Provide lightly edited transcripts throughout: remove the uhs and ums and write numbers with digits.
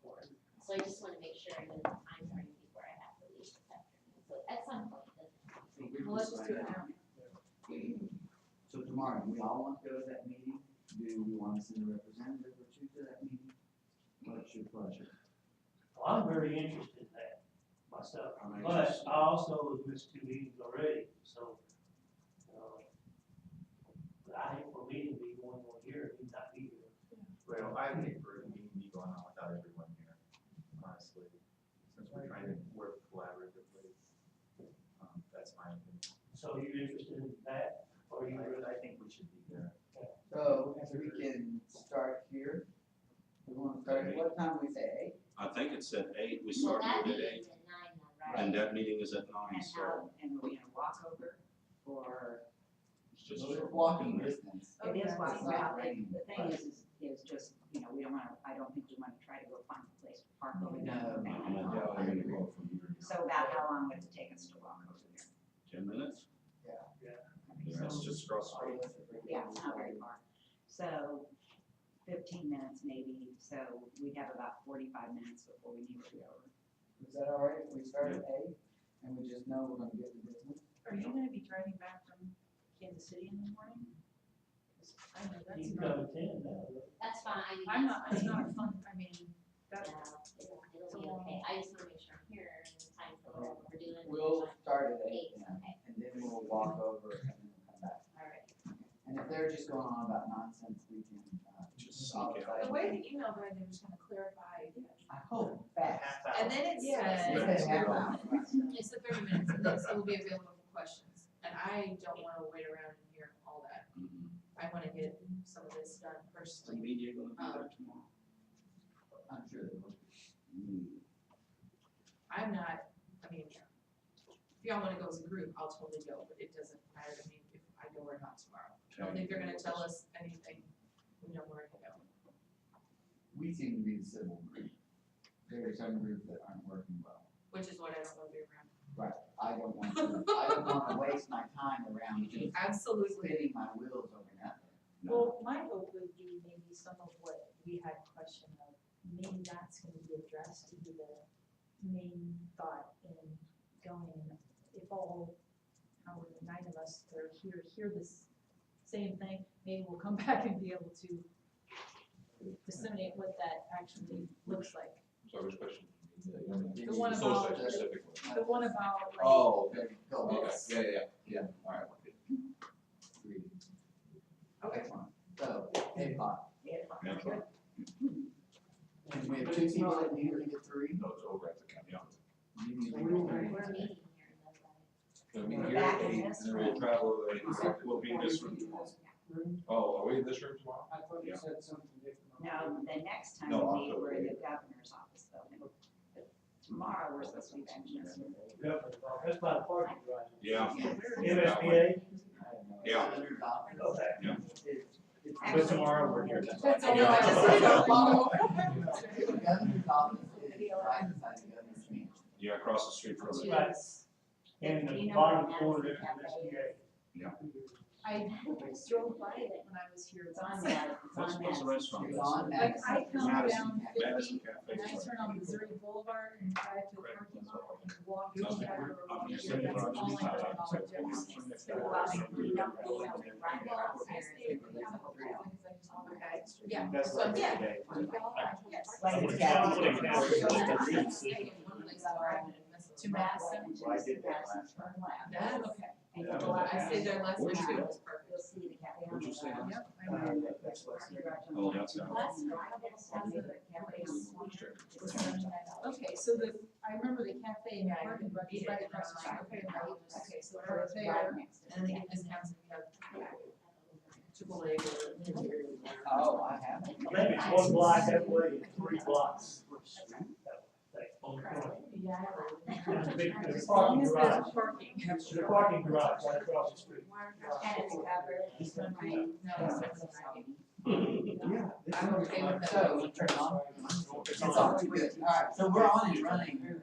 board. So I just wanna make sure that the time's right before I have to leave this afternoon, so at some point, it doesn't have to be. Well, let's just do it now. So tomorrow, do we all want to go to that meeting? Do we want to send a representative or two to that meeting? What's your pleasure? Well, I'm very interested in that myself, I'm but interested. I also have missed 2 meetings already, so, but I hate for a meeting to be going on here and not be here. Well, I hate for a meeting to be going on without everyone here, honestly, since we're trying to work collaboratively. That's my opinion. So you're interested in that, or you really? I think we should be there. So we can start here. We want to start at what time we say? I think it's at 8, we Well, started that at meeting's 8, at 9 then, right? and that meeting is at 9, And so how, and we're gonna walk over, or it's just. So it's walking distance. it is It's walking, not well, raining, the thing but- is just, we don't wanna, I don't think we wanna try to go find a place to park over there. No, no, I'm gonna go from here. So about how long would it take us to walk over there? 10 minutes? Okay, Yeah, it's so- just across the street. Yeah, it's not very far. So 15 minutes maybe, so we'd have about 45 minutes before we need to be over. Is that all right if we start at 8 and we just know we're gonna get the business? Are you gonna be driving back from Kansas City in the morning? 'Cause I know that's You can not, go to 10 now. That's fine, I mean, I'm that's not, it's fine. not fun, I mean, Yeah, that's, it'll be okay, I just wanna make sure I'm here in time for what we're doing. We'll start at 8 8, then, okay, and then we'll walk over and then we'll come back. alright. And if they're just going on about nonsense, we can, Just sneak out. The way the email read, they were just gonna clarify, I hope fast. and then it Yeah. You said, said half hour. it's the 30 minutes, and then it will be available for questions. And I don't wanna wait around and hear all that, Mhm. I wanna get some of this done Is the personally. media gonna be there tomorrow? I'm sure they will. Mm. I'm not, I mean, if y'all wanna go as a group, I'll totally go, but it doesn't matter to me if I go or not tomorrow. I don't think they're gonna tell us anything, we know where to go. We seem to be the civil group. There are some groups that aren't working well. Which is what I don't wanna be around. Right, I don't want to waste my time around just Absolutely. spinning my wheels over nothing. No. Well, my hope would be maybe some of what we had question of, maybe that's gonna be addressed to be the main thought in going, and if all, however, the 9 of us that are here, hear this same thing, maybe we'll come back and be able to disseminate what that actually looks like. So which question? The one So about, specifically. the one about like. Oh, okay, Go okay, ahead. yeah, all right. Agreed. Excellent. So, K-5. That's right. And we have 2 people that usually get 3. No, it's over at the county. You need to We're get 3. meeting here, that's right. Gonna be We're here back at in 8, this and then we'll room. travel over 8, we'll be in this room tomorrow. Oh, are we in this room tomorrow? I thought you said something different. No, the next time No, we meet, October we're in the 8th. governor's office building. But tomorrow, we're supposed to be back in this room. That's by the parking garage. Yeah, MSBA? yeah. Okay. Yeah. But tomorrow we're here. That's all Yeah. I just know. The governor's office is right beside the governor's mansion. Yeah, across the street from it. Right. In Do you the know bottom where corner, Madison there's Cafe MSBA. I drove by it when I was here. It's on that, it's What's on the that. restaurant? It's on like, Madison. I come Madison, down Madison 50, Cafe. and I turn on Missouri Boulevard and drive to the parking lot and walk to the Okay. back road I'm here, just saying, that's I'm all I just- know about Jefferson. So, Well, we don't go out and ride Well, across I there, stayed it's with a them. hotel. Okay, yeah, That's so, right. yeah. today. Yes. Like, It's it's got- got- it's got- To Madison. To Madison, turn left. Yeah, okay. And Yeah. you go out I stayed there last Where'd night you too, go? it was perfect. You'll see the cafe on What'd you the say? left. Yep, I Uh, remember. that's what's- Oh, that's down. Last night, That's the cafe on the left. Okay, so I remember the cafe and the parking garage is right across the street. Okay, right, okay, so we're It's there. right next to and then they it. give discounts if you have Chick-fil-A or. Oh, I have. I think it's 1 block that way and 3 blocks. Yeah. There's a big, there's As a long parking as garage. there's parking. There's a parking garage right across the street. And it's covered, it's been rain. No, it's not. Yeah. I'm okay with that. So, we turn it on? It's on, good. Alright, so we're on and running.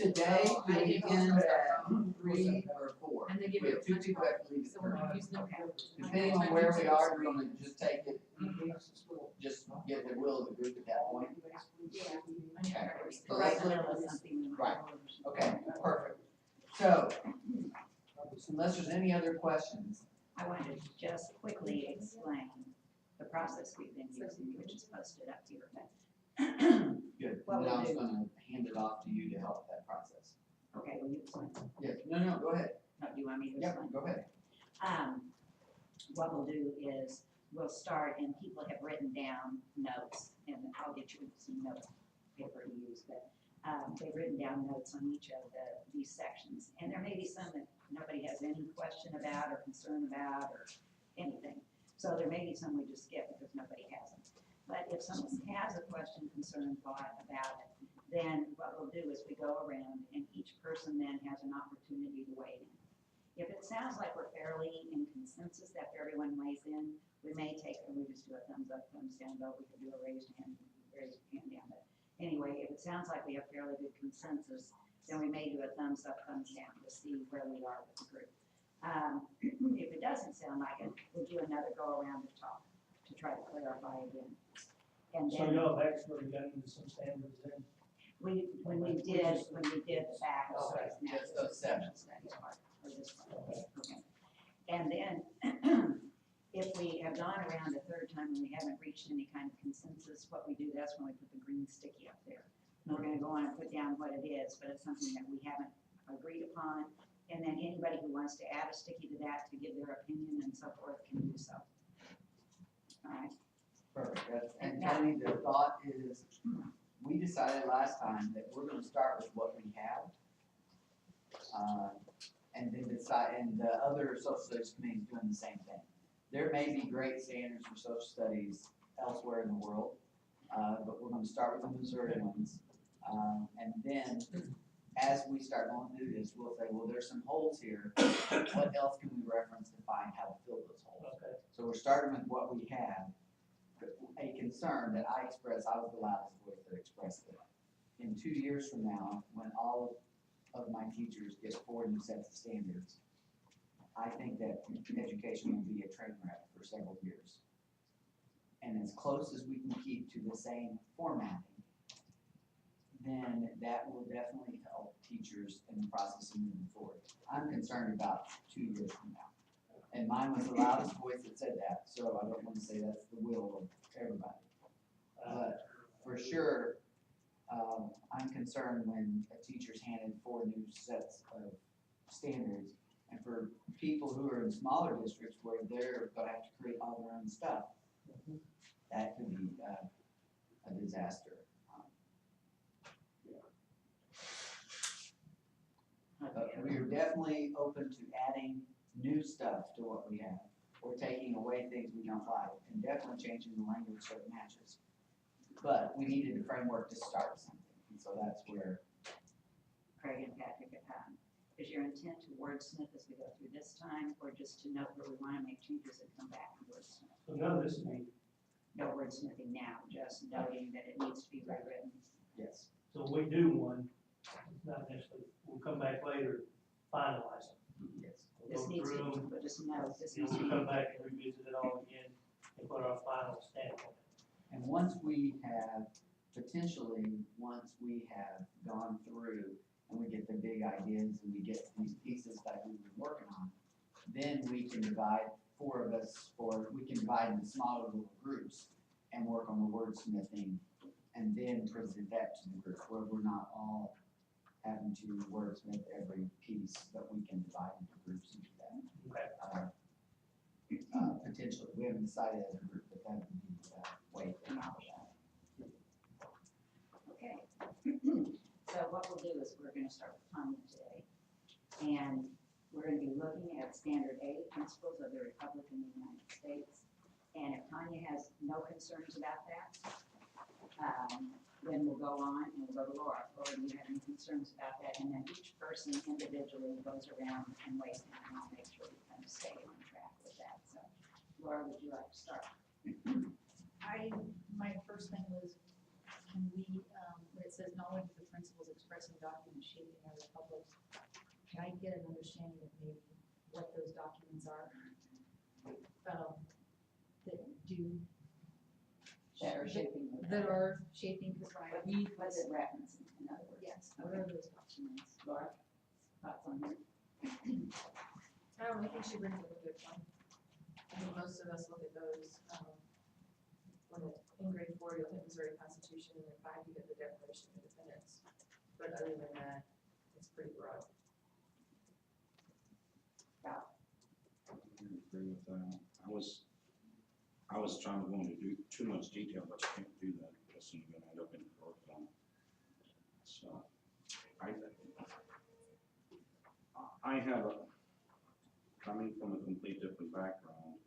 Today, the weekend at 3 or 4. And they give We you have a 2 punch people card, have to leave so at we're 3. gonna use them. Depending on where we are, we're gonna just take it, just get the will of the group at that point. Yeah. I need Okay. priorities. So let's look Right, something we might Right. order. Okay, perfect. So, unless there's any other questions, I wanted to just quickly explain the process we've been using, which is posted up here, but. good. What And then I we'll was do- gonna hand it off to you to help that process. Okay, will you explain? Yes, no, go ahead. No, do you want me to Yep, explain? go ahead. What we'll do is, we'll start, and people have written down notes, and I'll get you some note paper to use, but, they've written down notes on each of these sections, and there may be some that nobody has any question about, or concern about, or anything. So there may be some we just skip because nobody has them. But if someone has a question, concern, thought about it, then what we'll do is we go around, and each person then has an opportunity to weigh in. If it sounds like we're fairly in consensus after everyone weighs in, we may take, and we just do a thumbs up, thumbs down vote, we could do a raised hand down, but anyway, if it sounds like we have fairly good consensus, then we may do a thumbs up, thumbs down to see where we are with the group. If it doesn't sound like it, we'll do another go around the talk to try to clarify again. And So then y'all have actually got into some standards then? when we did the back of Okay. now Just those seven. studies part, or this part, okay. And then, if we have gone around a third time and we haven't reached any kind of consensus, what we do, that's when we put the green sticky up there. And we're gonna go on and put down what it is, but it's something that we haven't agreed upon. And then anybody who wants to add a sticky to that to give their opinion and so forth can do so. All right, Perfect. And Tony, the thought is, we decided last time that we're gonna start with what we have. And then decide, and the other social studies committee is doing the same thing. There may be great standards for social studies elsewhere in the world, but we're gonna start with the Missouri ones. And then, as we start going through this, we'll say, well, there's some holes here. What else can we reference to find how to fill those holes? Okay. So we're starting with what we have. A concern that I expressed, I was the loudest voice that expressed it. In 2 years from now, when all of my teachers get 4 new sets of standards, I think that education will be a train wreck for several years. And as close as we can keep to the same formatting, then that will definitely help teachers in the process of moving forward. I'm concerned about 2 years from now. And mine was the loudest voice that said that, so I don't want to say that's the will of everybody. But for sure, I'm concerned when a teacher's handed 4 new sets of standards. And for people who are in smaller districts where they're gonna have to create all their own stuff, that could be a disaster. But we are definitely open to adding new stuff to what we have, or taking away things we don't like, and definitely changing the language so it matches. But we needed a framework to start something, and so that's where, Craig and Patrick, is your intent to wordsmith as we go through this time, or just to note where we wanna make changes and come back and wordsmith? So none of this will be, No wordsmithing now, just noting that it needs to be rewritten. yes. so we do one, it's not necessarily, we'll come back later, finalize it. Yes. We'll This go needs through to, them, but just note, this and needs to we'll be. come back and revisit it all again and put our final stamp on it. And once we have, potentially, once we have gone through and we get the big ideas and we get these pieces that we've been working on, then we can divide 4 of us, or we can divide into smaller little groups and work on the wordsmithing and then present that to the group where we're not all having to wordsmith every piece, but we can divide into groups and do that. Okay. Potentially, we haven't decided as a group, but that would be the way to accomplish that. Okay. So what we'll do is we're gonna start with Tanya today. And we're gonna be looking at Standard A, Principles of the Republic in the United States. And if Tanya has no concerns about that, then we'll go on and we'll go to Laura. Laura, do you have any concerns about that? And then each person individually goes around and weighs in and I'll make sure we kind of stay on track with that. So Laura, would you like to start? My first thing was, can we, where it says knowledge of the principles expressed in documents shaping our republic, can I get an understanding of maybe what those documents are? That do that are shaping the. that are shaping the right. What's it referencing, in other words? Yes, Okay. whatever those documents. Laura, thoughts on that? I don't know, I think she brings up a good point. I think most of us look at those, in grade 4, you'll hit Missouri Constitution, and in 5, you hit the Declaration of Independence. But other than that, it's pretty broad. I agree with that. I was trying to go into too much detail, but you can't do that, because you're gonna end up in court. So, I have coming from a complete different background,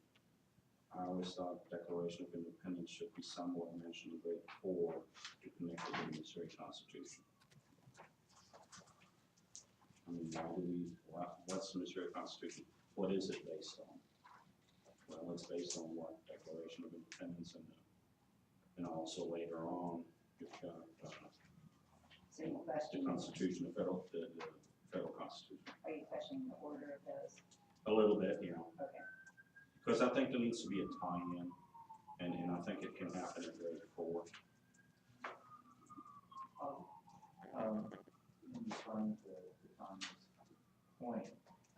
I always thought Declaration of Independence should be somewhat mentioned in grade 4 to connect with the Missouri Constitution. I mean, what's the Missouri Constitution? What is it based on? Well, it's based on what? Declaration of Independence, and also later on, you've got So you the question, Constitution, the federal Constitution. are you questioning the order of those? A little bit, you know, Okay. because I think there needs to be a tie-in, and I think it can happen in grade 4. In responding to Tom's point,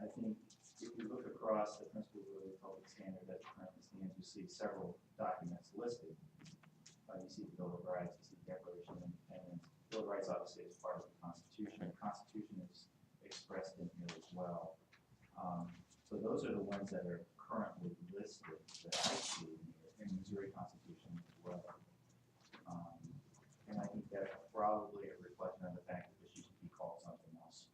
I think if you look across the principles of the public standard that currently stands, you see several documents listed. You see the Bill of Rights, you see the Declaration of Independence. Bill of Rights obviously is part of the Constitution. The Constitution is expressed in here as well. So those are the ones that are currently listed that I see in here, in the Missouri Constitution as well. And I think that's probably a reflection of the fact that this used to be called something else.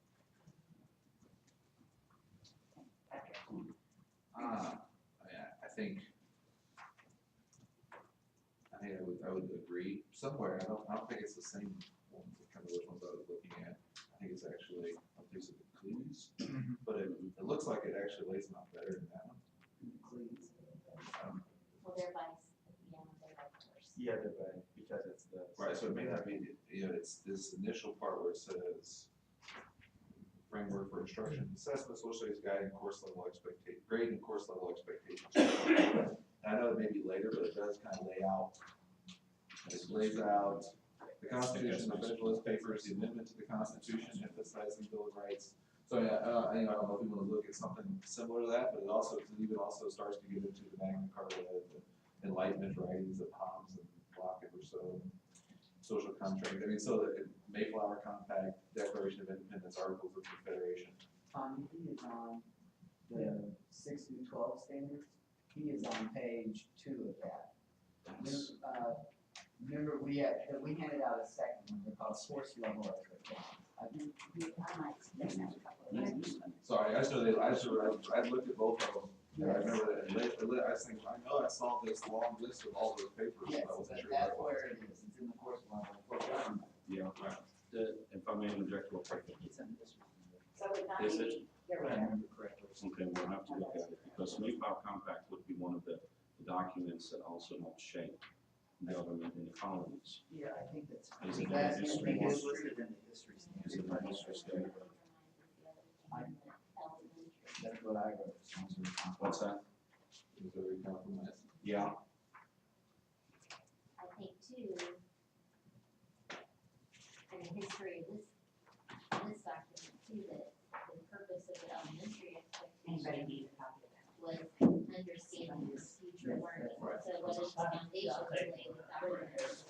I would agree somewhere. I don't think it's the same ones, kind of which ones I was looking at. I think it's actually a piece of the clues, but it looks like it actually lays them out better than that one. Well, they're by, they're by course. Yeah, because it's the. Right, so it may not be, it's this initial part where it says framework for instruction, assessment, social studies, guiding course level grade and course level expectations. I know it may be later, but it does kind of lay out, it lays out the Constitution, the Federalist Papers, the amendment to the Constitution, emphasizing Bill of Rights. So I don't know if we want to look at something similar to that, but it also starts to get into the Magna Carta, the Enlightenment writings of Hobbes and Locke and Rousseau, social contract. I mean, so the Mayflower Compact, Declaration of Independence, Articles of Confederation. Tommy, he is on the 6 through 12 standards. He is on page 2 of that. Remember we handed out a second one, they're called source level expectations. I might explain that a couple of times. Sorry, I looked at both of them. And I remember that, I was thinking, I know I saw this long list of all those papers, Yes, but I wasn't sure. that's where it is, it's in the course level for government. Yeah, if I may interject real quick. It's in this one. So it not Is be, you're If I right. remember correctly. Okay, we'll have to look at it, because Mayflower Compact would be one of the documents that also helped shape government in the colonies. Yeah, I think that's. Is it in That's the history I think it's one? listed in the history standard. Is it in the history statement? That's what I wrote. What's that? Missouri Compromise. Yeah, I think too, in the history of this document too, that the purpose of the elementary Anybody expectation need a copy of that? was understanding the future learning. Right. So what is the foundation to lay the foundation for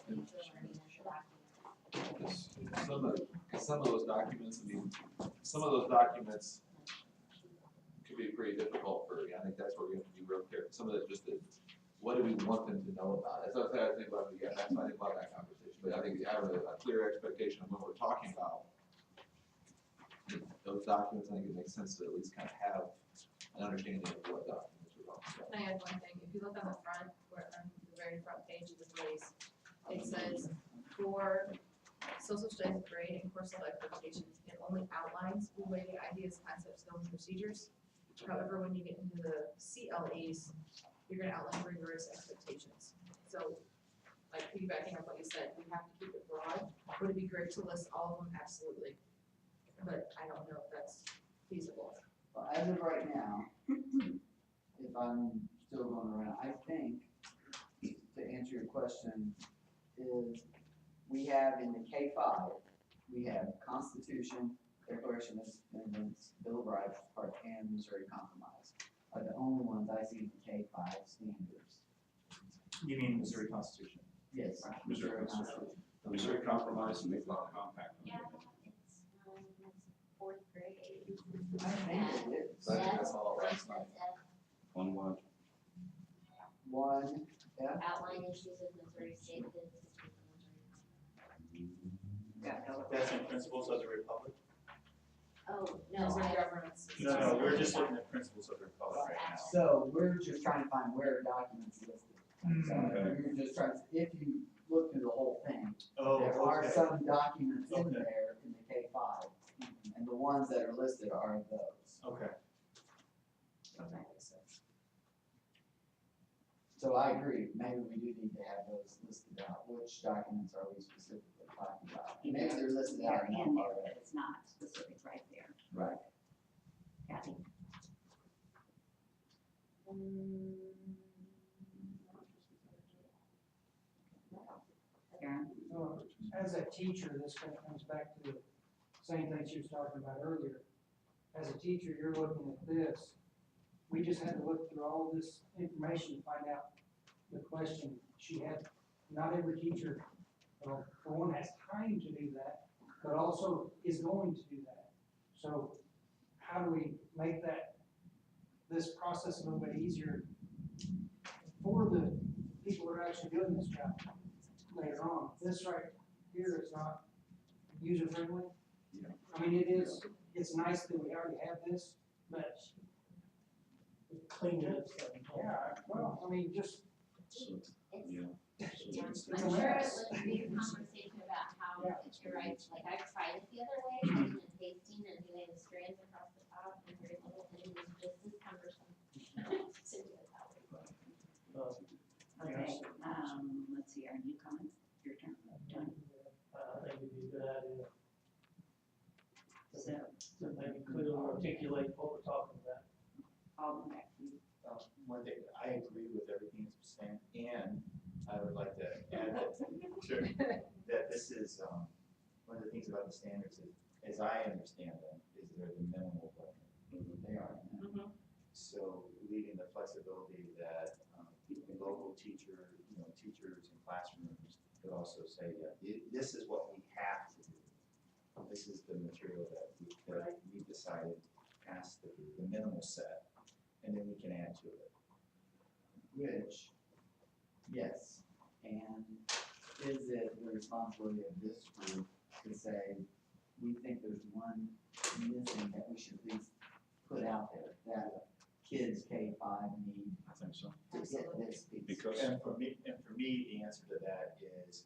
future learning as a document? Some of those documents, I mean, some of those documents could be pretty difficult for, I think that's where we have to be real careful. Some of it just, what do we want them to know about it? That's what I think about, yeah, that's, I think about that conversation, but I think having a clear expectation of what we're talking about, those documents, I think it makes sense to at least kind of have an understanding of what documents we're talking about. Can I add one thing? If you look on the front, where on the very front page of the release, it says for social studies grade and course level expectations, it only outlines related ideas, concepts, skills, and procedures. However, when you get into the CLEs, you're gonna outline rigorous expectations. So, like piggybacking on what you said, we have to keep it broad. Would it be great to list all of them? Absolutely. But I don't know if that's feasible. Well, as of right now, if I'm still going around, I think, to answer your question, is we have in the K-5, we have Constitution, Declaration of Independence, Bill of Rights, Part, and Missouri Compromise are the only ones I see in the K-5 standards. You mean Missouri Constitution? Yes, Missouri Missouri Constitution. The Missouri Compromise and Mayflower Compact. Yeah, it's fourth grade. I think it is. So I think that's all last night. On what? One, yeah, Outline issues of Missouri state that That's in Principles of the Republic? Oh, no, Missouri I, government system. No, we're just looking at Principles of the Republic right now. so we're just trying to find where documents listed. So Okay. we're just trying, if you look through the whole thing, Oh, there are okay. some documents in Okay. there in the K-5, and the ones that are listed are those. Okay. That makes sense. So I agree, maybe we do need to have those listed out, which documents are we specifically talking about? Maybe they're listed out They're in in that there, part. but it's not specific right there. Right. Kathy? Karen? So, as a teacher, this kind of comes back to the same thing she was talking about earlier. As a teacher, you're looking at this, we just had to look through all this information to find out the question she had. Not every teacher, for one, has time to do that, but also is going to do that. So how do we make this process a little bit easier for the people who are actually doing this job later on? This right here is not user friendly. Yeah. I mean, it's nice that we already have this, but Clean it up. yeah, well, I mean, just, Yeah. I'm It's a sure it mess. would be a conversation about how Yeah. to write, like I've tried it the other way, cutting and pasting and doing the strands across the top and very little, and it is just as cumbersome to do it that way. Okay, let's see, are you coming? Your turn, Tony. I think it'd be a good idea So, to maybe clearly articulate what we're talking about. I'll go back to you. One thing, I agree with everything that's been said, and I would like to add that, sure, that this is, one of the things about the standards is, as I understand them, is they're the minimal weapon. They are. So leaving the flexibility that, local teachers in classrooms could also say, yeah, this is what we have to do. This is the material that we decided has to be the minimal set, and then we can add to it. Which, yes, and is it the responsibility of this group to say, we think there's one missing that we should at least put out there, that kids K-5 need I think so. to get this piece? Because And for me, the answer to that is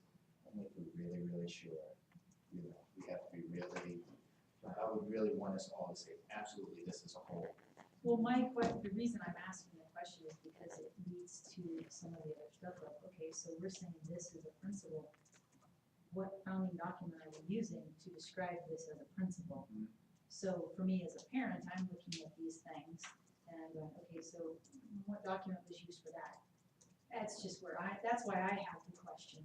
only if we're really, really sure. You know, we have to be really, I would really want us all to say, absolutely, this is a whole. Well, the reason I'm asking the question is because it leads to some of the other stuff like, okay, so we're saying this is a principle. What founding document are we using to describe this as a principle? Mhm. So for me as a parent, I'm looking at these things and I'm going, okay, so what document was used for that? That's just that's why I have the question.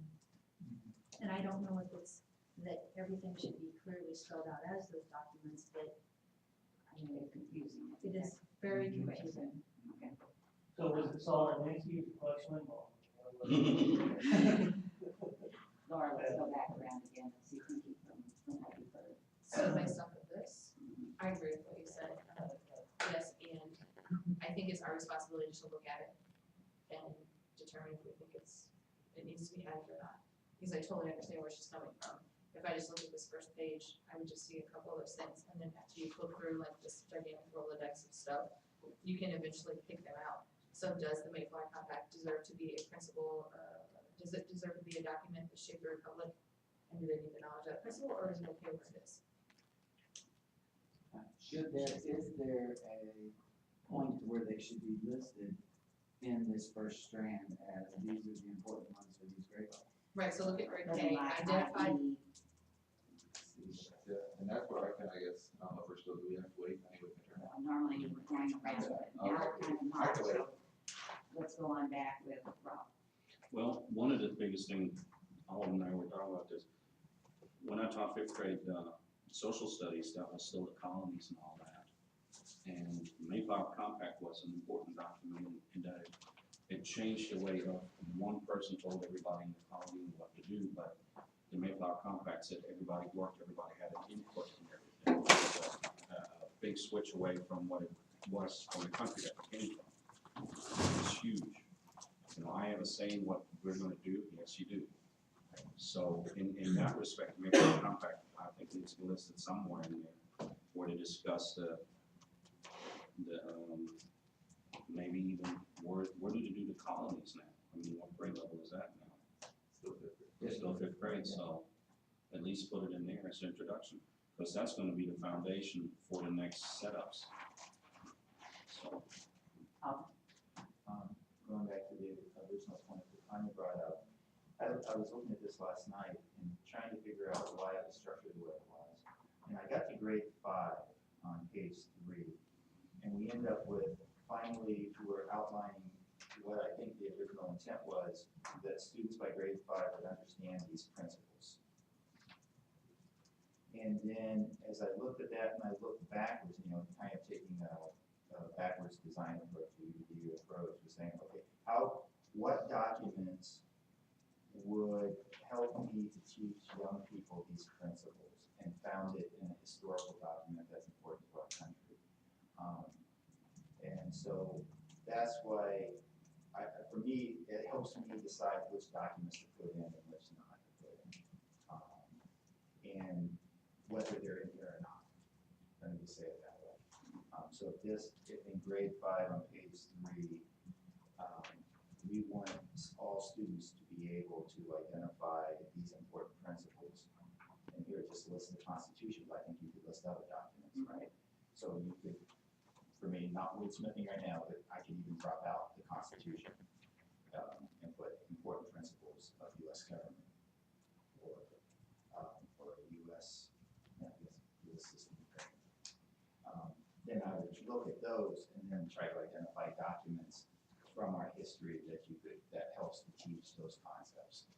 And I don't know if it's that everything should be clearly spelled out as those documents, but I know it's confusing. it is very confusing. Okay. So is it solid Nancy, the question? Laura, let's go back around again and see if we can keep them happy first. So based off of this, I agree with what you said. Yes, and I think it's our responsibility to look at it and determine if we think it needs to be added or not. Because I totally understand where she's coming from. If I just look at this first page, I would just see a couple of those things, and then after you flip through like this gigantic Rolodex of stuff, you can eventually pick them out. So does the Mayflower Compact deserve to be a principle, does it deserve to be a document that shaped the Republic? And do they need the knowledge of that principle, or is it okay where it is? Is there a point where they should be listed in this first strand as these are the important ones for these grade levels? Right, so look at grade Doesn't K, like identify, IE. Yeah, and that's where I guess, I don't know if we're still, do we have to wait anyway to turn out? Normally we're going around, but now we're kind of not, so let's go on back with Rob. Well, one of the biggest things, Alden and I were talking about this, when I taught fifth grade, social studies, that was still the colonies and all that. And the Mayflower Compact was an important document in that it changed the way of one person told everybody in the colony what to do, but the Mayflower Compact said everybody worked, everybody had an input in everything. It was a big switch away from what it was from the country that it came from. It's huge. You know, I have a say in what we're gonna do, yes, you do. So in that respect, maybe the compact, I think needs to be listed somewhere in there, where to discuss maybe even where do you do the colonies now? I mean, what grade level is that now? Still different. It's still fifth grade, so at least put it in there as an introduction, because that's gonna be the foundation for the next setups. So, Going back to the original point that Tanya brought up, I was looking at this last night and trying to figure out why it was structured the way it was. And I got to grade 5 on page 3, and we end up with, finally, we're outlining what I think the original intent was, that students by grade 5 would understand these principles. And then, as I looked at that and I looked backwards, you know, kind of taking a backwards design approach, review approach, was saying, okay, what documents would help me to teach young people these principles, and found it in a historical document that's important to our country. And so that's why, for me, it helps me decide which documents to put in and which not to put in, and whether they're in here or not. Let me say it that way. So if in grade 5 on page 3, we want all students to be able to identify these important principles. And here it just lists the Constitution, but I think you could list other documents, right? So you could, for me, not wordsmithing right now, but I could even drop out the Constitution and put important principles of U.S. government or U.S. system of government. Then I would look at those and then try to identify documents from our history that helps to teach those concepts.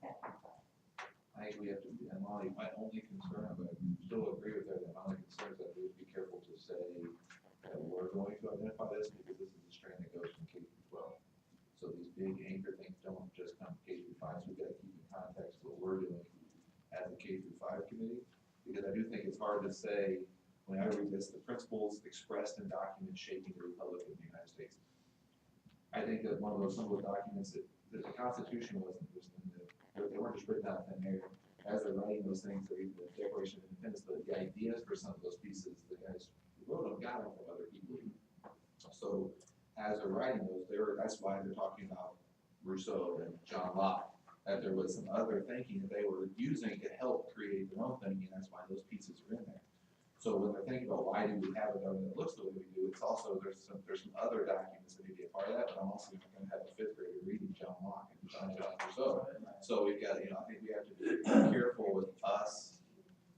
I think we have to, and Molly, my only concern, but I still agree with her, that my only concern is that we would be careful to say that we're going to identify this, because this is a strain that goes from K through 12. So these big anchor things don't just come K through 5, so we've got to keep in context what we're doing as a K through 5 committee, because I do think it's hard to say, when I read this, the principles expressed in documents shaping the Republic of the United States. I think that some of those documents that the Constitution wasn't just they weren't just written out in thin air. As they're writing those things, they're even the Declaration of Independence, but the ideas for some of those pieces, the guys who wrote them got them from other people. So as they're writing those, that's why they're talking about Rousseau and John Locke, that there was some other thinking that they were using to help create their own thinking, and that's why those pieces are in there. So when they're thinking about why do we have a government that looks the way we do, it's also, there's some other documents that may be a part of that, but I'm also not gonna have a 5th grader reading John Locke and John Rousseau. So we've got, I think we have to be careful with us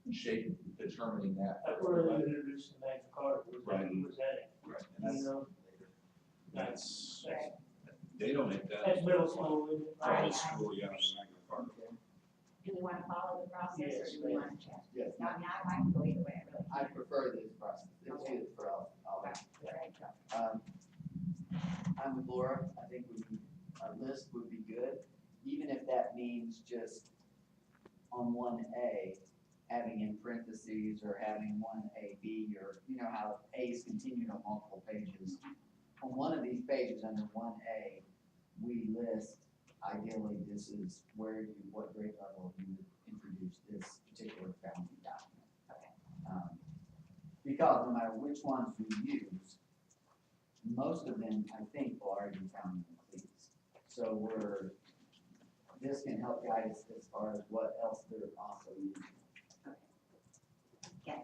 determining that. That's where they introduced the Magna Carta, was that, right, you know? that's they don't hit that. That's middle school, isn't it? Middle school, yeah, Magna Carta. Do we want to follow the process, or do we want to check? Yes, I mean, I can go either way, I really. I prefer this process. Let's do this for all. I'm with Laura. I think our list would be good, even if that means just on 1A, having in parentheses or having 1AB, or you know how A's continued on multiple pages. On one of these pages under 1A, we list, ideally, this is what grade level you would introduce this particular founding document. Okay. Because no matter which ones we use, most of them, I think, will already be found in the cleats. So this can help guide us as far as what else they're also using. Okay.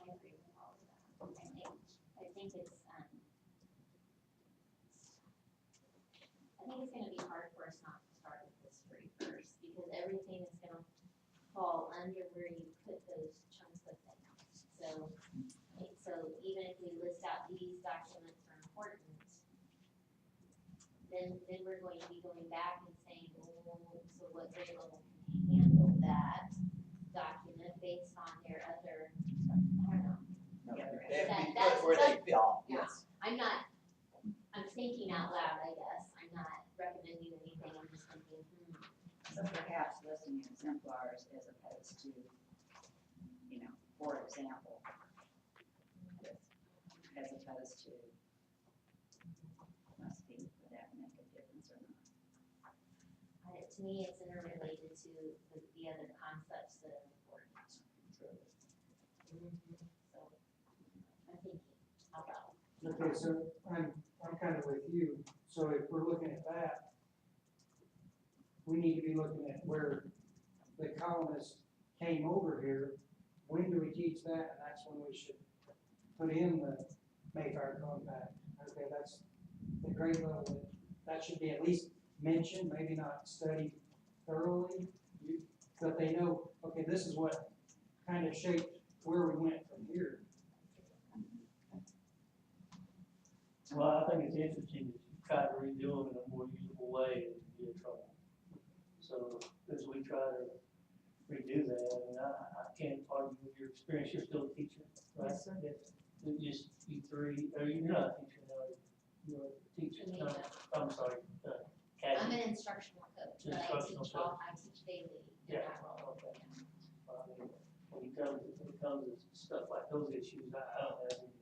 I agree with all of that. I think it's gonna be hard for us not to start with history first, because everything is gonna fall under where you put those chunks of things. So even if we list out these documents are important, then we're going to be going back and saying, oh, so what grade level can handle that document based on their other, I don't know. No, Yeah, they have to be That's- put where they fall, yeah. yes. I'm thinking out loud, I guess, I'm not recommending anything, I'm just thinking, So perhaps listing exemplars as opposed to, you know, for example, as opposed to must be, would that make a difference or not? to me, it's interrelated to the other concepts that are important. So, I'm thinking out loud. Okay, so I'm kind of with you. So if we're looking at that, we need to be looking at where the colonists came over here. When do we teach that? And that's when we should put in the Mayflower Compact. Okay, that's the grade level. That should be at least mentioned, maybe not studied thoroughly. But they know, okay, this is what kind of shaped where we went from here. Well, I think it's interesting that you try to redo them in a more usable way and you get in trouble. So as we try to redo that, I mean, I can't argue with your experience, you're still a teacher, right? Yes, sir. Just you three, or you're not a teacher, no, you're a teacher, no, I'm sorry, I'm academy. an instructional coach, but Instructional I teach daily in Yeah, that role. okay. Well, I mean, when it comes to stuff like those issues, I don't have any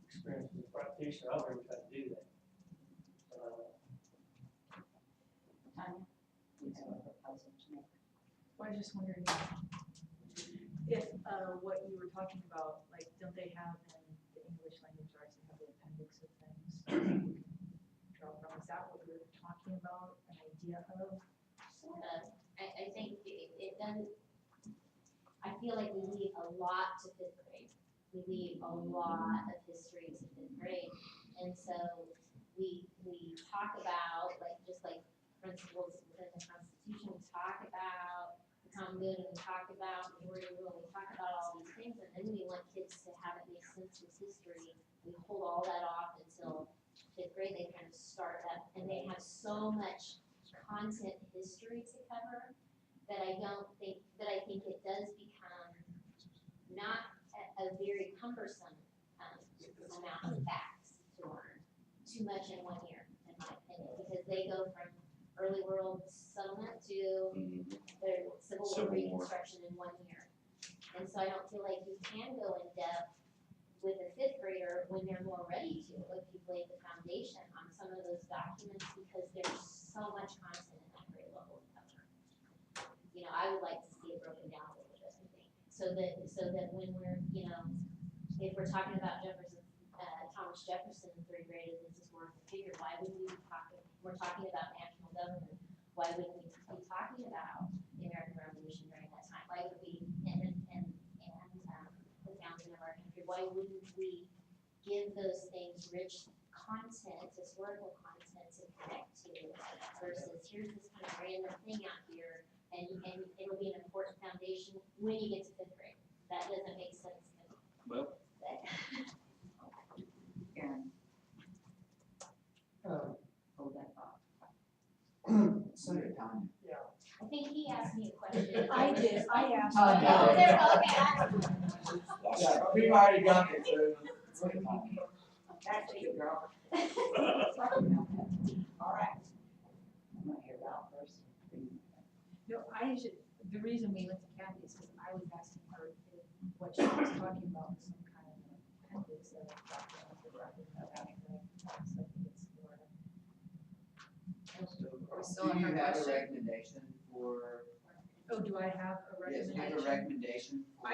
experience as a practitioner, I've never tried to do that. Tanya, you have a proposal to make? I was just wondering if, what you were talking about, like, don't they have in the English language arts, they have the appendix of things you can draw from? Is that what we were talking about, an idea of? Sort of. I think it does, I feel like we leave a lot to fifth grade. We leave a lot of history to fifth grade. And so we talk about, like, just like principles within the Constitution, we talk about the common good, and we talk about majority rule, we talk about all these things, and then we want kids to have it make sense with history. We hold all that off until fifth grade, they kind of start that, and they have so much content history to cover that I think it does become not a very cumbersome amount of facts to learn, too much in 1 year, in my opinion, because they go from early world settlement to their Civil War reconstruction in 1 year. And so I don't feel like you can go in depth with a fifth grader when they're more ready to, if you've laid the foundation on some of those documents, because there's so much content in that grade level to cover. You know, I would like to see it broken down a little bit, I think, so that when we're, you know, if we're talking about Thomas Jefferson in third grade as this historical figure, why would we be talking, we're talking about national government, why wouldn't we be talking about the American Revolution during that time? Why would we, and the founding of our country, why wouldn't we give those things rich content, historical content to connect to, versus here's this kind of random thing out here, and it'll be an important foundation when you get to fifth grade. That doesn't make sense to me. Well, Aaron, Um, hold that thought. So, Tanya. I think he asked me a question. I did, I asked. Oh, Oh, no. there, okay. Yeah, we've already got it, so. Back to you, girl. All right. I'm gonna hear Val first. No, the reason we went to Kathy is because I was asking her if what she was talking about was some kind of an appendix of documents or something about the, so I think it's more. Are we still Do on you her have a question? recommendation for, Oh, do I have a yes, do you have a recommendation? recommendation for?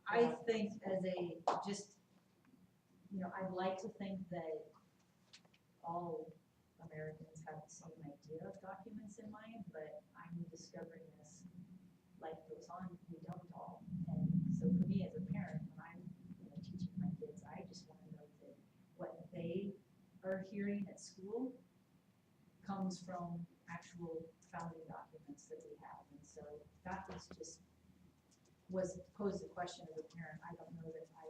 I think as a, just, you know, I'd like to think that all Americans have the same idea of documents in mind, but I'm discovering as life goes on, we don't all. And so for me as a parent, when I'm, you know, teaching my kids, I just want to know that what they are hearing at school comes from actual founding documents that we have. And so that was posed a question as a parent. I don't know that I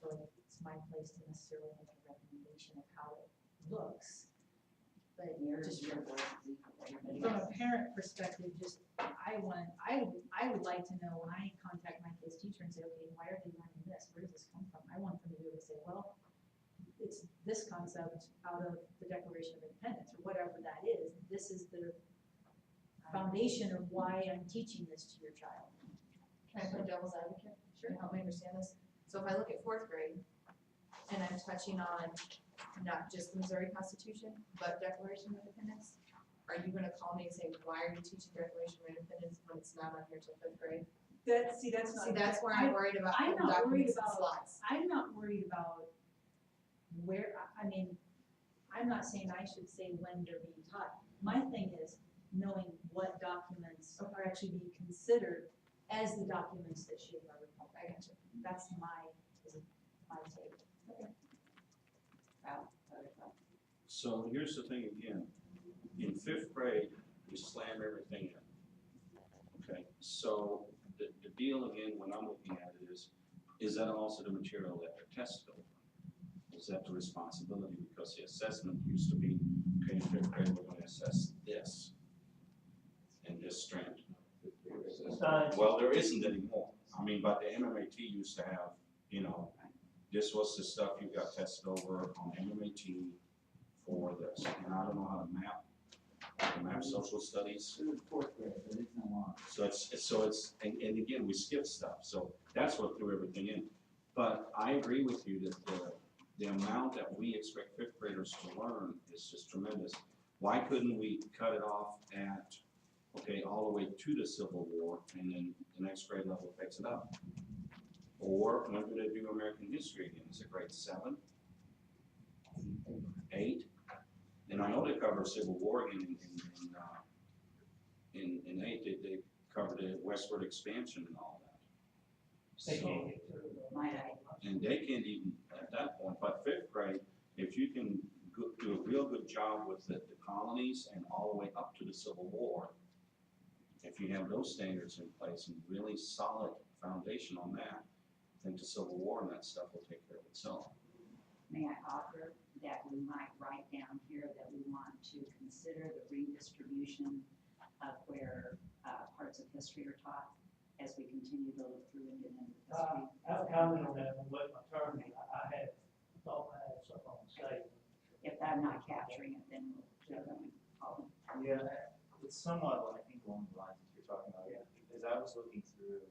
feel like it's my place to necessarily make a recommendation of how it looks. But Your just voice is equal to everybody from a else's. parent perspective, just, I would like to know when I contact my kid's teacher and say, okay, why are they learning this? Where does this come from? I want them to be able to say, well, it's this concept out of the Declaration of Independence, or whatever that is. This is the foundation of why I'm teaching this to your child. Can I play devil's advocate? Sure. Help me understand this. So if I look at fourth grade, and I'm touching on not just the Missouri Constitution, but Declaration of Independence, are you gonna call me and say, why are you teaching Declaration of Independence when it's not on here till fifth grade? That's not. See, that's where I'm worried about I'm putting not worried documents and about- slides. I'm not worried about where, I mean, I'm not saying I should say when they're being taught. My thing is knowing what documents are actually being considered as the documents that shape our republic. I got you. That's my take. So here's the thing again, in fifth grade, we slam everything in. Okay, so the deal again, when I'm looking at it is that also the material that they're tested over? Is that the responsibility? Because the assessment used to be, okay, in fifth grade, we're gonna assess this in this strand. Science. Well, there isn't anymore. I mean, but the MMAT used to have, you know, this was the stuff you got tested over on MMAT for this. And I don't know how to map social studies. It was fourth grade, but it's no longer. So it's, and again, we skip stuff. So that's what threw everything in. But I agree with you that the amount that we expect fifth graders to learn is just tremendous. Why couldn't we cut it off at, okay, all the way to the Civil War, and then the next grade level picks it up? Or when do they do American history again? Is it grade 7? 8? And I know they cover Civil War again in 8. They cover the westward expansion and all that. They So, can't get to it. Might I? and they can't even at that point, but fifth grade, if you can do a real good job with the colonies and all the way up to the Civil War, if you have those standards in place and really solid foundation on that, I think the Civil War and that stuff will take care of itself. May I offer that we might write down here that we want to consider the redistribution of where parts of history are taught as we continue to look through and get into history? I have a comment on that, and what my term, I thought I had something to say. If I'm not capturing it, then we'll call them. Yeah, it's somewhat, I think, along the lines that you're talking about, as I was looking through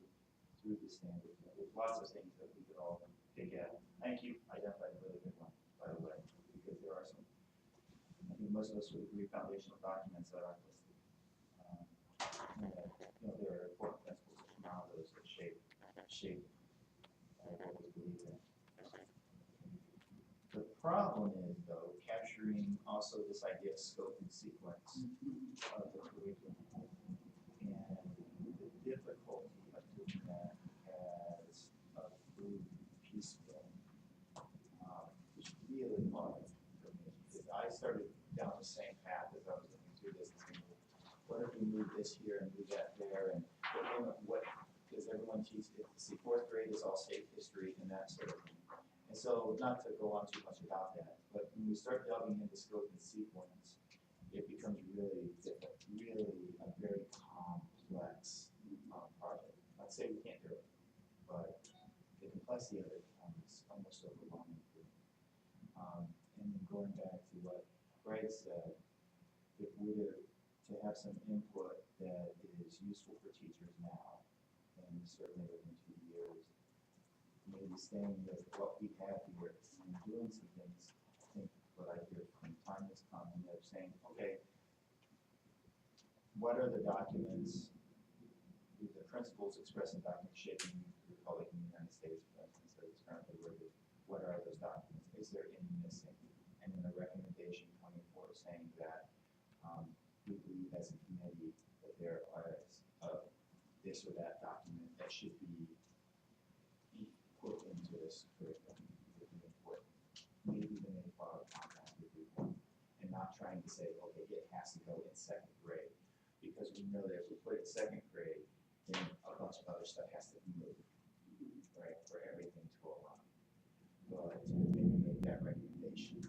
the standards, there's lots of things that we could all dig at. I think you identified a really good one, by the way, because there are some, I think most of us would agree, foundational documents that aren't listed. There are important principles that come out of those that shape what we believe in. The problem is, though, capturing also this idea of scope and sequence of the curriculum. And the difficulty of doing that as a group piecemeal is really hard for me. Because I started down the same path as I was looking through this, and saying, what if we move this here and move that there, and what does everyone teach? See, fourth grade is all state history and that sort of thing. And so, not to go on too much about that, but when we start delving into scope and sequence, it becomes really difficult, really a very complex project. Not to say we can't do it, but the complexity of it becomes almost overwhelming. And then going back to what Greg said, if we were to have some input that is useful for teachers now, and certainly within 2 years, maybe staying with what we have here and doing some things. I think what I hear from time has come, and they're saying, okay, what are the documents, the principles expressed in document shaping the Republic in the United States, for instance, that is currently worded? What are those documents? Is there any missing? And then a recommendation coming forward saying that we believe as a committee that there are this or that document that should be put into this curriculum would be important. Maybe even a borrowed contract would be important. And not trying to say, okay, it has to go in second grade. Because we know that if we put it in second grade, then a bunch of other stuff has to be moved, right, for everything to go along. but maybe make that recommendation.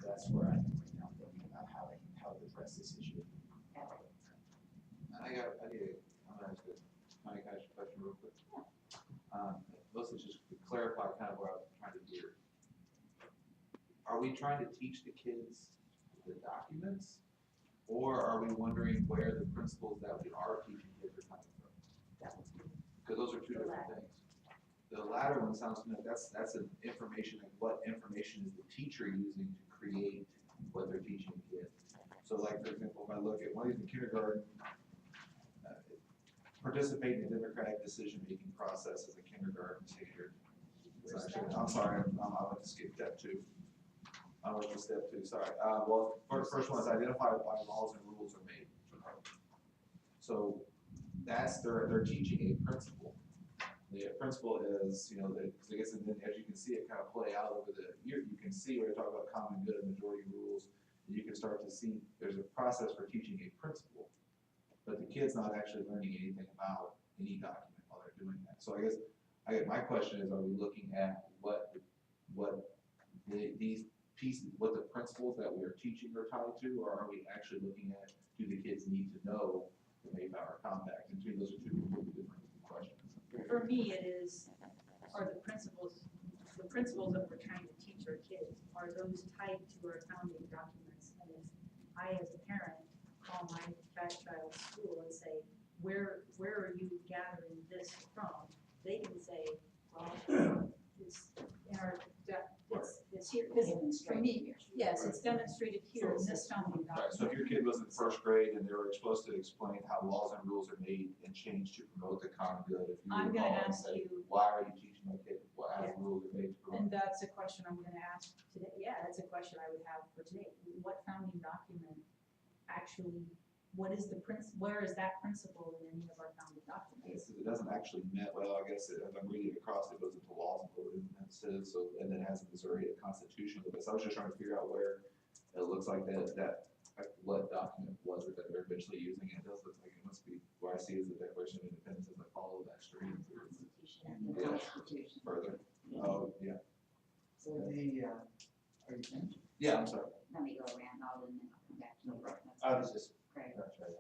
That's where I am right now, thinking about how to address this issue. I'm gonna ask a question real quick. Mostly just to clarify kind of what I was trying to do. Are we trying to teach the kids the documents? Or are we wondering where the principles that we are teaching kids are coming from? Because those are two different things. The latter one sounds to me like that's an information, like what information is the teacher using to create what they're teaching kids. So like, for example, if I look at one of these in kindergarten, participate in the democratic decision-making process as a kindergarten standard. I'm sorry, I went to skip step 2. I went to step 2, sorry. Well, first one is identify why laws and rules are made. So that's, they're teaching a principle. The principle is, you know, because I guess, and then as you can see it kind of play out over the year, you can see where they talk about common good and majority rules, and you can start to see there's a process for teaching a principle, but the kid's not actually learning anything about any document while they're doing that. So I guess my question is, are we looking at what these pieces, what the principles that we are teaching are tied to, or are we actually looking at, do the kids need to know the Mayflower Compact? And to me, those are two completely different questions. For me, it is, are the principles that we're trying to teach our kids, are those tied to our founding documents? And if I, as a parent, call my child's school and say, where are you gathering this from? They can say, well, it's in our, it's here, because for me, yes, it's demonstrated here in this founding Right, document. so if your kid was in first grade and they were supposed to explain how laws and rules are made and changed to promote the common good, if you I'm would gonna call and ask say, you- why are you teaching my kid what how rules are made to promote? And that's a question I'm gonna ask today, yeah, that's a question I would have for today. What founding document actually, what is the where is that principle in any of our founding documents? It doesn't actually well, I guess as I'm reading it across, it goes into laws and ordinances, so, and then it has in Missouri a constitution with this. I was just trying to figure out where it looks like like what document was it that they're eventually using. It does look like it must be, where I see is the Declaration of Independence as I follow that stream. The Yeah. Constitution. Further. Oh, yeah. So are you finished? Yeah, I'm sorry. Let me go around all and then I'll come back to you. That's I was just, great. that's right.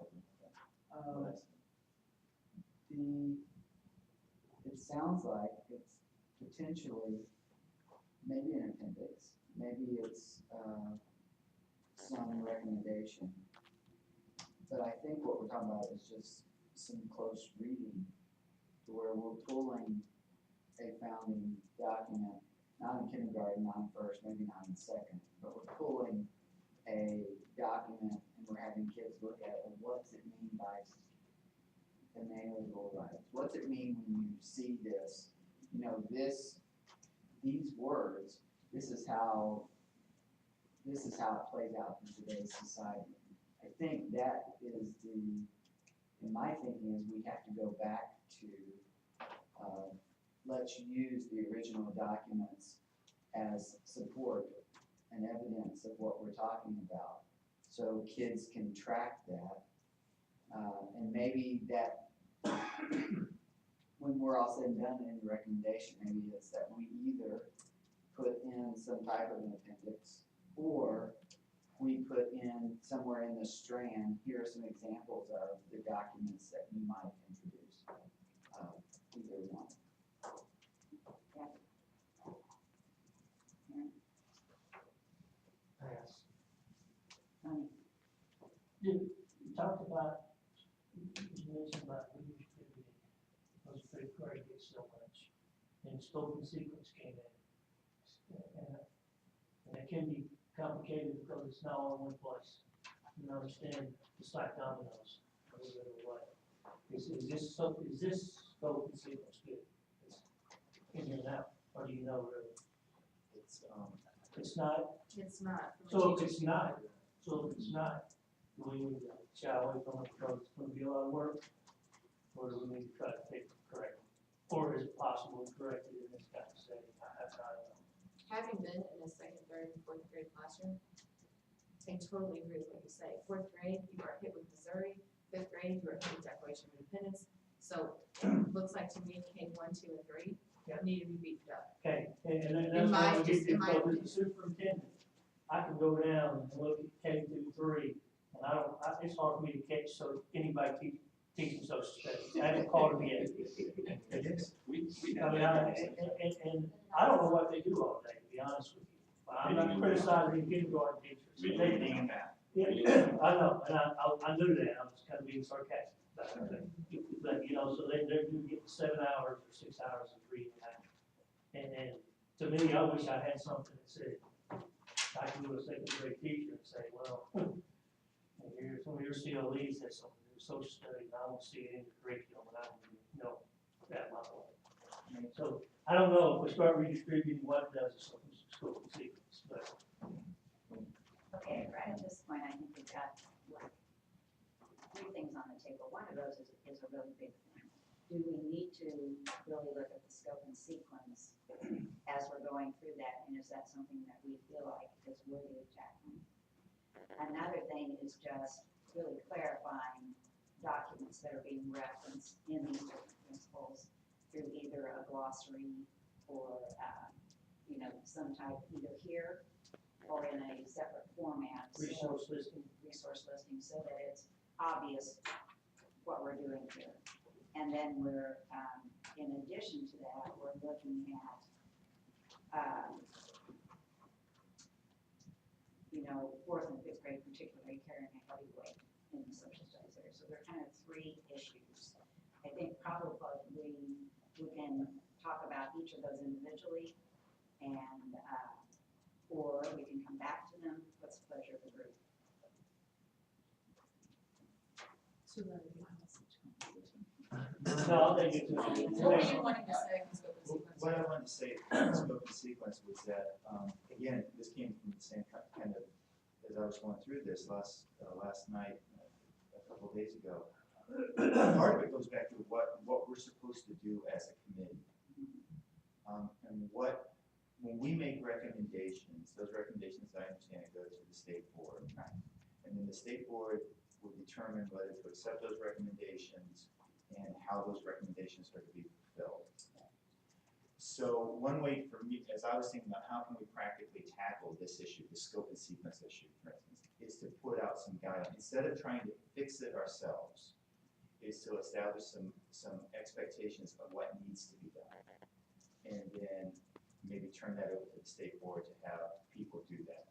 It sounds like it's potentially maybe an appendix, maybe it's some recommendation. But I think what we're talking about is just some close reading to where we're pulling a founding document, not in kindergarten, not in first, maybe not in second, but we're pulling a document and we're having kids look at, well, what's it mean by inalienable rights? What's it mean when you see this? You know, these words, this is how it plays out in today's society. I think that is in my thinking is we have to go back to, let's use the original documents as support and evidence of what we're talking about, so kids can track that. And maybe that, when we're all said and done in the recommendation, maybe it's that we either put in some type of an appendix, or we put in somewhere in the strand, here are some examples of the documents that you might introduce. Either one. Pass. Tony. You talked about, you mentioned about leadership, those fifth grade get so much, and spoken sequence came in. And it can be complicated because it's not all in one place. You understand, it's like dominoes, or whatever way. Is this spoken sequence good? It's in and out, or do you know really? It's not? It's not. So if it's not, do we need to shy away from it because it's gonna be a lot of work? Or do we need to try to take it correct? Or is it possible to correct it in this kind of setting? I don't know. Having been in a second, third, and fourth grade classroom, I totally agree with what you say. Fourth grade, you are hit with Missouri. Fifth grade, you are hit with Declaration of Independence. So it looks like to me, K1, 2, and 3 Yeah. need to be beefed up. Okay, and then In that's my- why we just get in my because as the superintendent, I can go down and look at K-3, and it's hard for me to catch, so anybody teaching social studies, I haven't caught them yet. It is. We I mean, and I don't know what they do all day, to be honest with you. I'm not criticizing kindergarten teachers. We They- Reading and math. Yeah, I know, and I knew that, I was kind of being sarcastic about it, but, you know, so they're getting 7 hours or 6 hours of reading time. And to me, I wish I had something that said, I can go to a second grade teacher and say, well, here's some of your CLEs, that's some of your social studies, I won't see it in the curriculum, and I can, that my way. So, I don't know, if we start redistributing what it does to some school secrets, but. Okay, right at this point, I think we've got like 3 things on the table. One of those is a really big thing. Do we need to really look at the scope and sequence as we're going through that? And is that something that we feel like is worthy of tackling? Another thing is just really clarifying documents that are being referenced in these different principles through either a glossary or, some type, either here or in a separate format. Resource listing. Resource listing, so that it's obvious what we're doing here. And then we're, in addition to that, we're looking at, fourth and fifth grade particularly carrying a heavy weight in the social studies area. So there are kind of 3 issues. I think probably we can talk about each of those individually, and or we can come back to them. What's the pleasure of the group? So then we have a switch conversation. No, I think it's. What were you wanting to say in scope and sequence? What I wanted to say in scope and sequence was that, again, this came from the same kind of, as I was going through this last night, a couple of days ago. Part of it goes back to what we're supposed to do as a committee. And when we make recommendations, those recommendations, I understand, go to the state board. And then the state board will determine whether to accept those recommendations and how those recommendations are to be fulfilled. So one way for me, as I was thinking about how can we practically tackle this issue, the scope and sequence issue, for instance, is to put out some guidelines. Instead of trying to fix it ourselves, is to establish some expectations of what needs to be done. And then maybe turn that over to the state board to have people do that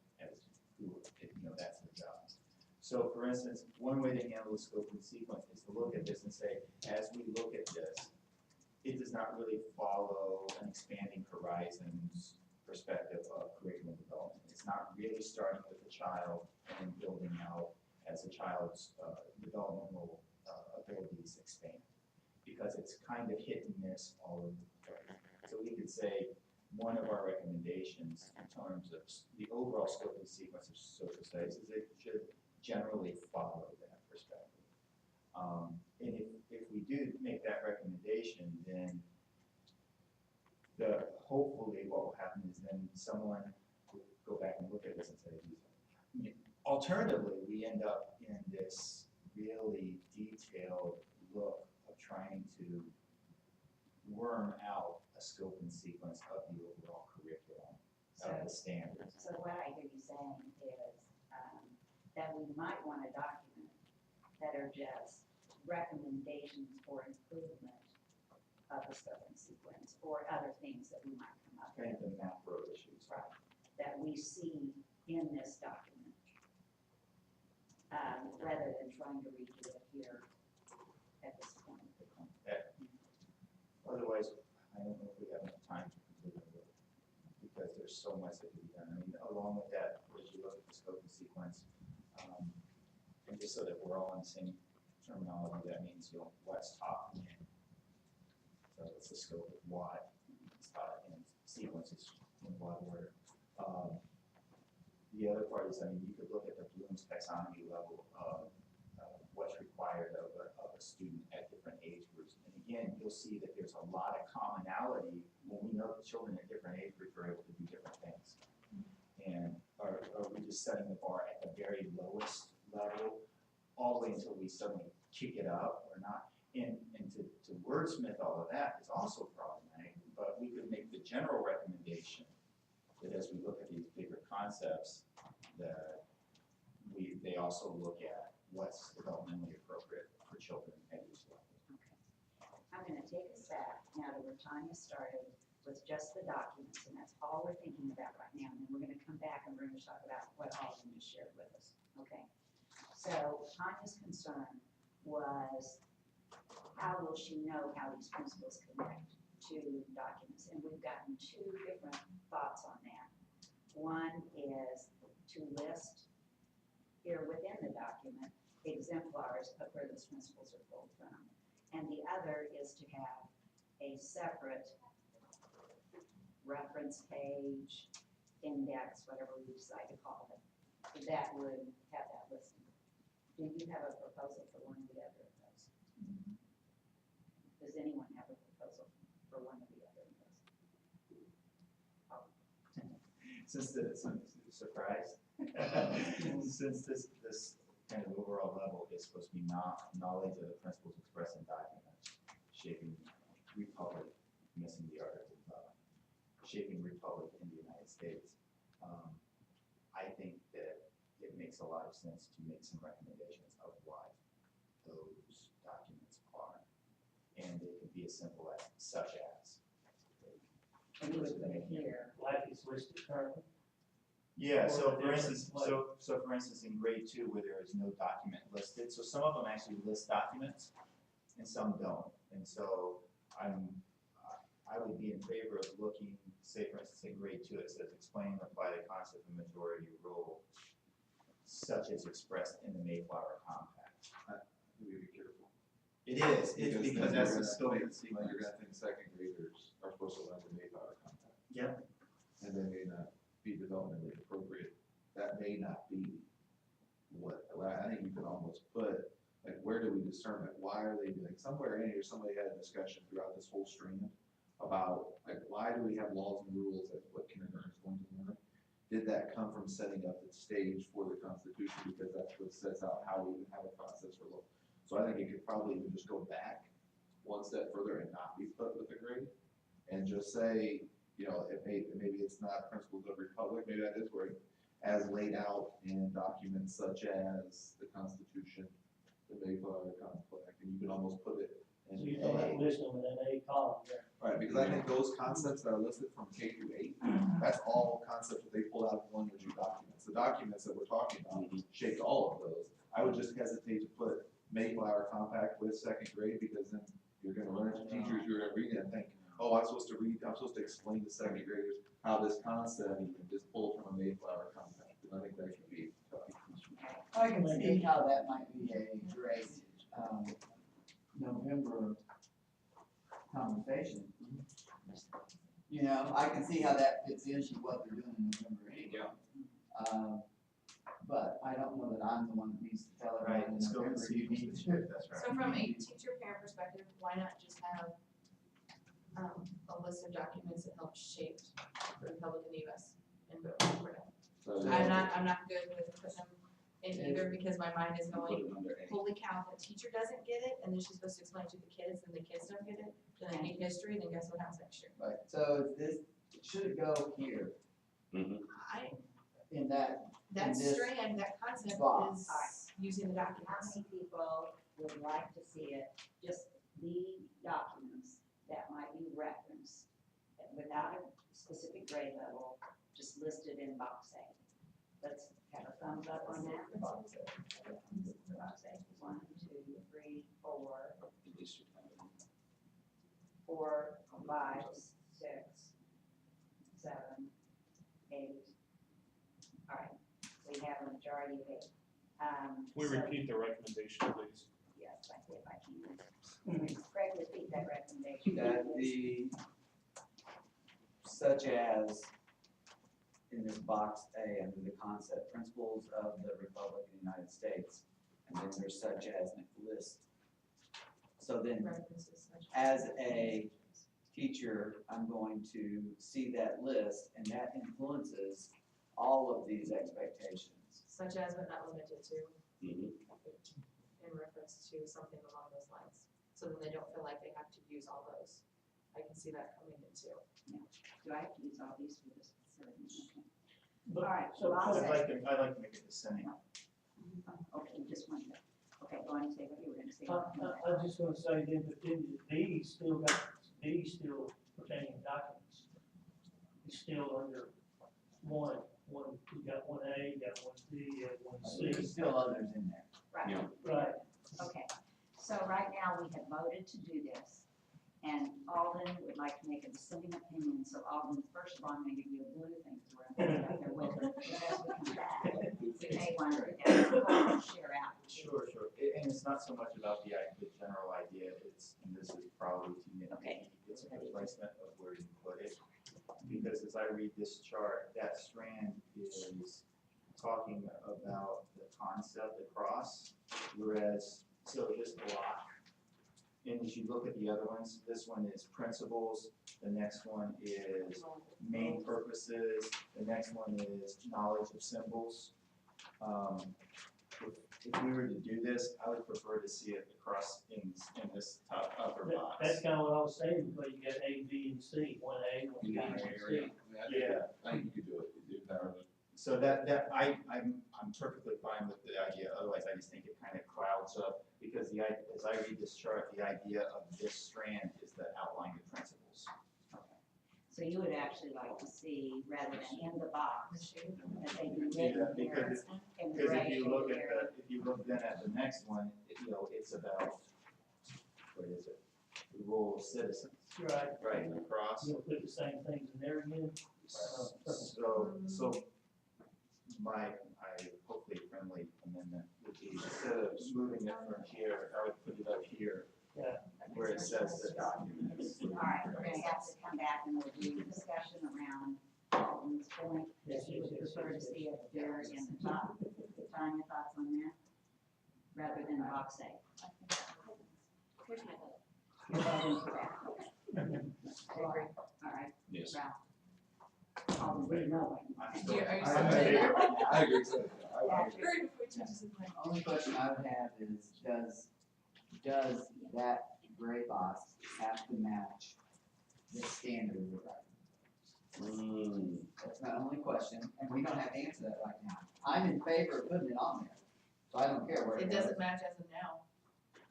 that's their job. So for instance, one way to handle the scope and sequence is to look at this and say, as we look at this, it does not really follow an expanding horizons perspective of curriculum development. It's not really starting with the child and then building out as the child's developmental abilities expand, because it's kind of hit and miss all over the place. So we could say one of our recommendations in terms of the overall scope and sequence of social studies is it should generally follow that perspective. And if we do make that recommendation, then hopefully what will happen is then someone will go back and look at this and say, alternatively, we end up in this really detailed look of trying to worm out a scope and sequence of the overall curriculum, of the standards. So what I hear you saying is that we might want a document that are just recommendations for improvement of the scope and sequence, or other things that we might come up Kind with. of the macro issues. Right, that we see in this document, rather than trying to redo it here at this point. Otherwise, I don't know if we have enough time to complete it, because there's so much that can be done. I mean, along with that, as you look at the scope and sequence, and just so that we're all on the same terminology, that means, what's taught when. So it's the scope of what is taught, and sequence is in what order. The other part is, you could look at the Bloom's taxonomy level of what's required of a student at different age groups. And again, you'll see that there's a lot of commonality when we know that children at different age groups are able to do different things. And are we just setting the bar at the very lowest level all the way until we suddenly kick it up or not? And to wordsmith all of that is also problematic, but But we could make the general recommendation that as we look at these bigger concepts, that they also look at what's developmentally appropriate for children at each level. I'm gonna take us back now to where Tanya started with just the documents, and that's all we're thinking about right now. And then we're gonna come back and we're gonna talk about what all of you shared with us, okay? So Tanya's concern was, how will she know how these principles connect to documents? And we've gotten two different thoughts on that. One is to list here within the document exemplars of where those principles are pulled from. And the other is to have a separate reference page, index, whatever we decide to call it, that would have that listing. Do you have a proposal for one or the other of those? Does anyone have a proposal for one or the other of those? Surprise. Since this kind of overall level is supposed to be knowledge of the principles expressed in documents, shaping republic, missing the article, shaping republic in the United States. I think that it makes a lot of sense to make some recommendations of what those documents are. And it could be as simple as, such as. And you would put it here. Like it's listed currently. Yeah, so Or for there's instance, like- so for instance, in grade 2 where there is no document listed, so some of them actually list documents and some don't. And so I would be in favor of looking, say for instance, in grade 2, it says explain and apply the concept of majority rule such as expressed in the Mayflower Compact. We be careful. It is, it's because that's the scope of the Like sequence. you're gonna think second graders are supposed to learn the Mayflower Compact. Yep. And they may not be developmentally appropriate. That may not be what, I think you could almost put, like, where do we discern it? Why are they doing, somewhere in here, somebody had a discussion throughout this whole stream about, like, why do we have laws and rules that what kindergarten is going to learn? Did that come from setting up the stage for the Constitution? Because that's what sets out how we even have a process for law. So I think it could probably even just go back one step further and not be put with a grade. And just say, you know, maybe it's not principles of republic, maybe that is where, as laid out in documents such as the Constitution, the Mayflower Compact, and you can almost put it in So you're talking about listing with an A column there. Right, because I think those concepts that are listed from K through 8, that's all concepts that they pull out of one or two documents. The documents that we're talking about shaped all of those. I would just hesitate to put Mayflower Compact with second grade, because then you're gonna run into teachers, you're gonna read it and think, oh, I'm supposed to explain to second graders how this concept is pulled from a Mayflower Compact. And I think that could be tough. I can see how that might be a great, November conversation. You know, I can see how that fits into what they're doing in November anyway. But I don't know that I'm the one that needs to tell Right, everyone in it's going November, to you need to. that's right. So from a teacher-parent perspective, why not just have a list of documents that help shape the Republic of the US and boom, we're done. So I'm not good with putting them in either, because my mind is Put going, it under A. holy cow, the teacher doesn't get it, and then she's supposed to explain to the kids, and the kids don't get it, then they hate history, then guess what happens next year? Right, so this, should it go here in that, That In this strand, that concept box. is using the How documents. many people would like to see it, just the documents that might be referenced without a specific grade level, just listed in box A? Let's have a thumbs up on that. Box A. 1, 2, 3, 4, At least you kind of- 4, 5, 6, 7, 8. All right, we have a majority of 8. We So- repeat the recommendation, please. Yes, I see if I can. Craig, repeat that recommendation. that the, such as in this box A, under the concept, principles of the Republic of the United States, and then there's such as list. So then, References such as a teacher, I'm going to see that list, and that influences all of these expectations. Such as, but not limited to, Mhm. in reference to something along those lines. So then they don't feel like they have to use all those. I can see that coming in too. Do I have to use all these for this? Okay. But- All right, So, Ross. I'd like to make it the same. Okay, just one minute. Okay, go on and say what you were gonna say. I was just gonna say then, but then D still pertaining to documents. It's still under one, you got 1A, you got 1B, you got 1C. There's still others in there. Right. Yeah. Right. Okay, so right now, we have voted to do this, and Alden would like to make a dissenting opinion, so Alden, first of all, I'm gonna give you a blue thing, because we're gonna put it out there with it, because as we come back, we may want to share out. Sure. And it's not so much about the general idea, and this is probably too nitpicky. Okay. It's a placement of where you put it. Because as I read this chart, that strand is talking about the concept across, whereas, so this block, and as you look at the other ones, this one is principles, the next one is main purposes, the next one is knowledge of symbols. If we were to do this, I would prefer to see it across in this top upper box. That's kind of what I was saying, but you got A, B, and C, 1A, 1B, Yeah, and area. C. Yeah. I think you could do it, you empower them. So I'm perfectly fine with the idea, otherwise I just think it kind of clouds up, because as I read this chart, the idea of this strand is the outline of principles. So you would actually like to see, rather than in the box, that they be Yeah, written because there in Because gray if you look at area. if you look then at the next one, it's about, what is it? The role of citizens, Right. right, across. You'll put the same things in there again. So my hopefully friendly amendment would be, instead of moving it from here, I would put it up here. Yeah. Where it says the documents. All right, we're gonna have to come back and we'll do a discussion around Alden's point. Yes, You would yes, yes, prefer to yes, see yes. it there in the top. John, your thoughts on that? Rather than box A? Here's my vote. You're voting for that, okay. All right, Yes. Ralph. Alden, we know I'm it. still- Are you I'm still in saying favor right now. I agree, so, Very before it changes his mind. Only question I would have is, does that gray box have to match the standard we're writing? That's my only question, and we don't have to answer that right now. I'm in favor of putting it on there, so I don't care where It it goes. doesn't match as of now.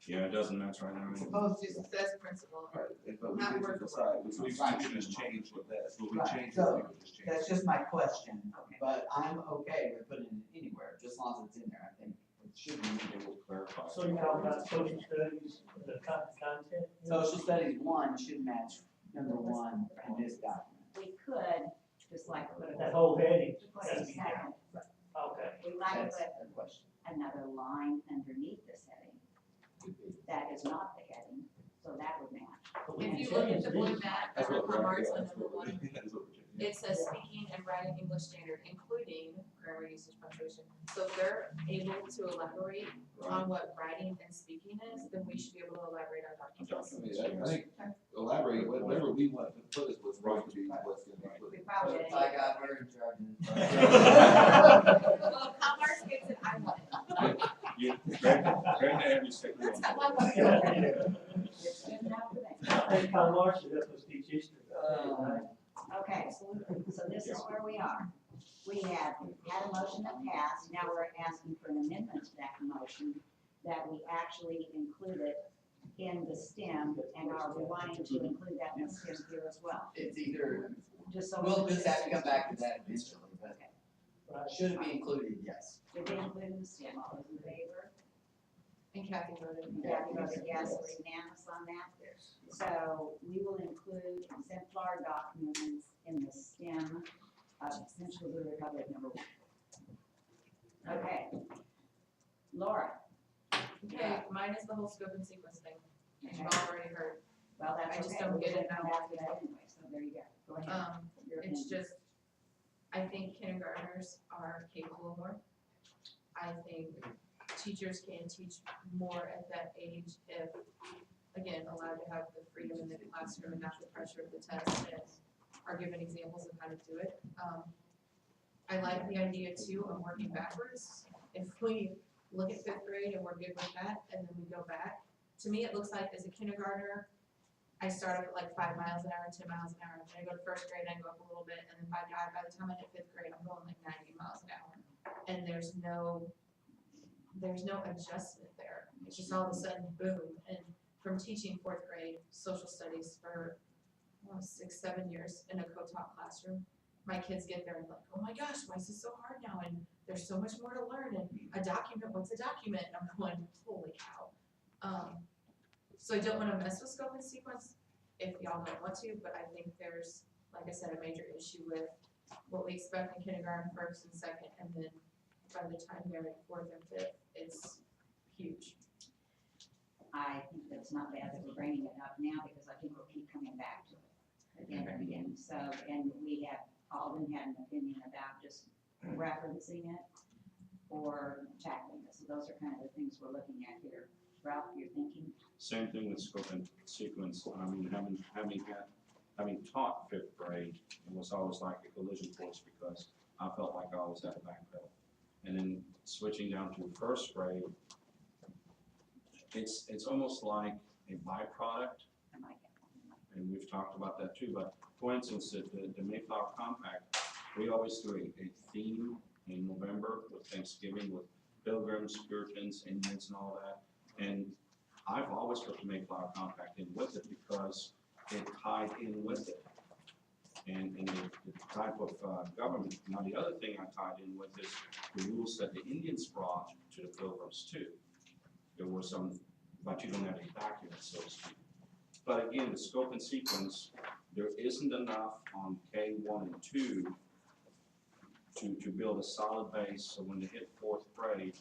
Yeah, it doesn't match right now. Suppose it just says principal. right, but we Not could word just for word. decide, we could just change what that, what we Right, changed, so we could just change. That's just my question, Okay. but I'm okay with putting it anywhere, just as long as it's in there, I think. It should be, it will clarify. So you're talking about social studies, the content? Social studies one should match number one in this document. We could, just like put That a, whole heading. put a second, Okay. we might That's put the question. another line underneath this heading. Could be. That is not the heading, so that would match. But we If can you look at change the these. blue map, That's on what we're, Mark's yeah, on that's number what one, we're, that's what we're changing. it says speaking and writing English standard, including grammar, usage, punctuation. So if they're able to elaborate on what writing and speaking is, then we should be able to elaborate on I documents. mean, I think elaborate, whatever we want to put is what's going to be, what's gonna be put We in. probably. But by God, we're in charge of this. Well, if Commerce gets it, I want it. Great to have you stick That's with how I want it. It's good enough for them. I think Karl Marx should help us teach history. Okay, so this is where we are. We have had a motion that passed, now we're asking for an amendment to that motion, that we actually include it in the STEM, and are we wanting to include that in the STEM here as well? It's either, Just so. we'll just have to come back to that eventually, but Right. should it be included? Yes. Should be included in the STEM, all those in favor? And Kathy voted. Kathy voted yes, we're unanimous on that. So we will include exemplar documents in the STEM of Central Missouri Republic number 1. Okay. Laura, Okay, mine is the whole scope and sequence thing, as you've already heard. well, that's I just okay. don't We're get it gonna come now. back to that anyway, so there you go. Go ahead. Your It's opinion. just, I think kindergartners are capable of more. I think teachers can teach more at that age if, again, allowed to have the freedom in the classroom and not the pressure of the test, and are given examples of how to do it. I like the idea too of working backwards. If we look at fifth grade and we're good with that, and then we go back, to me, it looks like as a kindergartner, I start up at like 5 miles an hour, 10 miles an hour, and then I go to first grade, and I go up a little bit, and then by the time I hit fifth grade, I'm going like 90 miles an hour. And there's no adjustment there. It's just all of a sudden, boom. And from teaching fourth grade social studies for 6, 7 years in a co-taught classroom, my kids get there and like, oh my gosh, why is this so hard now? And there's so much more to learn. And a document, what's a document? And I'm going, holy cow. So I don't want to mess with scope and sequence if y'all don't want to, but I think there's, like I said, a major issue with what we expect in kindergarten, first and second, and then by the time they're in fourth and fifth, it's huge. I think that it's not bad that we're bringing it up now, because I think we'll keep coming back to it again and again. So, and we have, Alden had an opinion about just referencing it or tackling it. So those are kind of the things we're looking at here. Ralph, you're thinking? Same thing with scope and sequence. I mean, having taught fifth grade, it was always like a collision course because I felt like I always had a backpedal. And then switching down to first grade, it's almost like a byproduct. And we've talked about that too, but for instance, the Mayflower Compact, we always do a theme in November with Thanksgiving, with Pilgrims, Puritans, Indians and all that. And I've always put the Mayflower Compact in with it because it tied in with it. And the type of government. Now the other thing I tied in with is the rules that the Indians brought to the Pilgrims too. There were some, but you don't have any documents, so to speak. But again, the scope and sequence, there isn't enough on K1 and 2 to build a solid base, so when they hit fourth grade,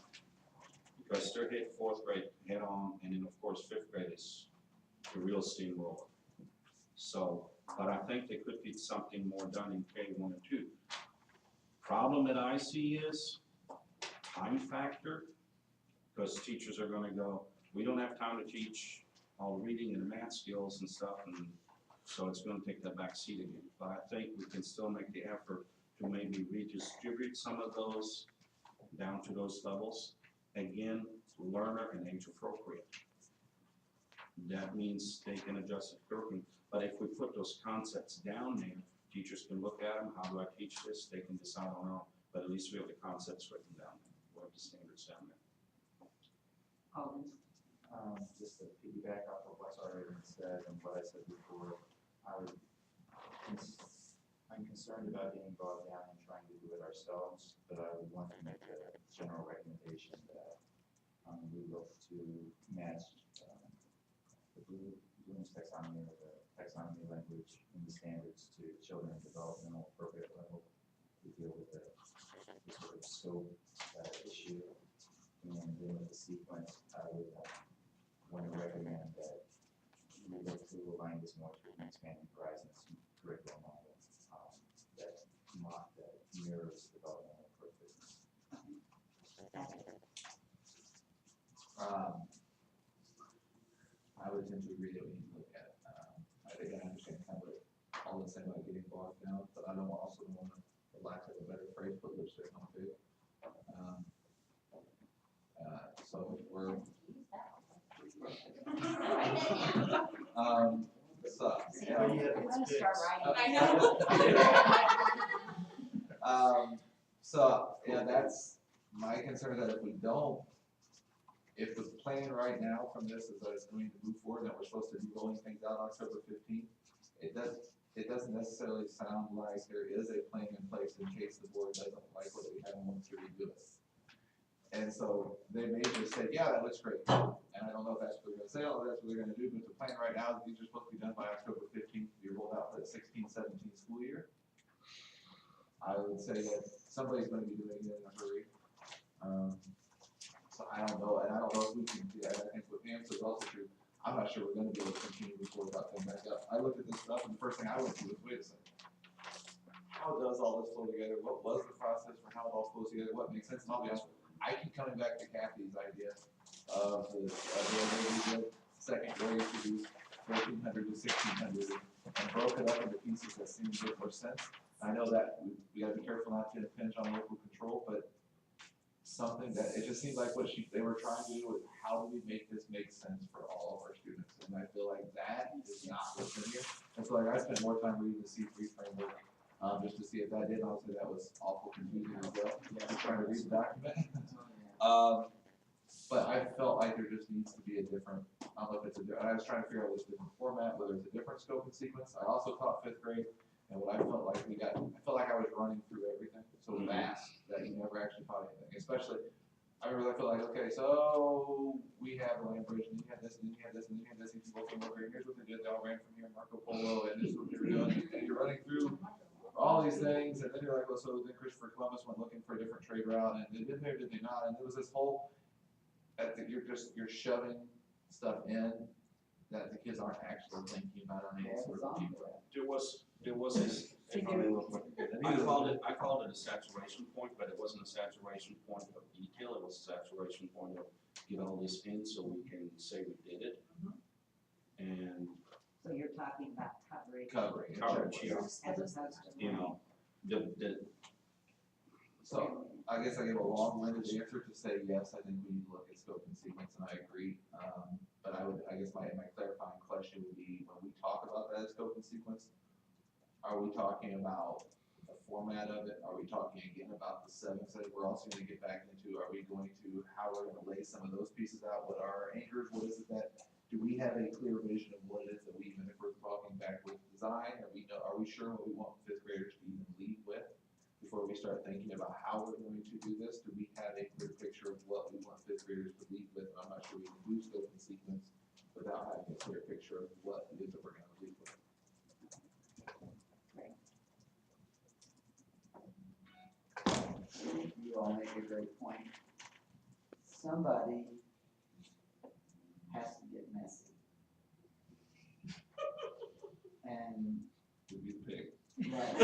because they're hit fourth grade head on, and then of course fifth grade is the real steamroller. So, but I think they could get something more done in K1 and 2. Problem that I see is time factor, because teachers are gonna go, we don't have time to teach all the reading and the math skills and stuff, and so it's gonna take that back seat again. But I think we can still make the effort to maybe redistribute some of those down to those levels. Again, learner and age appropriate. That means they can adjust the curriculum. But if we put those concepts down there, teachers can look at them, how do I teach this? They can decide on their own, but at least we have the concepts written down there. We have the standards down there. Alden? Just to piggyback off of what's already been said and what I said before, I'm concerned about getting bogged down and trying to do it ourselves, but I would want to make a general recommendation that we look to match the Bloom's taxonomy or the taxonomy language in the standards to children at developmental appropriate level to deal with the sort of scope issue. And then with the sequence, I would want to recommend that we look to align this more to an expanding horizons curriculum model that mirrors developmental appropriateness. I would tend to agree that we need to look at, I think I understand kind of all the same about getting bogged down, but I don't also want to, for lack of a better phrase, put lipstick on it. So we're, sucks. I'm gonna start writing. I know. So, yeah, that's my concern, that if the plan right now from this is that it's going to move forward, that we're supposed to be rolling things out October 15th, it doesn't necessarily sound like there is a plan in place in case the board doesn't like what we have and wants to redo it. And so they may just say, yeah, that looks great. And I don't know if that's what they're gonna say, or that's what they're gonna do, but the plan right now is these are supposed to be done by October 15th, to be rolled out for the 16-17 school year. I would say that somebody's gonna be doing it in a hurry. So I don't know, and I don't know if we can do that. I think what Pam said is also true. I'm not sure we're gonna be able to continue before without coming back up. I looked at this stuff, and the first thing I went to was, wait a second. How does all this flow together? What was the process for how it all flows together? What makes sense? And I'll be honest, I keep coming back to Kathy's idea of the second grade to be 1400 to 1600 and broke it up into pieces that seem to make more sense. I know that we gotta be careful not to impinge on local control, but something that, it just seems like what they were trying to do is how do we make this make sense for all of our students? And and I feel like that is not what's in here. And so like, I spent more time reading the C3 framework, just to see if that did, and obviously that was awful confusing as well, just trying to read the document. But I felt like there just needs to be a different, I don't know if it's I was trying to figure out which different format, whether it's a different scope and sequence. I also taught 5th grade, and what I felt like I felt like I was running through everything so fast that you never actually taught anything. Especially, I remember I felt like, okay, so we have the land bridge, and you had this, and you had this, and you had this, and people from over here, here's what they did, they all ran from here, Marco Polo, and this is what they were doing, and you're running through all these things, and then you're like, well, so then Christopher Columbus went looking for a different trade route, and they did there, did they not, and it was this whole, you're shoving stuff in that the kids aren't actually thinking about on any sort of deep level. There was this, I called it a saturation point, but it wasn't a saturation point of detail, it was a saturation point of get all this in so we can say we did it. And So you're talking about coverage. coverage, yeah, As opposed to. you know, So I guess I gave a long-winded answer to say, yes, I think we need to look at scope and sequence, and I agree. But I guess my clarifying question would be, when we talk about that as scope and sequence, are we talking about the format of it? Are we talking again about the 7s that we're also gonna get back into? Are we going to, how we're gonna lay some of those pieces out? What are our anchors? What is it that, do we have a clear vision of what it is that we, even if we're talking back with design, are we sure what we want 5th graders to even lead with? Before we start thinking about how we're going to do this, do we have a clear picture of what we want 5th graders to lead with? I'm not sure we can do scope and sequence without having a clear picture of what it is that we're gonna lead with. You all make a great point. Somebody has to get messy. And, Would be the pig. right.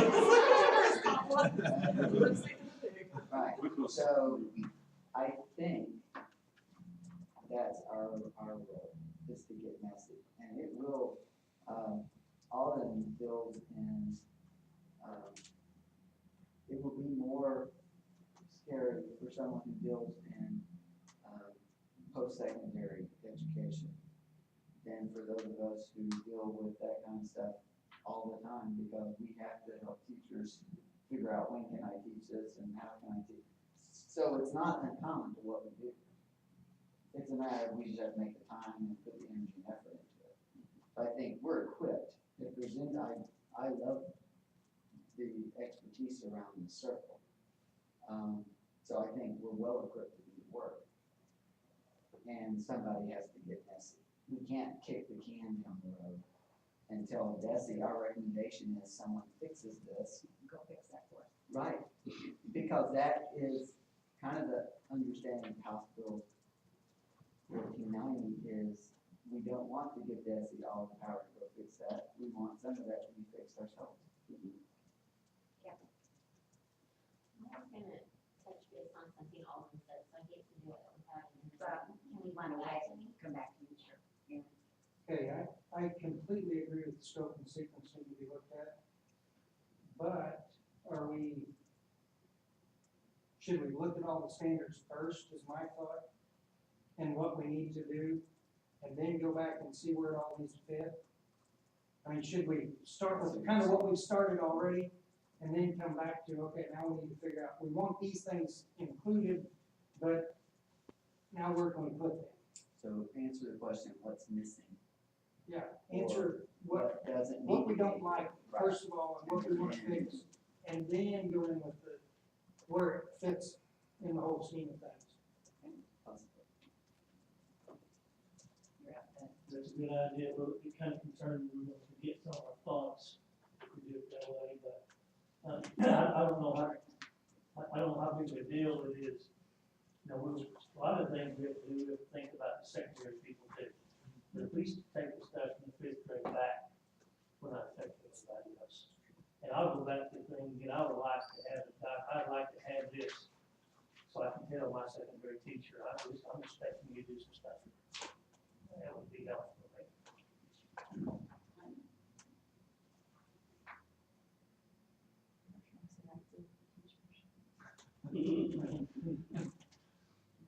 Right, so I think that's our role, is to get messy. And it will, often build in, it will be more scary for someone who builds in, post-secondary education than for those of us who deal with that kind of stuff all the time, because we have to help teachers figure out when can I teach this and how can I teach. So it's not uncommon to what we do. It's a matter of we just have to make the time and put the energy and effort into it. So I think we're equipped. If there's any, I love the expertise around the circle. So I think we're well equipped to do the work. And somebody has to get messy. We can't kick the can down the road and tell Desi, our recommendation is someone fixes this. Go fix that for us. Right, because that is kind of the understanding of House Bill 1490 is we don't want to give Desi all the power to go fix that. We want some of that to be fixed ourselves. I was gonna touch base on something Alden said, so I hate to do it without even. Can we Run go away, back to me? come back to you, sure. Yeah. Okay, I completely agree with the scope and sequence need to be looked at. But should we look at all the standards first, is my thought, and what we need to do, and then go back and see where all these fit? I mean, should we start with kind of what we started already, and then come back to, okay, now we need to figure out, we want these things included, but now where can we put them? So answer the question, what's missing? Yeah, answer what doesn't need what we to be. don't like, Right. first of all, and what we want to fix, and then go in with where it fits in the whole scheme of things. You're up then. That's a good idea, but it kind of concerned me to get some of our thoughts if we do it that way, but, I don't know how big of a deal it is. You know, a lot of things we have to do, we have to think about the secondary people too. But at least take the stuff from the 5th grade back, we're not affecting anybody else. And I'll go back to the thing again, I'd like to have this, so I can tell my second grade teacher, I'm expecting you to do some stuff. That would be helpful, right?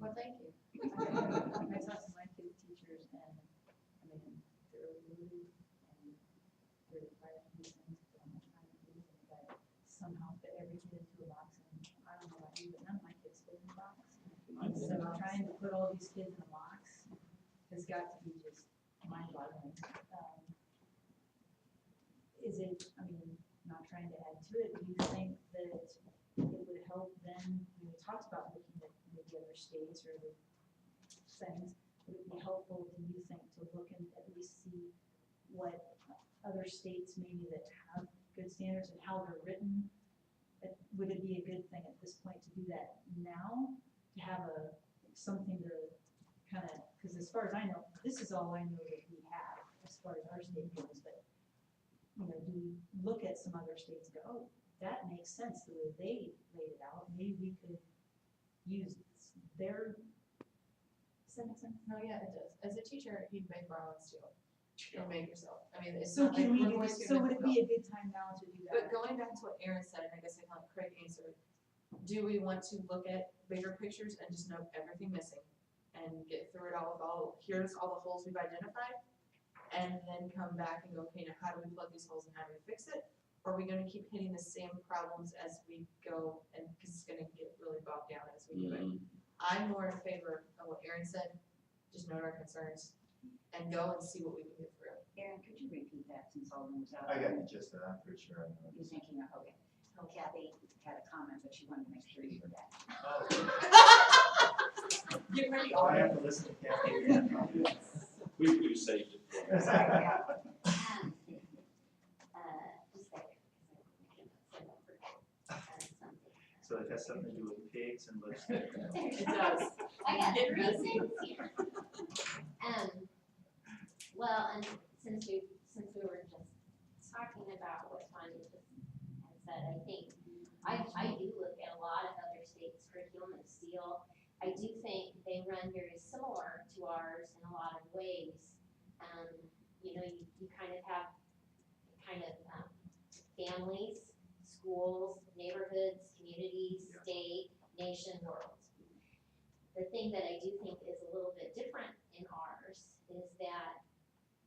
Well, thank you. I talked to my kids' teachers and, I mean, all these kids in a box has got to be just mind-boggling. Is it, I mean, not trying to add to it, do you think that it would help then, we talked about looking at maybe other states or other things, would it be helpful, do you think, to look and at least see what other states maybe that have good standards and how they're written? Would it be a good thing at this point to do that now, to have something to kind of, because as far as I know, this is all I know that we have as far as our state goes, but you know, do we look at some other states and go, oh, that makes sense the way they laid it out, maybe we could use their, does that make sense? No, yeah, it does. As a teacher, you'd make borrow and steal. And make yourself. I mean, it's So not like can we we're do, going to so make would it them be a good time now to do But that? going back to what Aaron said, and I guess I can let Craig answer, do we want to look at bigger pictures and just note everything missing? And get through it all with here's all the holes we've identified? And then come back and go, okay, now how do we plug these holes and how do we fix it? Or are we gonna keep hitting the same problems as we go, and, cause it's gonna get really bogged down as we do it. I'm more in favor of what Aaron said, just note our concerns, and go and see what we can get through. Aaron, could you repeat that since Alden was out? I got the gist of that, I'm pretty sure I know. You're thinking of, okay. Oh, Kathy had a comment, but she wanted to make sure you heard that. Get ready, I Audrey. have to listen to Kathy again. We saved it. Sorry, yeah. Just like, something. So it has something to do with pigs and lipstick. It does. I got Get three messy. things here. Well, and since we were just talking about what Tanya just had said, I think, I do look at a lot of other states' curriculum and steel. I do think they run very similar to ours in a lot of ways. You know, you kind of have families, schools, neighborhoods, communities, state, nation, world. The thing that I do think is a little bit different in ours is that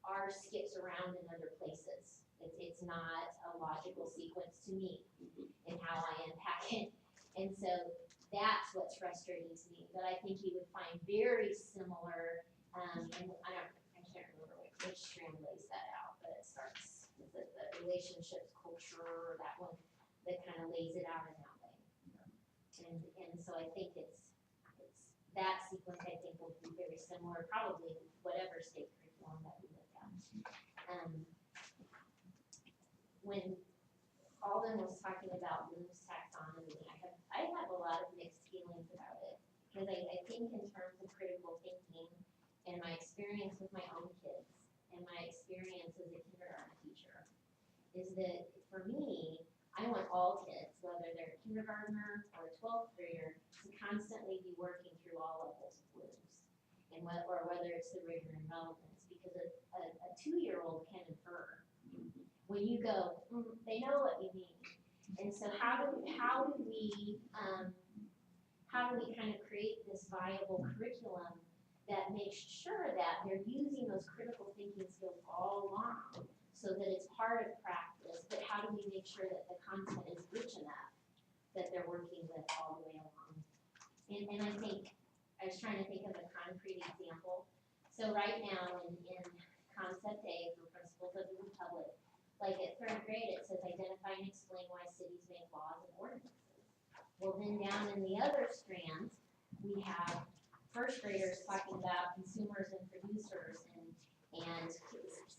ours skips around in other places. It's not a logical sequence to me in how I unpack it. And so that's what's frustrating to me, that I think you would find very similar, and I can't remember which strand lays that out, but it starts with the relationships, culture, that one that kind of lays it out in that way. And so I think it's that sequence I think will be very similar, probably whatever state curriculum that we look at. When Alden was talking about Bloom's taxonomy, I have a lot of mixed feelings about it, because I think in terms of critical thinking and my experience with my own kids and my experience as a kindergarten teacher, is that for me, I want all kids, whether they're a kindergartner or a 12th grader, to constantly be working through all levels of Bloom's, and or whether it's the rigor and relevance, because a 2-year-old can infer. When you go, they know what you mean. And so how do we kind of create this viable curriculum that makes sure that they're using those critical thinking skills all along, so that it's part of practice, but how do we make sure that the content is rich enough that they're working with all the way along? And I think, I was trying to think of a concrete example. So right now in concept A for Principles of the Republic, like at 3rd grade, it says identify and explain why cities make laws and ordinances. Well, then down in the other strands, we have 1st graders talking about consumers and producers and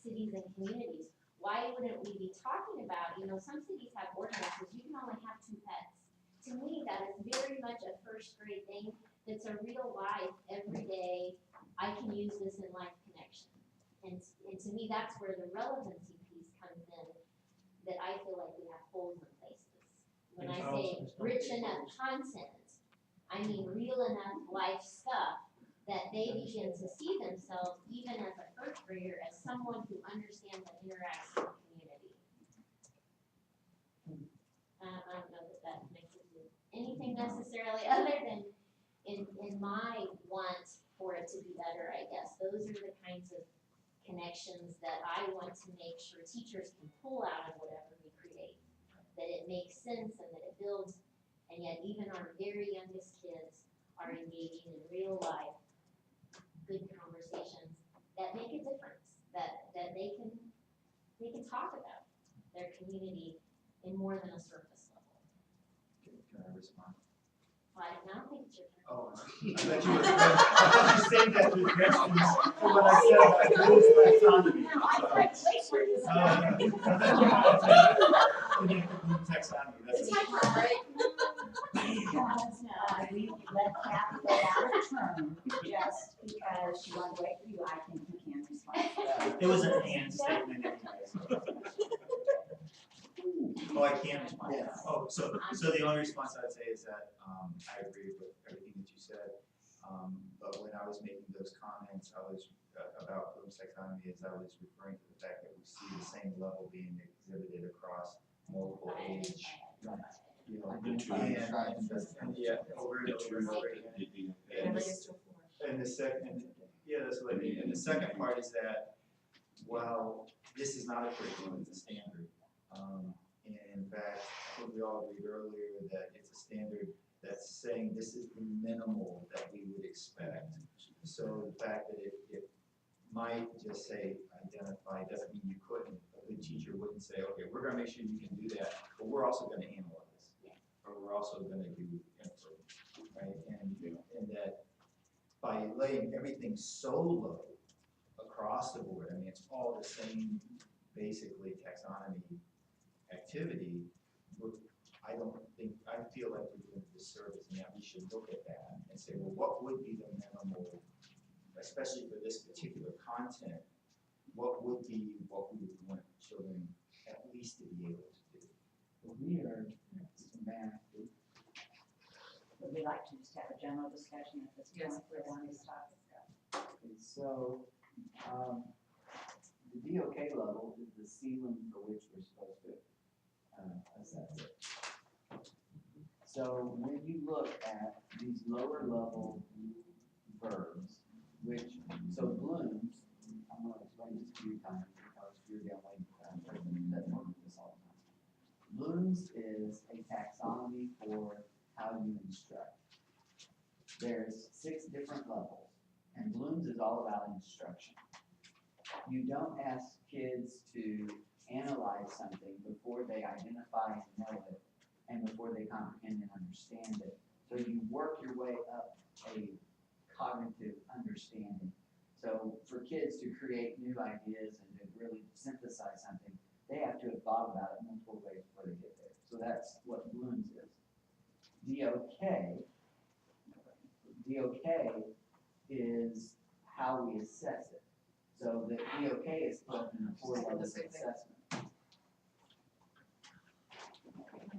cities and communities. Why wouldn't we be talking about, some cities have ordinances, you can only have 2 pets. To me, that is very much a 1st grade thing. That's a real life, everyday, I can use this in life connection. And to me, that's where the relevancy piece comes in, that I feel like we have holes in places. When I say rich enough content, I mean real enough life stuff that they begin to see themselves, even as a 1st grader, as someone who understands and interacts with the community. I don't know that makes it do anything necessarily other than in my want for it to be better, I guess. Those are the kinds of connections that I want to make sure teachers can pull out of whatever we create. That it makes sense and that it builds, and yet even our very youngest kids are engaging in real life good conversations that make a difference, that they can talk about their community in more than a surface level. Can I respond? Well, I don't think it's your turn. Oh, I thought you were, I thought you saved that for the questions, for what I said about rules of taxonomy. Taxonomy, that's it. Because, we let Kathy go out of turn just because she wanted to wait for you, I think you can respond. It was an and statement anyways. Oh, I can respond. Yes. Oh, so the only response I'd say is that, I agree with everything that you said. But when I was making those comments, I was, about Bloom's taxonomy, is I was referring to the fact that we see the same level being exhibited across multiple age, you know, The two. and yeah, over and over and over again. It never gets to a floor. And the second, yeah, that's what I mean, and the second part is that, while this is not a curriculum, it's a standard. And in fact, I think we all agreed earlier that it's a standard that's saying this is the minimal that we would expect. So the fact that it might just say identify doesn't mean you couldn't. A good teacher wouldn't say, okay, we're gonna make sure you can do that, but we're also gonna analyze. Or we're also gonna do input, right? And that by laying everything so low across the board, I mean, it's all the same, basically, taxonomy activity, I feel like we're doing a disservice, and that we should look at that and say, well, what would be the minimal, especially for this particular content, what would be what we would want children at least to be able to do? Well, we are, math, Would we like to just have a general discussion at this Yes, point for one this topic? and so, the DOK level is the ceiling for which we're supposed to assess it. So when you look at these lower level verbs, which, so blooms, I'm gonna explain this a few times because you're the only person that works with this all the time. Blooms is a taxonomy for how you instruct. There's 6 different levels, and Bloom's is all about instruction. You don't ask kids to analyze something before they identify and know it, and before they comprehend and understand it. So you work your way up a cognitive understanding. So for kids to create new ideas and to really synthesize something, they have to have thought about it multiple ways before they get there. So that's what Bloom's is. DOK is how we assess it. So the DOK is put in a 4 level assessment.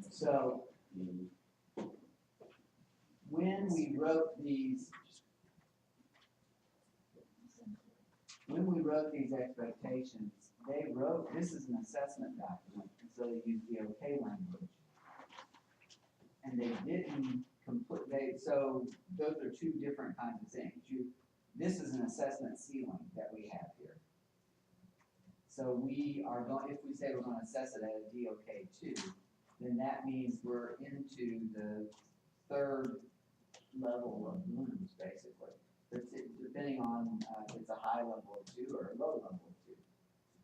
So when we wrote these expectations, they wrote, this is an assessment document, and so they used DOK language. And they didn't so those are 2 different kinds of things. This is an assessment ceiling that we have here. So we are going, if we say we're going to assess it at a DOK2, then that means we're into the 3rd level of Bloom's, basically. Depending on if it's a high level of 2 or a low level of 2.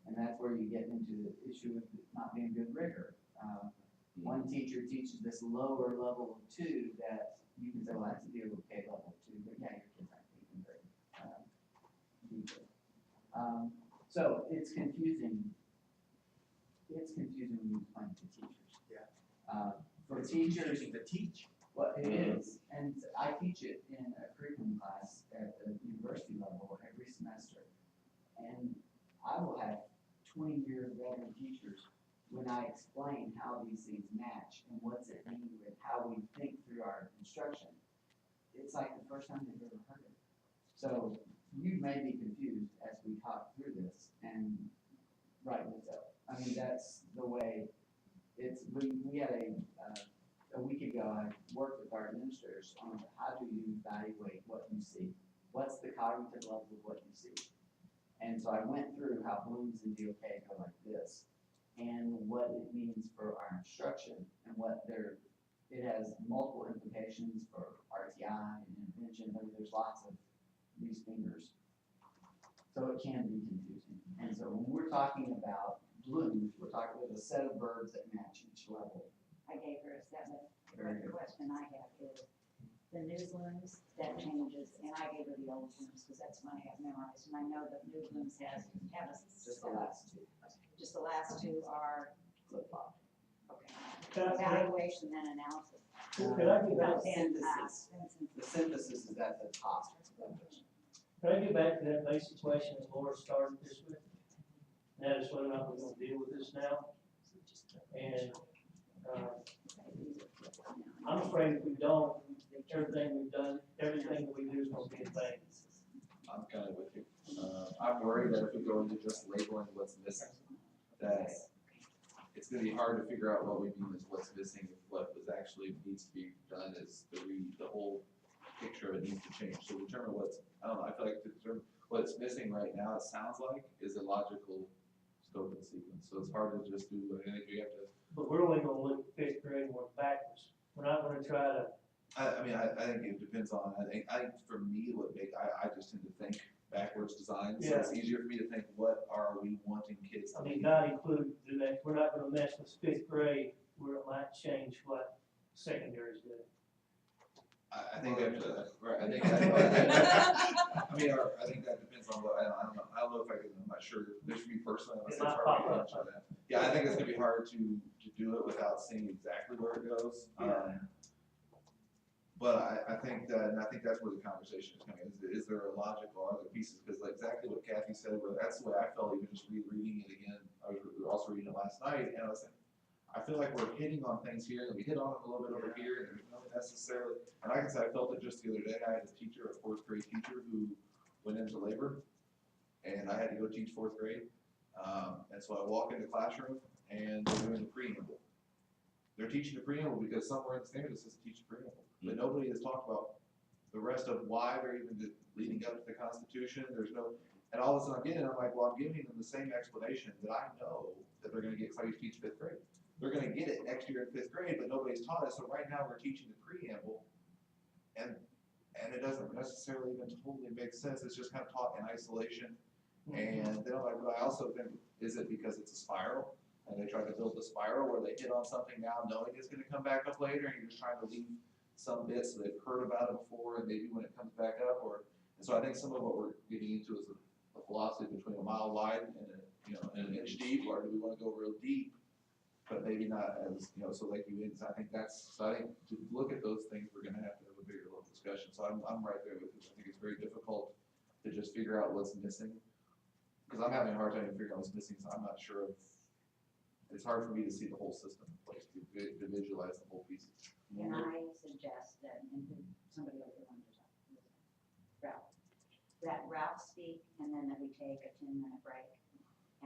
And that's where you get into the issue of not being good rigor. One teacher teaches this lower level of 2 that you can say, well, that's a DOK level 2, but yeah, your kids aren't thinking very deeply. So it's confusing. It's confusing when you explain it to teachers. Yeah. For teachers, to teach. well, it is, and I teach it in a curriculum class at the university level every semester. And I will have 20-year veteran teachers when I explain how these things match and what's it mean with how we think through our instruction. It's like the first time they've ever heard it. So you may be confused as we talk through this, and rightly so. I mean, that's the way it's, we had a week ago, I worked with our administrators on how do you evaluate what you see? What's the cognitive level of what you see? And so I went through how Bloom's and DOK go like this, and what it means for our instruction, and it has multiple implications for RTI and intervention. There's lots of these fingers. So it can be confusing. And so when we're talking about blooms, we're talking about a set of birds that match each level. I gave her a set, but Very the good. question I have is, the new blooms, that changes, and I gave her the old blooms, because that's one I have memorized, and I know that new blooms have a. Just the last two. Just the last two are, Flip flop. okay, evaluation then analysis. Could I get back, Synthesis. Then The synthesis is at the top. could I get back to that basic question that Laura started this with? And that is whether or not we're gonna deal with this now. And, I'm afraid if we don't, everything we've done, everything that we do is gonna be in vain. I'm kind of with you. I'm worried that if we go into just labeling what's missing, that it's gonna be hard to figure out what we mean is what's missing, if what was actually needs to be done is the whole picture of it needs to change. So determine what's, I don't know, I feel like to determine what's missing right now, it sounds like, is a logical scope and sequence. So it's hard to just do, I think we have to, But we're only gonna look at fifth grade and work backwards. We're not gonna try to, I think it depends on, I think for me, I just tend to think backwards design. So it's easier for me to think, what are we wanting kids to I be? mean, not include, do that, we're not gonna mess with fifth grade where it might change what secondary's doing. I think we have to, right, I think that, I mean, I think that depends on what, I don't know if I can, I'm not sure, this for me personally, It it's might hard pop to up. answer that. Yeah, I think it's gonna be hard to do it without seeing exactly where it goes. But I think that, and I think that's where the conversation is coming, is there a logic or other pieces, because like exactly what Kathy said, where that's the way I felt even just rereading it again, we were also reading it last night, and I was like, I feel like we're hitting on things here, and we hit on them a little bit over here, and there's not necessarily, and I can say I felt it just the other day, I had a teacher, a fourth grade teacher, who went into labor, and I had to go teach fourth grade, and so I walk in the classroom, and they're doing the preamble. They're teaching the preamble because somewhere in the standard it says teach the preamble, but nobody has talked about the rest of why they're even leading up to the Constitution, there's no, and all of a sudden I'm getting, I'm like, well, I'm giving them the same explanation that I know that they're gonna get, because I used to teach fifth grade. They're gonna get it next year in fifth grade, but nobody's taught us, so right now we're teaching the preamble, and it doesn't necessarily even totally make sense, it's just kind of taught in isolation. And then I'm like, but I also think, is it because it's a spiral? And they try to build the spiral where they hit on something now knowing it's gonna come back up later, and you're just trying to leave some bits so they've heard about it before, and maybe when it comes back up, and so I think some of what we're getting into is a philosophy between a mile wide and and an inch deep, or do we wanna go real deep? But maybe not as, so like I think to look at those things, we're gonna have to have a bigger little discussion. So I'm right there with you. I think it's very difficult to just figure out what's missing. Cause I'm having a hard time figuring out what's missing, so I'm not sure if, it's hard for me to see the whole system in place, to visualize the whole pieces. Can I suggest that, and somebody over here wanted to talk, Ralph, that Ralph speak, and then that we take a 10-minute break,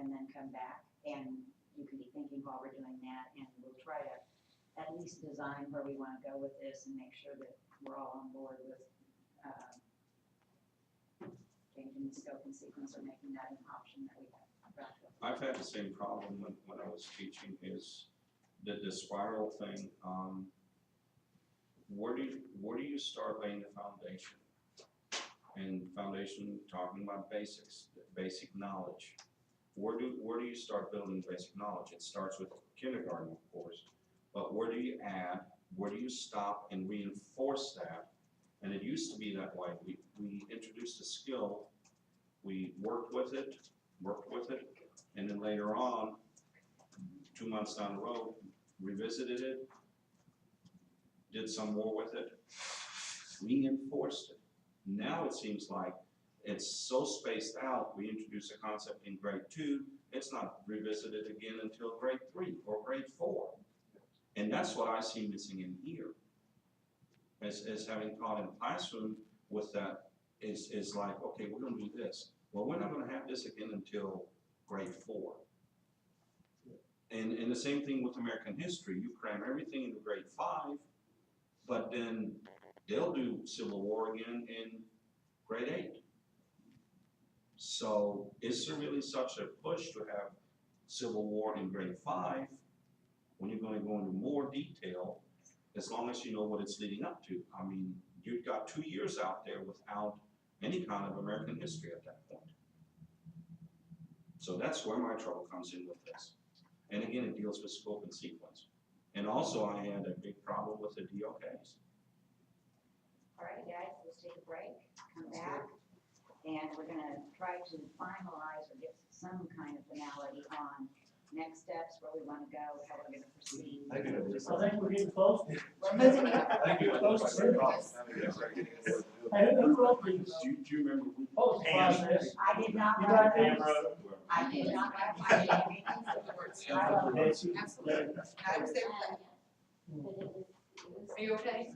and then come back, and you can be thinking while we're doing that, and we'll try to at least design where we want to go with this and make sure that we're all on board with changing the scope and sequence or making that an option that we have. I've had the same problem when I was teaching, is the spiral thing. Where do you start laying the foundation? And foundation, talking about basics, basic knowledge. Where do you start building basic knowledge? It starts with kindergarten, of course, but where do you add? Where do you stop and reinforce that? And it used to be that way. We introduced a skill, we worked with it, and then later on, 2 months down the road, revisited it, did some more with it, reinforced it. Now it seems like it's so spaced out, we introduce a concept in grade 2, it's not revisited again until grade 3 or grade 4. And that's what I see missing in here. As having taught in the classroom with that, is like, okay, we're gonna do this. Well, we're not gonna have this again until grade 4. And the same thing with American history. You cram everything into grade 5, but then they'll do Civil War again in grade 8. So is there really such a push to have Civil War in grade 5 when you're gonna go into more detail, as long as you know what it's leading up to? I mean, you've got 2 years out there without any kind of American history at that point. So that's where my trouble comes in with this. And again, it deals with scope and sequence. And also I had a big problem with the DOKs. All right, guys, let's take a break, come back, and we're gonna try to finalize or get some kind of finality on next steps, where we wanna go, how we're gonna proceed. I think we're getting close. We're moving it. Hey, who wrote these? Do you remember? Oh, process. I did not You write got these. that? I did not write my I love it. Absolutely. I was there for that. Are you okay?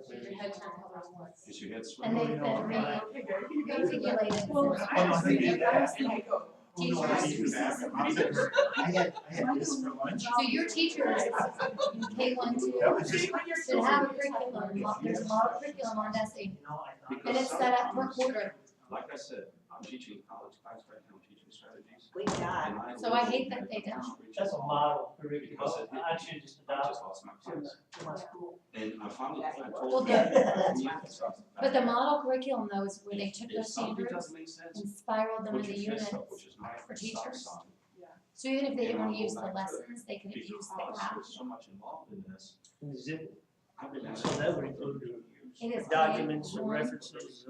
Did your head turn colors once? Is your head And swimming? they've been rearticulated Well, I was thinking, I was thinking, go. Teachers. I had this for lunch. So your teachers, K-1, 2, should have a curriculum, there's a model curriculum on nesting, and it's set up per quarter. Like I said, I'm teaching college class right now, teaching strategies. We got, and So I hate that they don't. That's a model curriculum. Because it- I should just I adopt just lost my class. to my school. And I finally, I Well, told the- them. But the model curriculum though is where they took If those something standards doesn't make sense, and spiraled them put into your fist units. up, which is my for stop teachers. sign. So even if they didn't And wanna I'll use go the back to it. lessons, they could use the Because craft. there's so much involved in this. Exhibit. I've been at So that would include It is documents and one, references,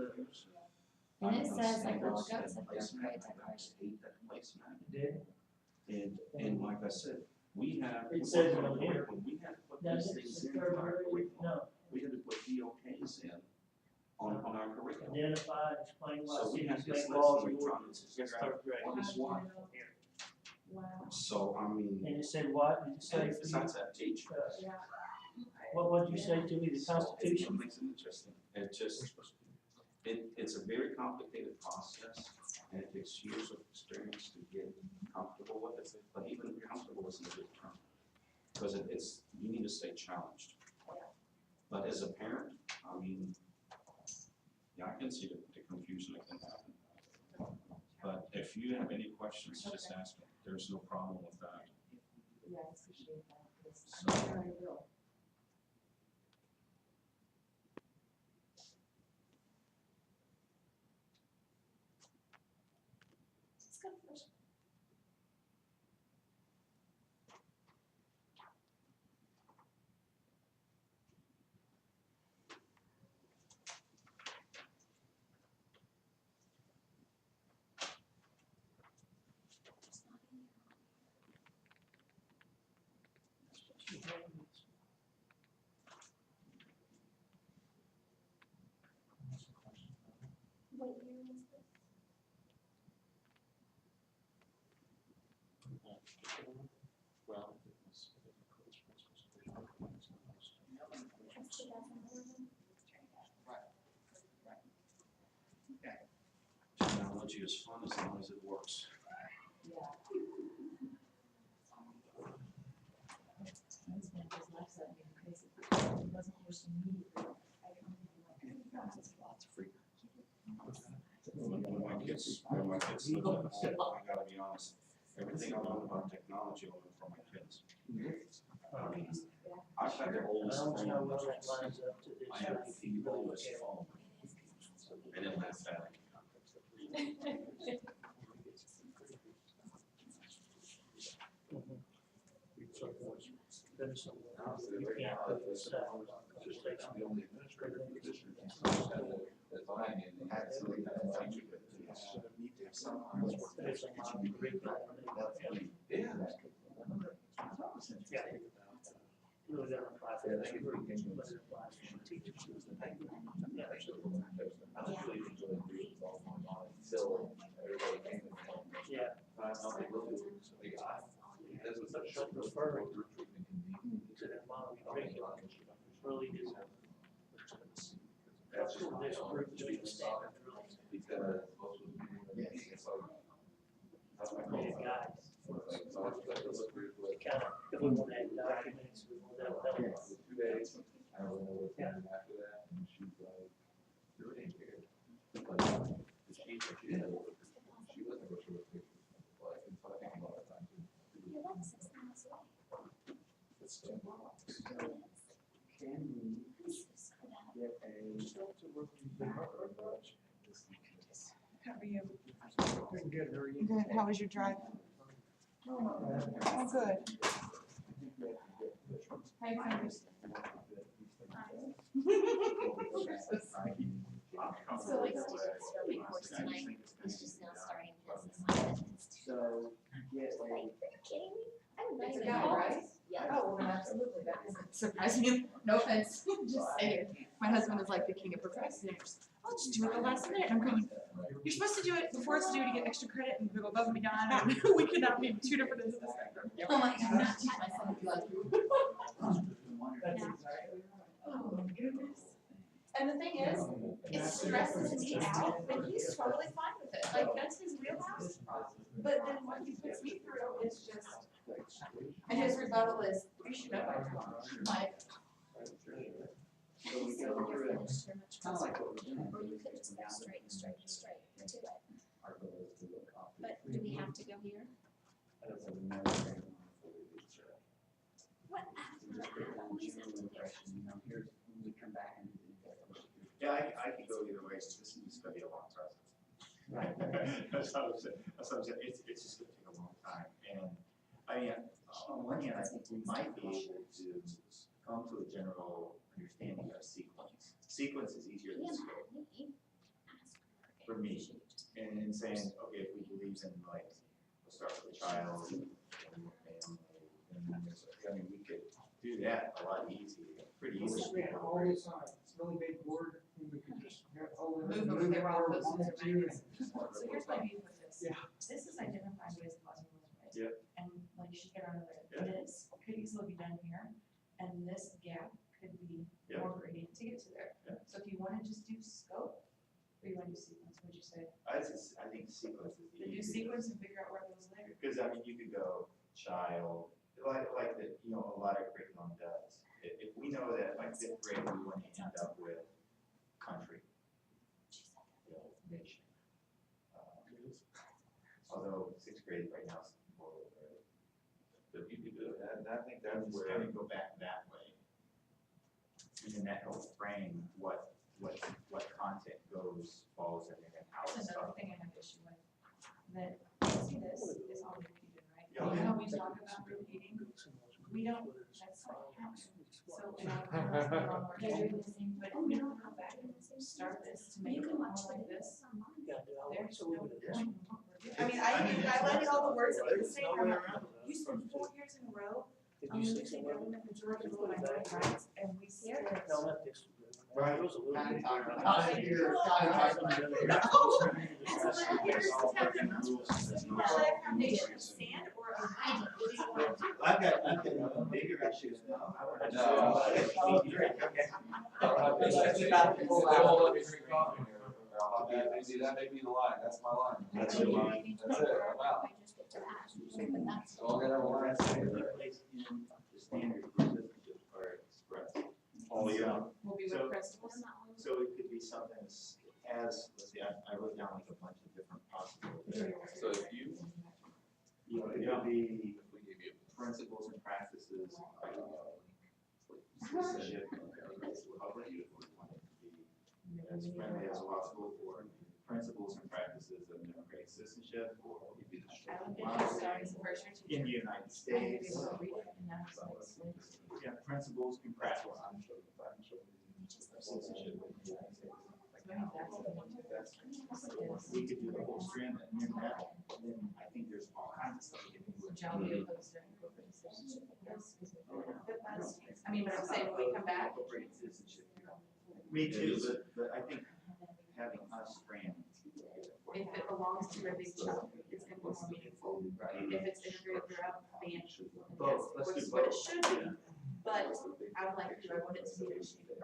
and it I'm says like the standards lookups and of third placement, grade, I second grade. just hate that placement. did. And like I said, we have. It says it on here. We had to put Does these it things say in third our grade? curriculum. No. We had to put DOKs in on our curriculum. Identify, explain why So we have cities this make list laws and and we're trying to ordinances. figure That's out third grade. what is what. wow. So, I mean, And it said what? Did it say and for you? besides that, teach. What did you say to me, the So it's what Constitution? makes it interesting. It just, it's a very complicated process and it takes years of experience to get comfortable with it. But even comfortable isn't a good term. Because it's, you need to stay challenged. But as a parent, I mean, yeah, I can see the confusion that can happen. But if you have any questions, just ask me. There's no problem with that. Yeah, I appreciate that, because So- I'm sure I will. It's good first. What year was this? Technology is fun as long as it works. Yeah. My husband just laughs at me crazy. It wasn't worse immediately. I come in and like, "That's lots of free." When my kids live at home, I gotta be honest, everything I learn about technology, I learn from my kids. I've had the I oldest don't phone, know how well that lines up to this. I have the oldest phone, and it lasts back. There's some, you can't put this out, just take some. The only administrative position that's lying in the. Absolutely. There's a lot of curriculum. Yeah. Yeah. Really doesn't apply for every group, but it applies for teachers. Yeah, absolutely. Yeah. Referring to that model curriculum really is. This group doing the standard really. Because Really guide. Kind of, if we want to add documents, we want that. 2 days, I don't know what's Yeah. happening after that, and she's like, you're in here. Like, she wasn't sure what pictures looked like, and so I think a lot of times You're like 6 miles away. it's still blocks. Can we get a you? Doing good, how are you? Good, how was your drive? Oh, good. How you find yours? So like students for my course tonight, he's just now starting his assignment. So, get Like, are you kidding me? I'm not It's a even guy, home. right? Yeah. Oh, well, then absolutely, that isn't surprising, no offense, just saying. My husband is like the king of procrastinators. I'll just do it the last minute, and I'm going, you're supposed to do it before it's due to get extra credit and go above and beyond, and we cannot be two different ends of the spectrum. Oh my God, not teach my son to be like you. Oh my goodness. And the thing is, it stresses me out, but he's totally fine with it, like, that's his wheelhouse. But then what he puts me through is just, and his rebuttal is, you should know by tomorrow. Like, So we So go when through you're it, finished, you're much kind of closer. like what we're doing. Or you could just go straight to it. Our goal is to look off. But do we have to go here? So we never say one before we reach it. What? Just put it I on always have general to do it. impression, you know, here's, when we come back and do the definition. Yeah, I could go either way, so this is just gonna be a long process. That's how I'm saying, it's just gonna take a long time, and, I mean, on one hand, I think we might be able to come to a general understanding of sequence. Sequence is easier than scope, for me, and saying, okay, if we believe in like, we'll start with the child, and the family, and then there's, I mean, we could do that a lot easier, pretty We'll easily. just make it all this on a really big board, and we can just hold it, Move them, move it they're all where we close want to to. my so here's my view with this. Yeah. This is identified ways causing rules, right? Yep. And like you should get on it, Yeah. this could easily be done here, and this gap could be Yep. more gradient to get to there. Yeah. So if you wanna just do scope, or you wanna do sequence, what'd you say? I think sequence is the Then do easiest. sequence and figure out where it goes later. Because, I mean, you could go child, like the, you know, a lot of curriculum does. If we know that by fifth grade, we want to end up with country, you know, nation. Although sixth grade right now is more of a, But you could do it, and I think that's it's where, gonna go back that way. And then that helps frame what content goes, falls in there, and how That's it's another stuff. thing I have issue with, that, see this is all repeated, right? Yeah. You know, we talk about repeating, we don't, that's not counting. So, and I'm doing the same, but we don't go back and start this to make it more like this. There's no point. I mean, I like all the words that you say, I'm like, you spent 4 years in a row, I'm losing government majority rule by rights, and we see it. No, not this. Right. It was a little Kind of bit. talking about it here, kind of talking about it. And so then here's the foundation of sand or a hydro, what do you want to do? I've got bigger issues now. No. It's about to pull out. They won't let me drink coffee here. Maybe that may be the line, that's my line. That's your line. That's it, I'm out. But that's. So I'll get a line. Place in the standard relationships are expressed. Oh, yeah. Will be So- with principals. So it could be something as, let's see, I wrote down like a bunch of different possibilities. So if you, You know, it could be if we give you, principles and practices, citizenship, public, as friendly as possible, or principles and practices of democratic citizenship, or it could be the I would get you started as a first year teacher. in the United I need to be States. able to read it, and now it's like, Yeah, principles and practices. Citizenship. We could do the whole strand that near that, then I think there's all kinds of stuff we can do. Would y'all be opposed to incorporating citizenship? I mean, but I'm saying when we come back, Incorporate citizenship. Me too, but I think having us strand. if it belongs to a big chunk, it's gonna be more meaningful. If it's integrated throughout, then yes, Both, let's which do is what it both. should be. But I would like, do I want it to be initiated?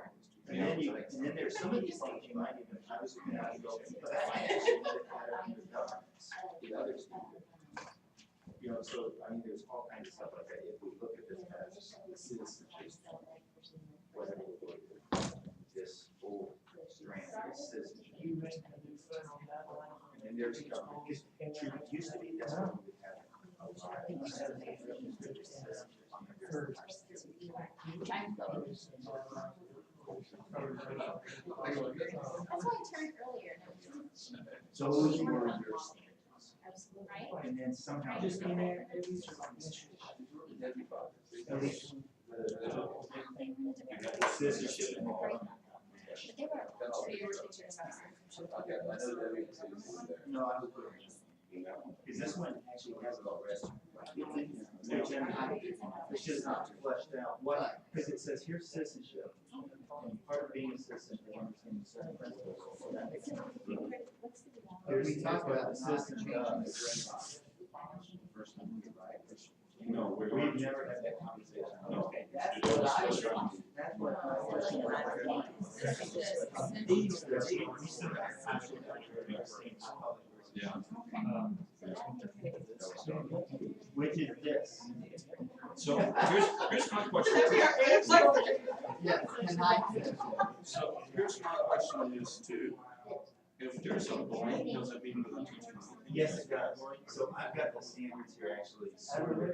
And then there's some of these things you might even, I was gonna have to go, but I might actually look at it under governance, the other student. You know, so, I mean, there's all kinds of stuff like that, if we look at this as citizenship, whether we look at this whole strand of citizenship. You make a new foot on that line. And then there's government, because it used to be, that's what we would have a lot of citizenship. why I turned earlier. So what would you want to do? Absolutely, right? And then somehow. Just in there, maybe. Citizenship involved. But they were. So you were teaching about citizenship. No, I would put, is this one actually has it all rested? It's just not fleshed out, what, because it says here's citizenship, and part of being a citizen is understanding certain principles. We talk about the citizenship. No, we've never had that conversation. Okay. That's what I was trying to, that's what I was Yeah. Which is this. So here's my question. Yeah, and I, So here's my question is to, if there's a blank, does it mean that the teacher? Yes, it does. So I've got the standards here actually.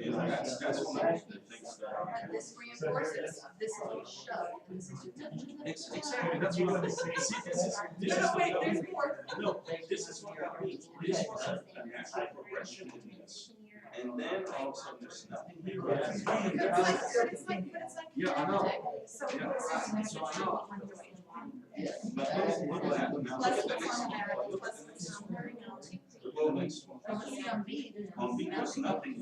And that's one of the things that. This reinforces, this is shoved, and this is your. Exactly, that's what I'm saying. See, this is Wait, what I there's mean. more. No, this is what I mean. This was a natural progression in this. And then all of a sudden, there's nothing here. It's like, Yeah, I know. So Yeah. this is So I know. yes. But look at that. Now Plus look the at the next one. formatting, Look plus at the the next one. numbering. Well, next one. And let's see on B. On B, there's nothing.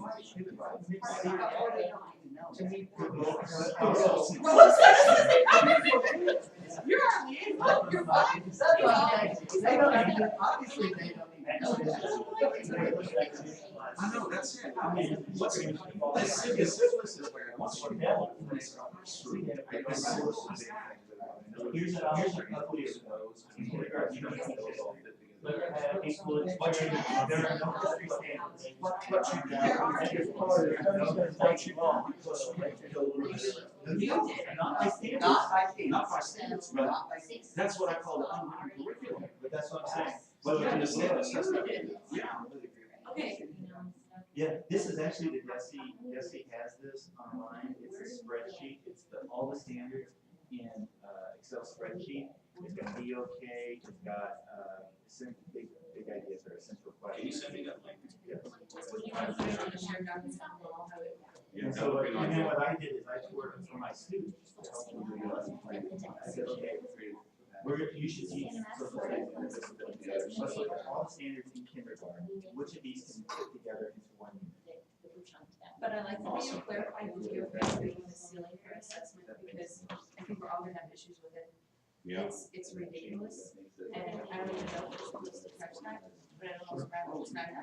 You're our liaison, you're fine. They don't even, obviously they don't even know that. I know, that's it. I mean, what's, this is where, once you know. Here's a couple of those. Better have equal experience. There are no history standards. You did. Not by standards. Not by standards. Not by standards, but Not by standards. That's what I call the unwritten curriculum, but that's what I'm saying. But in the standards, that's not. Yeah. Okay. Yeah, this is actually the Desi has this online, it's a spreadsheet, it's all the standards in, Excel spreadsheet. It's got DOK, it's got, big ideas or essential Can you questions. send me that link? When you want to put it on the shared document, I'll have it. Yeah, And that so, would be and then nice. what I did is I toured it for my students to help them do the lesson plan. I said, okay, you should teach social studies and disability. Let's look at all the standards in kindergarten, which of these can fit together into one unit? But I like that you clarified with you being the ceiling for assessment, because I think we're all gonna have issues with it. Yeah. It's ridiculous, and I don't even know if we're supposed to touch that, but I don't know what's not. I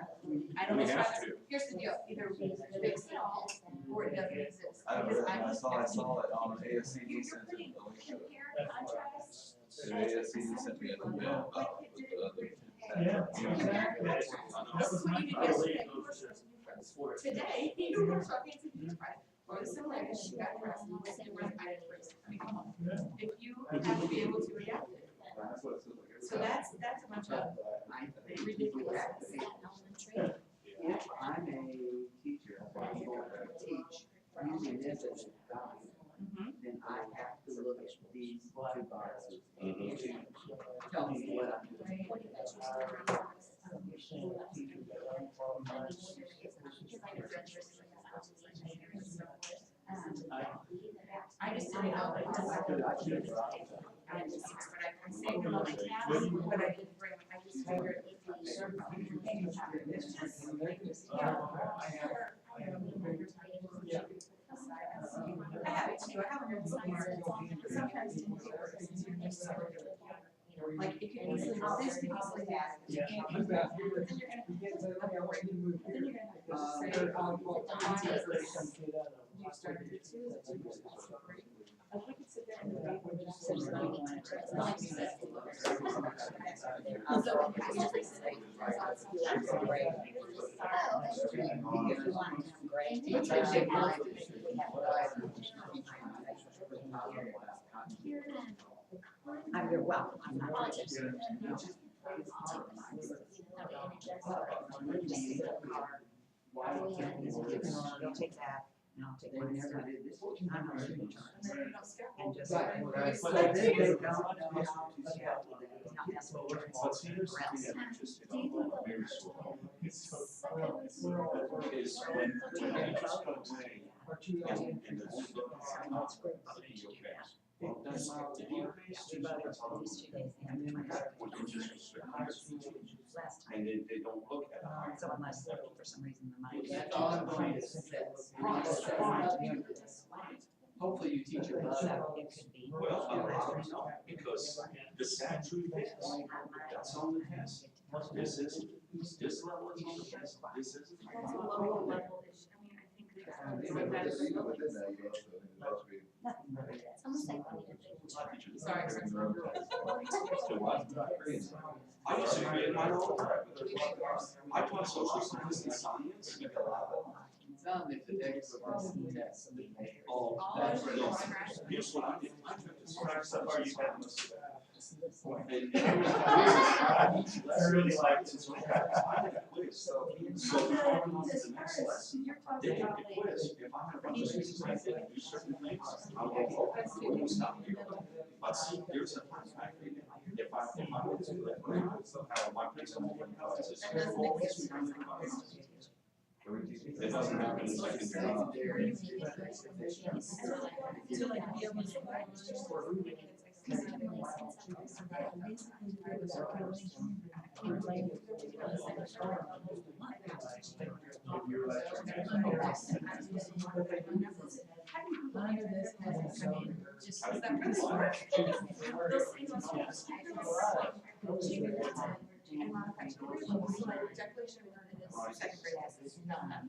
don't know We what's have not, to. here's the deal, either we fix it all, or it doesn't exist. I Because read, I'm I just saw gonna- it on ASC, You're sent putting it, Alicia. compare contrast. And ASC sent me an email about the other. Yeah. That's what you did yesterday, you were supposed to do first. Today, you were talking to the or the similarities, you got dressed, and you said, "We're gonna hire first." I mean, come on. If you have to be able to adapt it. That's what it says like. So that's a bunch of ridiculous. If I'm a teacher, I'm going to teach using this as a document, then I have to look at these two boxes to tell me what I'm doing. I just didn't know. I just, but I saved them on my tab, but I didn't bring, I just figured. I have it too, I have it somewhere, sometimes in papers, like, it can easily, this can easily that. Yeah. Then you're gonna have to say, you started at 2, that's 2, that's 3. If we could sit there and debate whether that's just not like you said. So, I just say, You're welcome. I'm not interested. You'll take that. and I'll take They my never stuff. did this. I'm not in charge. And then you don't scaffold. And just. Right, right. So So they they don't don't know know how to scaffold it. It's not necessarily But see, here's the rest. thing that just, Do you think that very we slow. second Is when teachers go away Or two and days. and it's just looking at the okay. Well, that's, did you raise students on These 2 days, they have to try to when you're just restricted? last time. And they don't look at it. So unless for some reason the money. That's all I'm trying to say. Hopefully you teach your So bus. it could be. Well, I don't know, because the sad truth is, that's on the test. This is, this level is on the test, this is. That's a lower level issue, I mean, I think Even that's. within that, you know, so it has to be. it's almost like we need to Sorry, sorry. So what? I used to create my own. I taught social science and science. Some if the textbook is in that, somebody may. Oh, That's that's real. Here's what I did, I took this first stuff, you had most of that. And I really liked it. I had a quiz, so before I went on to the next lesson, they take the quiz. If I have a bunch of students that didn't do certain things, I'll go, okay, we'll stop here. But see, there's a fact, if I would do that, my principal is. It doesn't happen in secondary. To like be able to. Just that kind of work. Those things are so and modify curriculum, so like declaration of learning is second grade, this is not enough.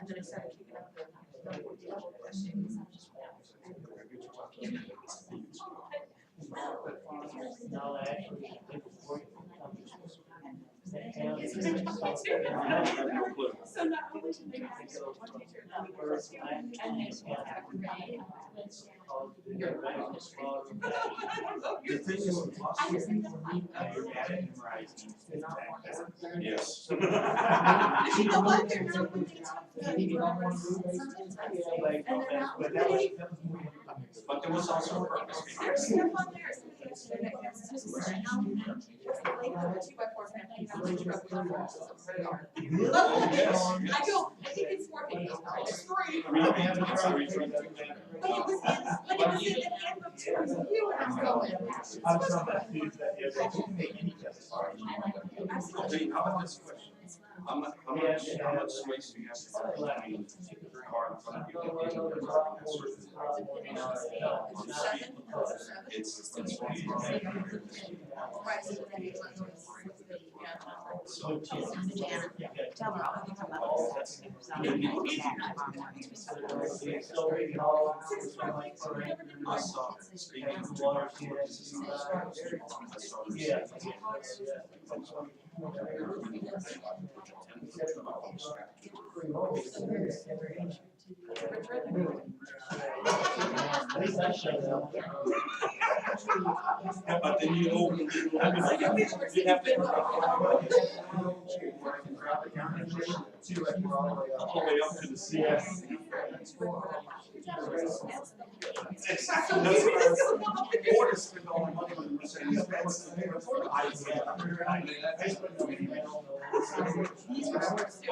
And then I started kicking up the questions. No, actually, it's working. So not only should they have one teacher, and they The thing is, with lots of people, you're bad at memorizing. Yes. You know what, they're not when they talk about and they're not really. But there was also a purpose. There's stuff on there, somebody yesterday, it's just like, how many, like, the 2x4s and everything, how much truck we have versus a radar. I go, I think it's working, it's free. But it was in the handbook too, it was you and I was going. I'm talking about students that, yeah, they didn't take any test. I'll tell you, how about this question? How much space do you have to have between the car in front of you and the car in front of you? It's funny. Right, so then it's like, So, Tell her I'll come up with some. I saw, speaking of water, I saw. Yeah. At least I showed up. But then you open, you have to. All the way up to the sea. Yes. Exactly. That's what Ford is spending all the money on Mercedes Benz.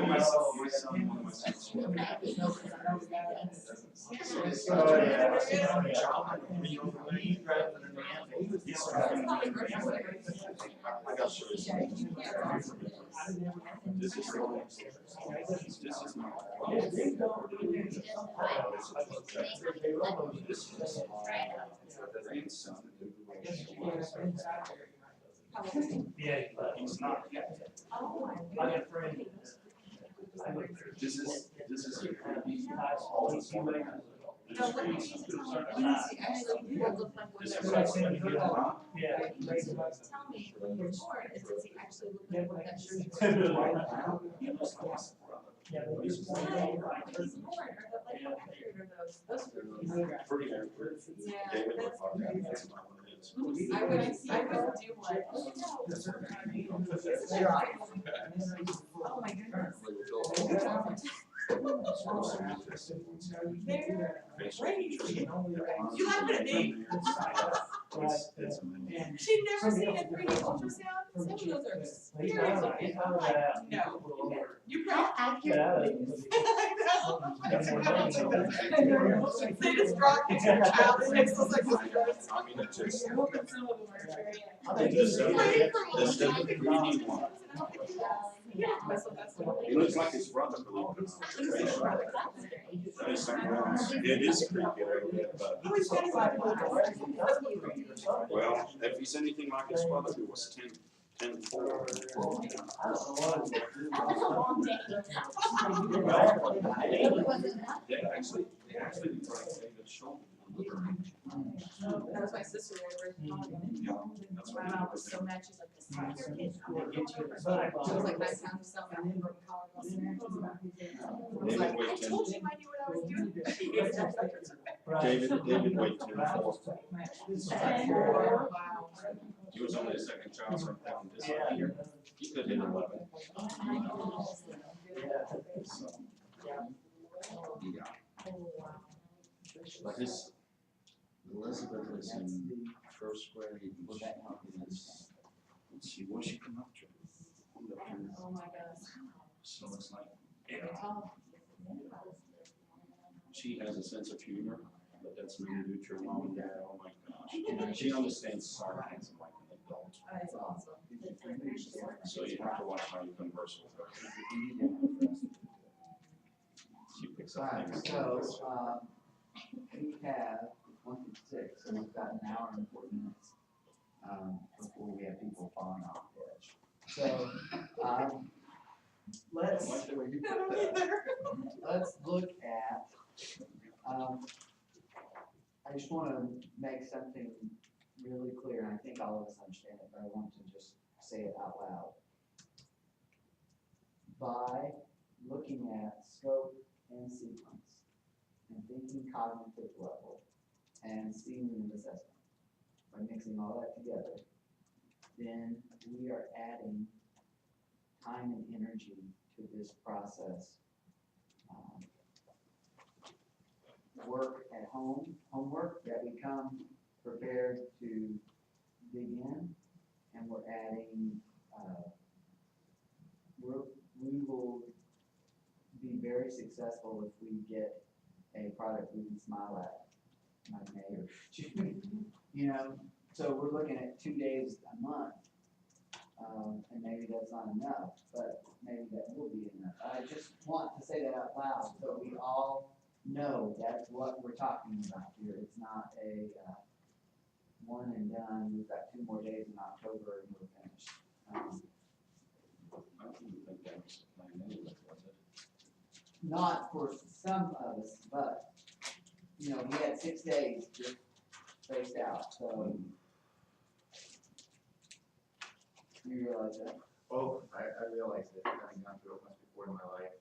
My son, one of my sons. Oh, yeah. He's driving a man. I got sure. This is not. This is grandson. Yeah, but He's not yet. I got a friend. This is All these shoemakers. no, what you see, actually, you look like what This they're. is what's in here. Yeah. Tell me, when you're born, is does he actually look like what that shirt is? Yeah, but He's he's born, born. he's born, or the, like, what period are those movies? Pretty accurate. Yeah, David, that's, that's not what it is. I would do one. Oh my goodness. They're crazy. You laughing at me? It's amazing. She'd never seen a 3D ultrasound? Some of those are scary looking. I'm like, no. You probably. Get out of it. They just brought me to your child pixels like this. I mean, it just, Some of them are very. this, the 3D one, Yeah, that's what that's. he looks like his brother, believe it or not. That is something else. It is creepy a little bit, but, well, if he's anything like his brother, who was 10'4". They actually tried to take a shoulder. That was my sister when we were talking. That's My what mom was so mad, she's like, this is not your kid. She was like, I found herself out in Colorado. I was like, I told you I knew what I was doing. David weighed 10'4". Wow. He was only a second child, so he could hit 11. Yeah. But his, Elizabeth is in first grade, and let's see, what she come up to? Oh my gosh. So it's like, yeah. She has a sense of humor, but that's mainly due to her mom and dad, oh my gosh. She understands sarcasm like an adult. That's awesome. So you have to watch how you converse with her. She picks up Alright, things. so, we have 1 through 6, and we've got an hour and 40 minutes, before we have people falling off the edge. So, let's, let's look at, I just wanna make something really clear, and I think all of us understand it, but I want to just say it out loud. By looking at scope and sequence, and thinking cognitive level, and seeing an assessment, by mixing all that together, then we are adding time and energy to this process. Work at home, homework that we come prepared to dig in, and we're adding, we will be very successful if we get a product we can smile at, like May or June, you know? So we're looking at 2 days a month, and maybe that's not enough, but maybe that will be enough. I just want to say that out loud, so we all know that's what we're talking about here. It's not a, one and done, we've got 2 more days in October and we're finished. I didn't think that was the plan anyway, was it? Not for some of us, but, you know, we had 6 days just spaced out, so. You realize that? Oh, I realize that, having gone through it once before in my life,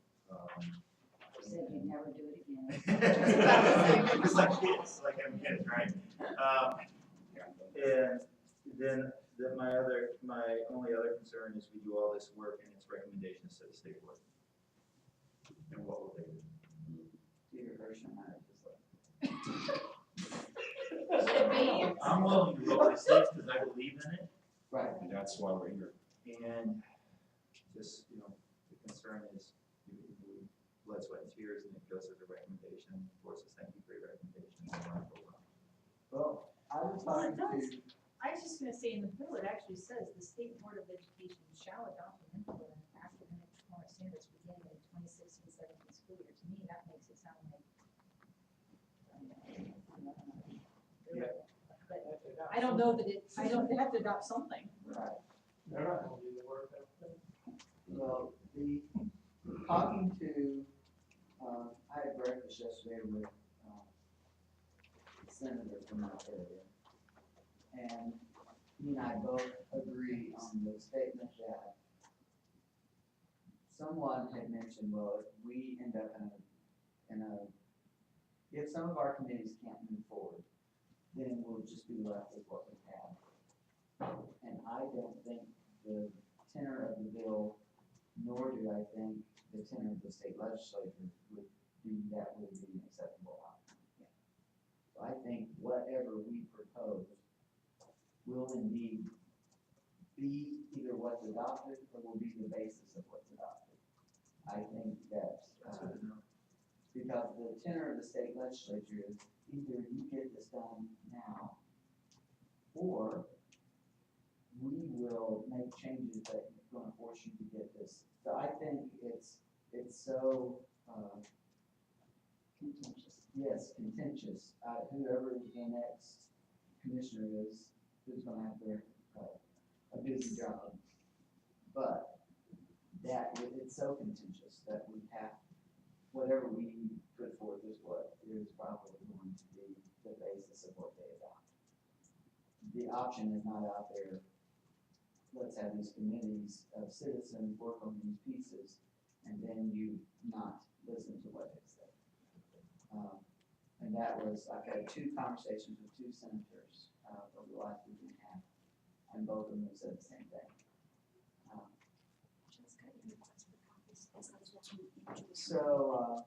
You said you'd never do it again. Just like kids, like having kids, right? And then my only other concern is we do all this work and it's recommendations to the state board. And what will they do? Peter Hirsch and I are just like. I'm willing to vote for 6 because I believe in it. Right. And that's why we're here. And just, you know, the concern is you blood, sweat, and tears, and it goes as a recommendation. Of course, it's thank you for your recommendation. Well, I was Well, it talking to. does. I was just gonna say, in the bill, it actually says the State Board of Education shall adopt and implement academic performance standards beginning in 2016-17 school year. To me, that makes it sound like. But I don't know that it, they have to adopt something. Right. They're not gonna do the work. Well, talking to, I had breakfast yesterday with, the senator from that area. And he and I both agree on the statement that someone had mentioned, well, if we end up if some of our committees can't move forward, then we'll just be left with what we have. And I don't think the tenor of the bill, nor do I think the tenor of the state legislature would be an acceptable outcome. So I think whatever we propose will indeed be either what's adopted or will be the basis of what's adopted. I think that, because the tenor of the state legislature is either you get this done now, or we will make changes that are gonna force you to get this. So I think it's so, Contentious. yes, contentious. Whoever the next commissioner is, who's gonna have their, a busy job. But that, it's so contentious that we have, whatever we put forth is what is probably going to be the basis of what they adopt. The option is not out there, let's have these committees of citizens work on these pieces, and then you not listen to what they say. And that was, I've had 2 conversations with 2 senators over the last week and a half, and both of them have said the same thing. So,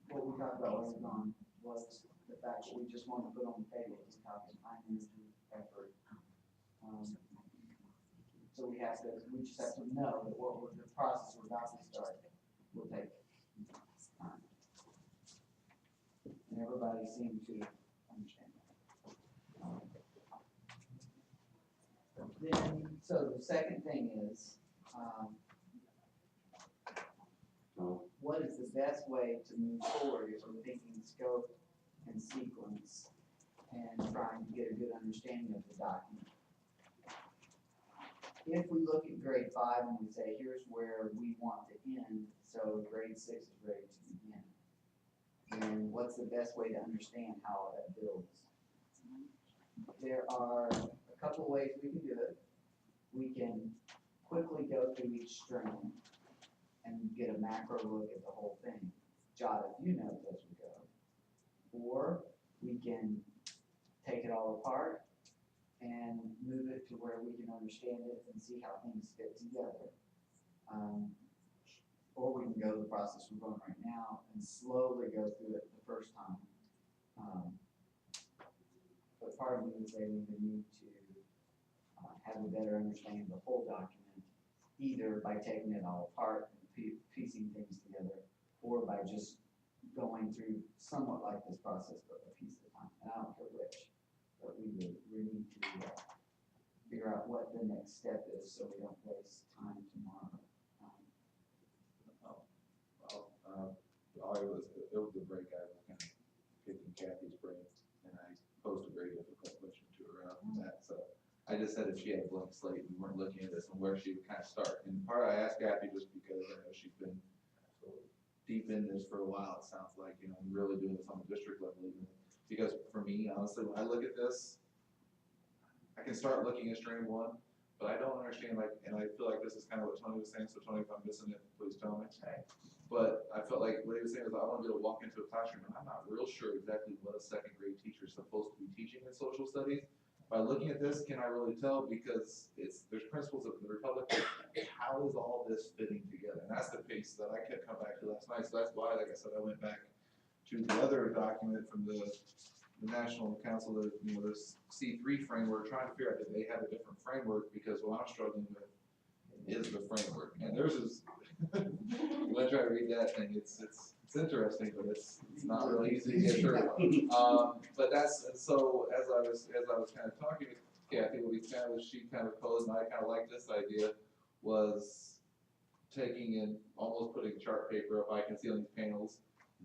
what we talked about earlier on was the fact that we just want to put on the table this topic, time, energy, effort. So we just have to know that the process we're about to start will take time. And everybody seemed to understand that. Then, so the second thing is, what is the best way to move forward if we're thinking scope and sequence and trying to get a good understanding of the document? If we look at grade 5 and we say, here's where we want to end, so grade 6 is ready to begin, then what's the best way to understand how that builds? There are a couple of ways we can do it. We can quickly go through each stream and get a macro look at the whole thing, jot a few notes as we go. Or we can take it all apart and move it to where we can understand it and see how things fit together. Or we can go the process we're going right now and slowly go through it the first time. But part of me would say we need to have a better understanding of the whole document, either by taking it all apart and piecing things together, or by just going through somewhat like this process, but a piece at a time. And I don't care which, but we need to figure out what the next step is so we don't waste time tomorrow. It was a break. I was kind of picking Kathy's brain, and I posed a very difficult question to her after that. So I just said if she had a blank slate, we weren't looking at this and where she would kind of start. And part I asked Kathy just because I know she's been deep in this for a while. It sounds like, really doing this on the district level even. Because for me, honestly, when I look at this, I can start looking at stream 1, but I don't understand, and I feel like this is kind of what Tony was saying, so Tony, if I'm missing it, please tell me. Okay. But I felt like what he was saying was I want to be able to walk into a classroom and I'm not real sure exactly what a second grade teacher is supposed to be teaching in social studies. By looking at this, can I really tell? Because there's principles of the Republic. How is all this fitting together? And that's the piece that I kept coming back to last night. So that's why, like I said, I went back to the other document from the National Council, the C3 framework, trying to figure out that they have a different framework, because what I'm struggling with is the framework. And theirs is, when I try to read that thing, it's interesting, but it's not really easy to get through. But so as I was kind of talking with Kathy, what she kind of posed, and I kind of like this idea, was taking and almost putting chart paper up I can see on these panels,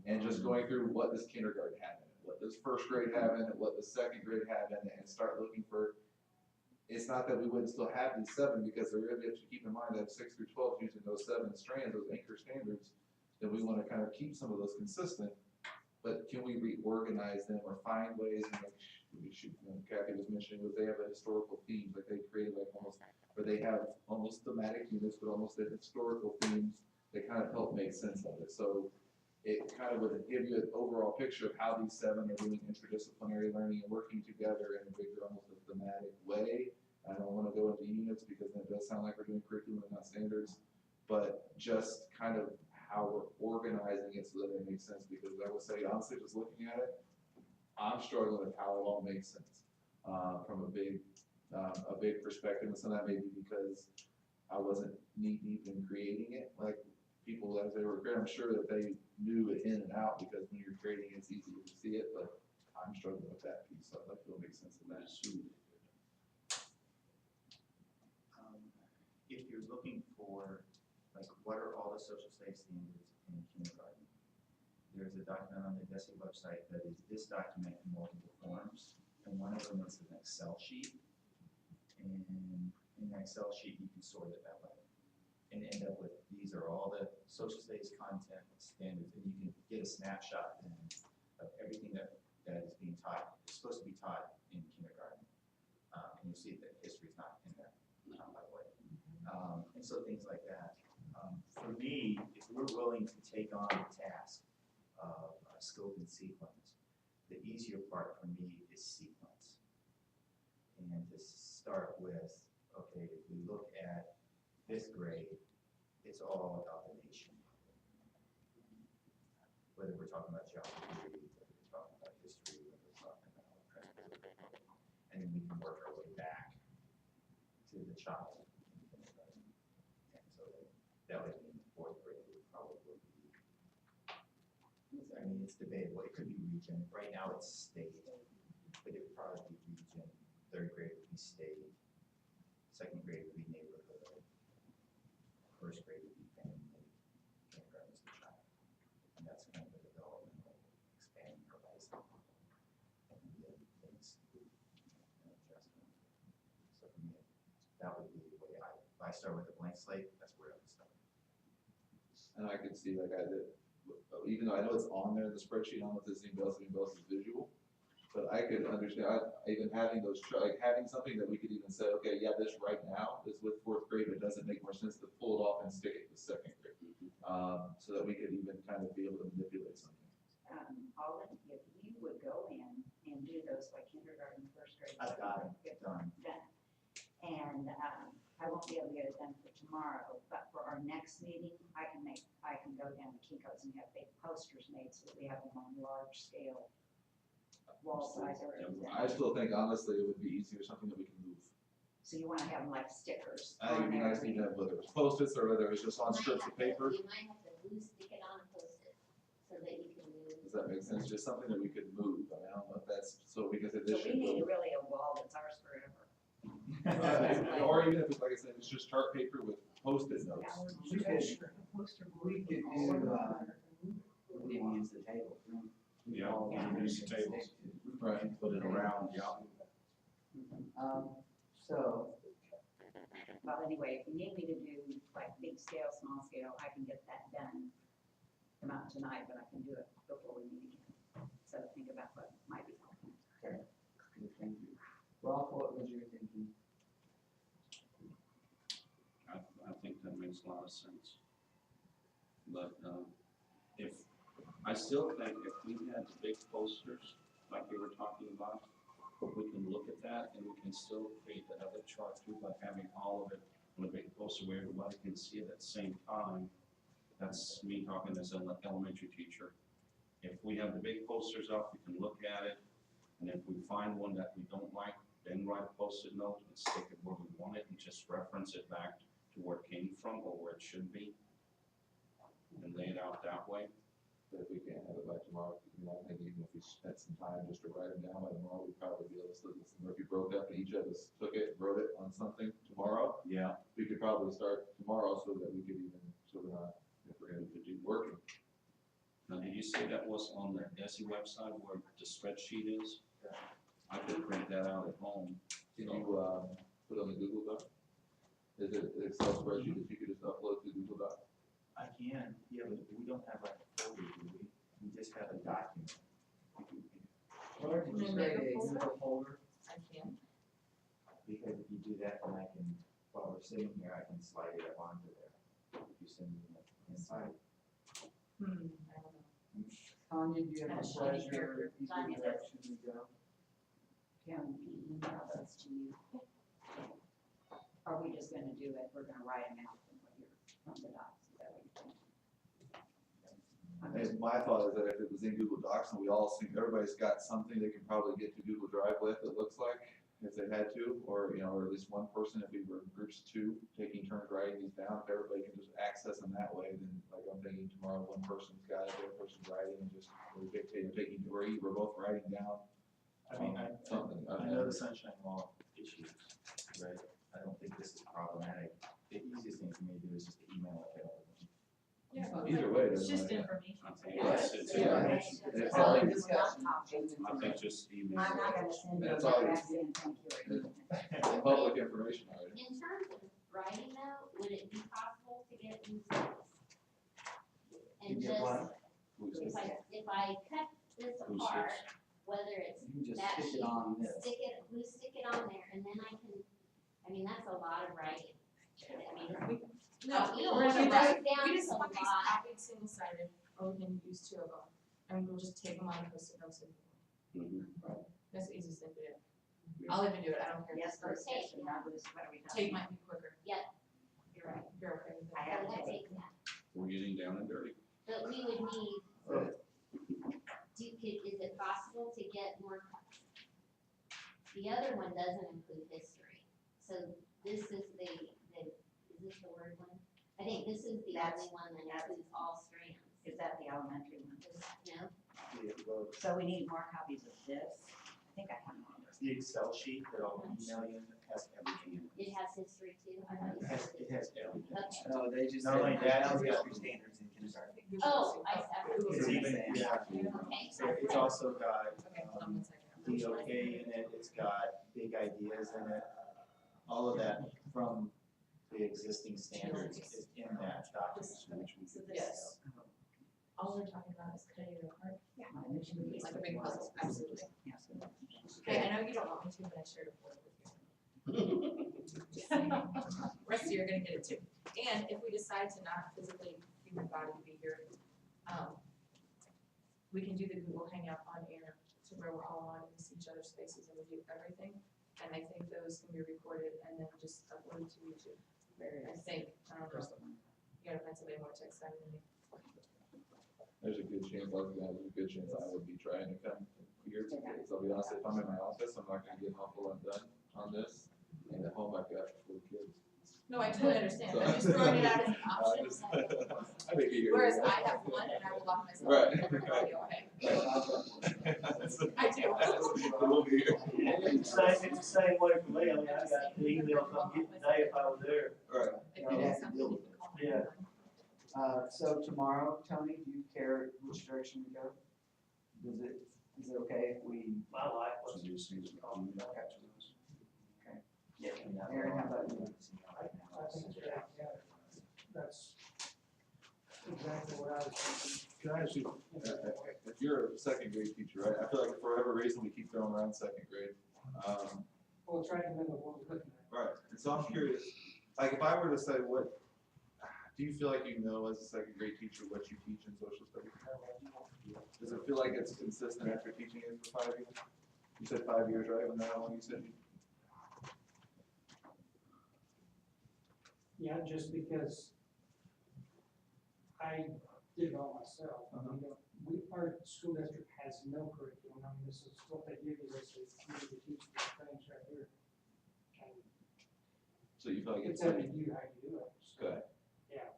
and just going through what does kindergarten have in it, what does first grade have in it, what does second grade have in it, and start looking for. It's not that we wouldn't still have these 7, because we have to keep in mind that 6 through 12 using those 7 strands, those anchor standards, that we want to kind of keep some of those consistent. but can we reorganize them or find ways, and like, Kathy was mentioning, was they have a historical theme, like they create like almost, where they have almost thematic units, but almost the historical themes that kind of help make sense of it. So it kind of would give you an overall picture of how these 7 are doing interdisciplinary learning and working together in a bigger, almost a thematic way. I don't want to go into units because then it does sound like we're doing curriculum and not standards, but just kind of how we're organizing it so that it makes sense. Because I would say, honestly, just looking at it, I'm struggling with how it all makes sense from a big perspective. And some of that may be because I wasn't knee deep in creating it. Like people, as they were creating, I'm sure that they knew it in and out, because when you're creating it, it's easy to see it. But I'm struggling with that piece. So I'd like to make sense of that. If you're looking for, like, what are all the social studies standards in kindergarten? There's a document on the DESE website that is this document in multiple forms, and one of them is an Excel sheet. And in the Excel sheet, you can sort it that way and end up with, these are all the social studies content standards, and you can get a snapshot then of everything that is being taught. It's supposed to be taught in kindergarten. And you'll see that history is not in there, by the way. And so things like that. For me, if we're willing to take on the task of scope and sequence, the easier part for me is sequence. And to start with, okay, if we look at 5th grade, it's all about the nation. Whether we're talking about geography, whether we're talking about history, whether we're talking about transportation, and then we can work our way back to the child. And so that would mean 4th grade would probably be, I mean, it's debatable. It could be region. Right now it's state, but it would probably be region. 3rd grade would be state. 2nd grade would be neighborhood. 1st grade would be family. Kindergarten is the child. And that's kind of the developmental expanding horizon. And then things and adjustment. So for me, that would be the way if I start with a blank slate, that's where I would start. And I could see, like I did, even though I know it's on there in the spreadsheet, I don't know if this anybody else is visual, but I could understand, even having those, like having something that we could even say, okay, yeah, this right now is with 4th grade, but it doesn't make more sense to pull it off and stick it to 2nd grade. So that we could even kind of be able to manipulate something. Alden, if you would go in and do those like kindergarten, 1st grade. I've got it done. And I won't be able to get it done for tomorrow, but for our next meeting, I can go down to Kinko's and have big posters made so that we have them on large scale, wall size or anything. I still think honestly it would be easier, something that we can move. So you wanna have them like stickers I think it'd be nice to have, whether it's Post-its or whether it's just on strips of paper. You might have to stick it on a Post-it so that you can move. Does that make sense? Just something that we could move. I mean, I don't know if that's, so because it So we should need go. really a wall that's ours forever. Or even if it's, like I said, it's just chart paper with Post-it notes. We could do, we use the table. Yeah, use the tables. Right. Put it around, yeah. So, Well, anyway, if you need me to do like big scale, small scale, I can get that done. Not tonight, but I can do it before we meet again. So think about what might be helpful. okay, thank you. Ralph, what was your thinking? I think that makes a lot of sense. But I still think if we had big posters, like we were talking about, we can look at that and we can still create that other chart too by having all of it on a big poster where everybody can see it at the same time. That's me talking as an elementary teacher. If we have the big posters up, we can look at it, and if we find one that we don't like, then write a Post-it note and stick it where we want it and just reference it back to where it came from or where it should be, and lay it out that way. But if we can't have it by tomorrow, you know, I think even if we spent some time just to write them down by tomorrow, we'd probably be able to split this. If you broke up and each of us took it, wrote it on something tomorrow, Yeah. we could probably start tomorrow so that we could even, so we're not, if we're gonna do working. Now, did you say that was on the DESE website where the spreadsheet is? I could print that out at home. Can you, put on the Google Doc? Is it an Excel spreadsheet that you could just upload to Google Doc? I can, yeah, but we don't have like a folder, do we? we just have a document. Or did you create a Google folder? I can. Because if you do that, then I can, while we're sitting here, I can slide it up onto there. If you send me the invite. I don't know. Tanya, do you have a That's pleasure, either Tanya, direction we go? Can we email those to you? Are we just gonna do it, we're gonna write them out from what you're, from the docs, is that what you're saying? And my thought is that if it was in Google Docs and we all see, everybody's got something they can probably get to Google Drive with, it looks like, if they had to, or, you know, or at least one person, if we were in groups of two, taking turns writing these down, if everybody can just access them that way, then like I'm thinking tomorrow, one person's got it, the other person's writing and just, we're dictating, taking, or we're both writing down. I mean, Something. I know the sunshine law issues, right? I don't think this is problematic. The easiest thing for me to do is just to email it to everyone. Yeah, Either way, it's doesn't just matter. information. Yes, it's, Yeah. it's, It's all It's discussion. not topics. I think just email. I'm not gonna send you a That's all it is. letter saying thank you or anything. Public information already. In terms of writing though, would it be possible to get loose sticks? And You get just, one? if I cut this Loose apart, sticks. whether it's You can just that stick sheet, it on this. stick it on there, and then I can, I mean, that's a lot of writing. I mean, No, we don't We're want to gonna write, write down we just some want these lot. copied single-sided, or we can use two of them, and we'll just take them on and post it notes. Mhm. That's the easiest thing to do. I'll even do it, I don't care. Yes, first Tape, session, not this, what are we Tape talking? might be quicker. you're right. You're okay with I that? have That's tape. it. We're getting down and dirty. But we would need, is it possible to get more copies? The other one doesn't include history, so this is is this the word one? I think this is the only one that includes all strands. Is that the elementary one? No? So we need more copies of this. I think I have one. The Excel sheet that I'll email you has everything in it. It has history too? I thought you It said has everything. Okay. No, they just. Not only said- that, it's got your standards in kindergarten. Oh, I see. It's even, yeah, Okay. so it's also got, Okay, hold on one second. DOK in it, it's got big ideas in it. All of that from the existing standards is in that document. Yes. All we're talking about is cutting it apart. Yeah. Like a big puzzle, absolutely. Yeah. Okay, I know you don't want me to, but I shared a board with you. Just saying. Rest of you are gonna get it too. And if we decide to not physically, human body be here, we can do the Google Hangout on air to where we're all on and we see each other's faces and we do everything. And I think those can be recorded and then just uploaded to YouTube. I think, I don't know. You gotta find somebody more tech savvy than me. There's a good chance, there's a good chance I would be trying to come here today, because I'll be honest, if I'm in my office, I'm not gonna get awful undone on this. And at home, I've got 4 kids. No, I totally understand. I'm just throwing it out as an option. I think you. Whereas I have one and I will lock myself. Right. in and I'll be okay. I do. We'll be here. It's the same way for me, I mean, I got the emails I'm getting today if I was there. Right. If you need something, you can call me. Yeah. So tomorrow, Tony, do you care which direction we go? Is it okay if we? My life was. So you see the Aaron, how about you? I think that's exactly what I was thinking. Can I ask you, if you're a second grade teacher, right, I feel like for whatever reason, we keep throwing around second grade. Well, it's right in the middle of what we're looking at. Right, and so I'm curious, like, if I were to say, do you feel like you know as a second grade teacher what you teach in social studies? Does it feel like it's consistent after teaching it for 5 years? You said 5 years, right, when that one you said? Yeah, just because I did it all myself. You know, our school district has no curriculum. I mean, this is what they give you, they say, you need to teach these things right here. And So you feel like it's it's up to like, you how you do it. So, okay, yeah.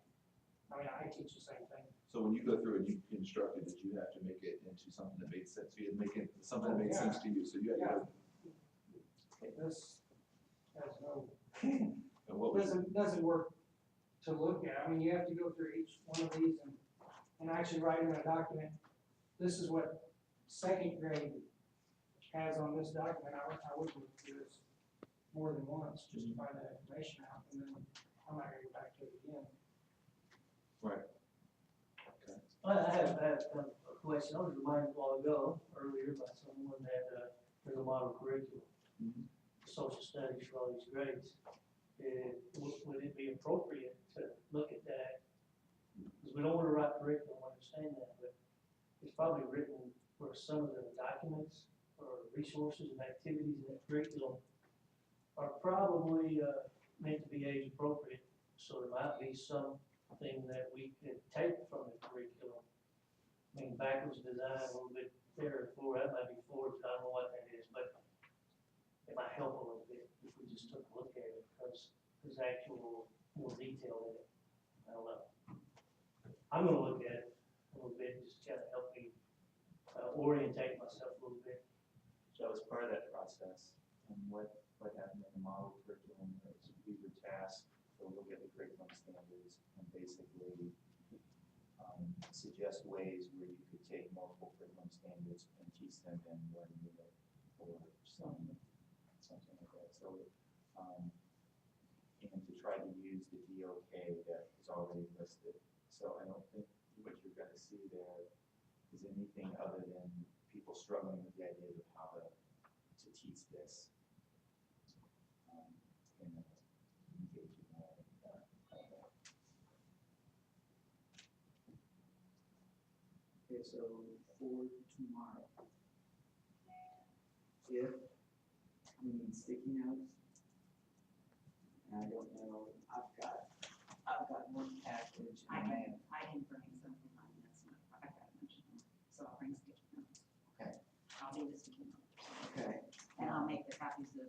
I mean, I teach the same thing. so when you go through and you constructed it, you have to make it into something that made sense, you had to make it something that made sense to you, so you had to. This has no, And what was, doesn't work to look at. I mean, you have to go through each one of these and actually write in a document, this is what second grade has on this document. I would look through this more than once just to find that information out, and then I'm not gonna go back to it again. right, I have done question, I was reminded a while ago, earlier by someone that, there's a model curriculum, Mhm. social studies for all these grades. And would it be appropriate to look at that? Because we don't want to write curriculum, I understand that, but it's probably written where some of the documents or resources and activities in that curriculum are probably, meant to be age appropriate. So there might be something that we could take from the curriculum. I mean, backwards design a little bit there, forward, that might be forward, I don't know what that is, but it might help a little bit if we just took a look at it, because there's actual more detail in it. I don't know. I'm gonna look at it a little bit, just to kind of help me orientate myself a little bit. So as part of that process, and what happened in the model curriculum is we were tasked to look at the curriculum standards and basically suggest ways where you could take multiple curriculum standards and teach them in one unit or something like that. So, and to try to use the DOK that is already listed. So I don't think what you're gonna see there is anything other than people struggling with the idea of how to teach this in an engaging way. Okay, so for tomorrow, if we need sticky notes, and I don't know, I've got one package, and I can bring something on this, I've got a bunch of them, so I'll bring sticky notes. Okay. I'll do the sticky notes. okay, And I'll make the copies of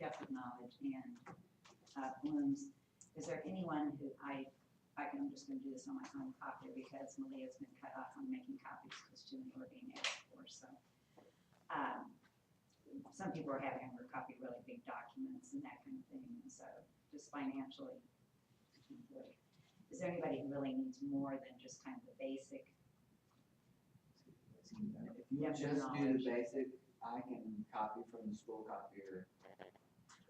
depth of knowledge and Bloom's. Is there anyone who I'm just gonna do this on my own copy because Malia's been cut off on making copies because too many were being asked for, so. Some people are having her copy really big documents and that kind of thing, and so just financially. Is there anybody who really needs more than just kind of the basic? if you Depth of just do the knowledge. basic, I can copy from the school copier. a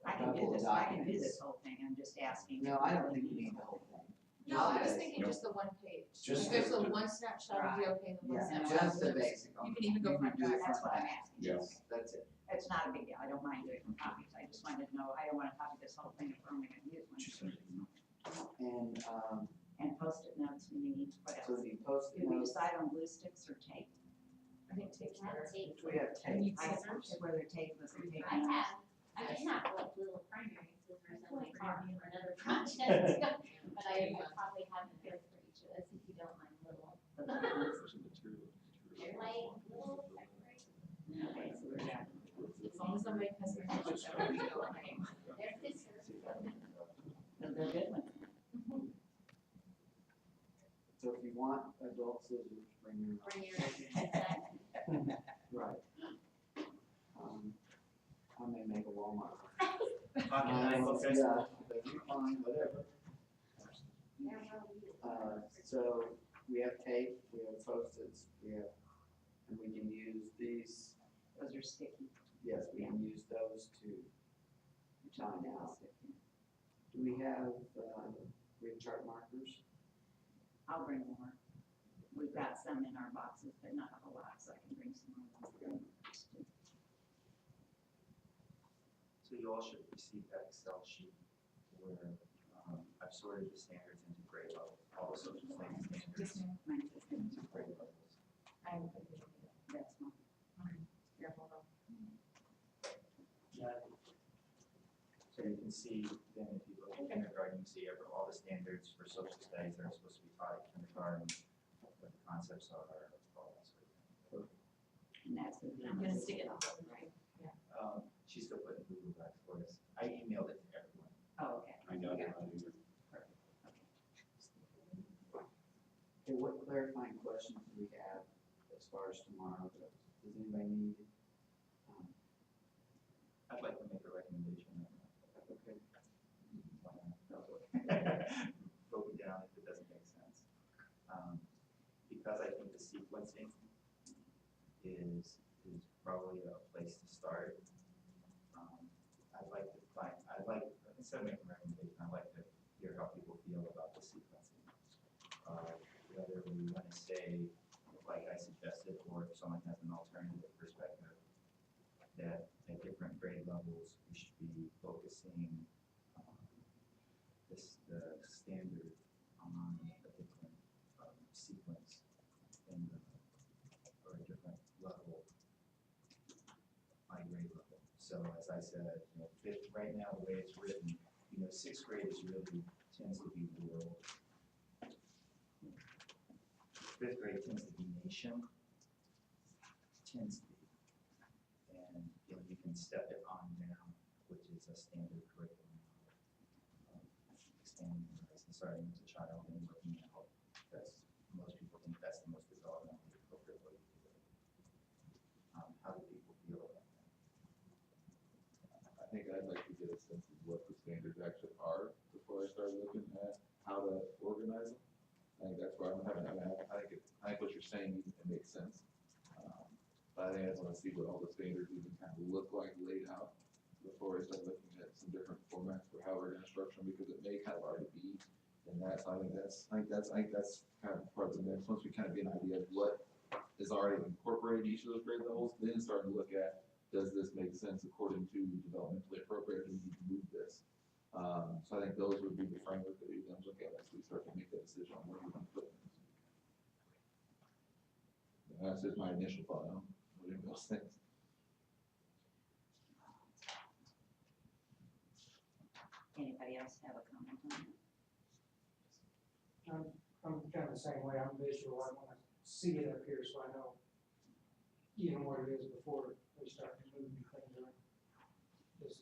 I can do couple of this, I can do documents. this whole thing, I'm just asking. No, I don't think you need the whole thing. No, I was Just thinking the just the one page. Just There's the- the one snapshot of the okay and the one basic. Yeah, snapshot. just the of basic. You can even go You front do back. That's what I'm back. asking. Yes. That's it. It's not a big deal, I don't mind doing copies, I just wanted to know, I don't wanna copy this whole thing if we're only gonna use one. And, And post-it notes we need, what so else? the post-it Did we notes, decide on glue sticks or tape? I think tape's better. Tape. we have And tape. you I scissors? whether tape was the tape. I have like little primary scissors in my car for another project, but I probably have a pair for each of us if you don't mind little. They're like little primary. Okay, so we're done. As long as somebody has their hands up, they're They're scissors. They're good ones. So if you want adult scissors, bring your own. Bring your, Right. I may make a Walmart. Pocket knife, okay. Yeah, that'd be fine, whatever. they're well used. So we have tape, we have Post-its, and we can use these, Those are sticky. yes, we can use those to time out. Do we have chart markers? I'll bring more. We've got some in our boxes, but not a whole lot, so I can bring some more. So you all should receive that Excel sheet where I've sorted the standards into grade levels, all the social studies standards Mine says into grade levels. I'm. that's mine. Here, hold on. So you can see, then if you look at kindergarten, you see all the standards for social studies that are supposed to be taught at kindergarten, what the concepts are, all that sort of thing. And that's the. I'm gonna stick it on, right? She's still putting Google Docs for us. I emailed it to everyone. Oh, okay. I got it. Okay, what clarifying questions do we have as far as tomorrow goes? Does anybody need? I'd like to make a recommendation. Okay. Vote me down if it doesn't make sense. Because I think the sequencing is probably a place to start. Instead of making a recommendation, I'd like to hear how people feel about the sequencing. Whether we want to say, like I suggested, suggested, or if someone has an alternative perspective, that at different grade levels, we should be focusing the standard on a different sequence in the, or a different level by grade level. So as I said, fifth, right now, the way it's written, sixth grade is really tends to be world. Fifth grade tends to be nation, tends to be. And you can step it on down, which is a standard curriculum. Expanding horizon, starting as a child and working out. Most people think that's the most developmentally appropriate way to do it. How do people feel about that? I think I'd like to get a sense of what the standards actually are before I start looking at how to organize them. I think that's where I'm having, I think what you're saying, it makes sense. But I think I just want to see what all the standards even kind of look like laid out before I start looking at some different formats for how we're going to structure them, because it may kind of already be in that. So I think that's kind of part of the mix. Once we kind of get an idea of what is already incorporated in each of those grade levels, then start to look at, does this make sense according to developmentally appropriate? Do we need to move this? So I think those would be the framework that we then look at as we start to make that decision on where we want to put things. That's just my initial thought on what anybody else thinks. Anybody else have a comment on that? I'm kind of the same way. I'm visual. I want to see it up here so I know even what it is before we start moving things around. Just,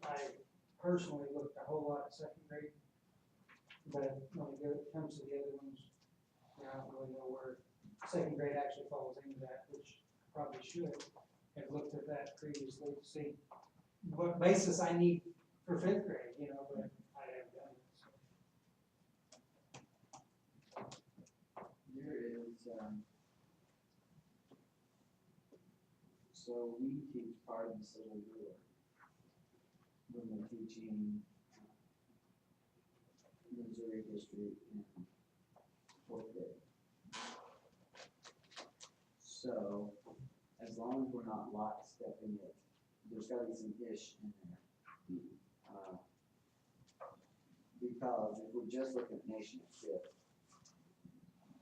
I personally looked a whole lot at second grade, but when it comes to the other ones, I don't really know where second grade actually falls into that, which probably should have looked at that previously to see what basis I need for fifth grade, but I haven't done it. There is, so we teach part of the Civil War when we're teaching Missouri history in fourth grade. So as long as we're not lockstepping it, there's got to be some ish in there. Because if we're just looking at nation at fifth,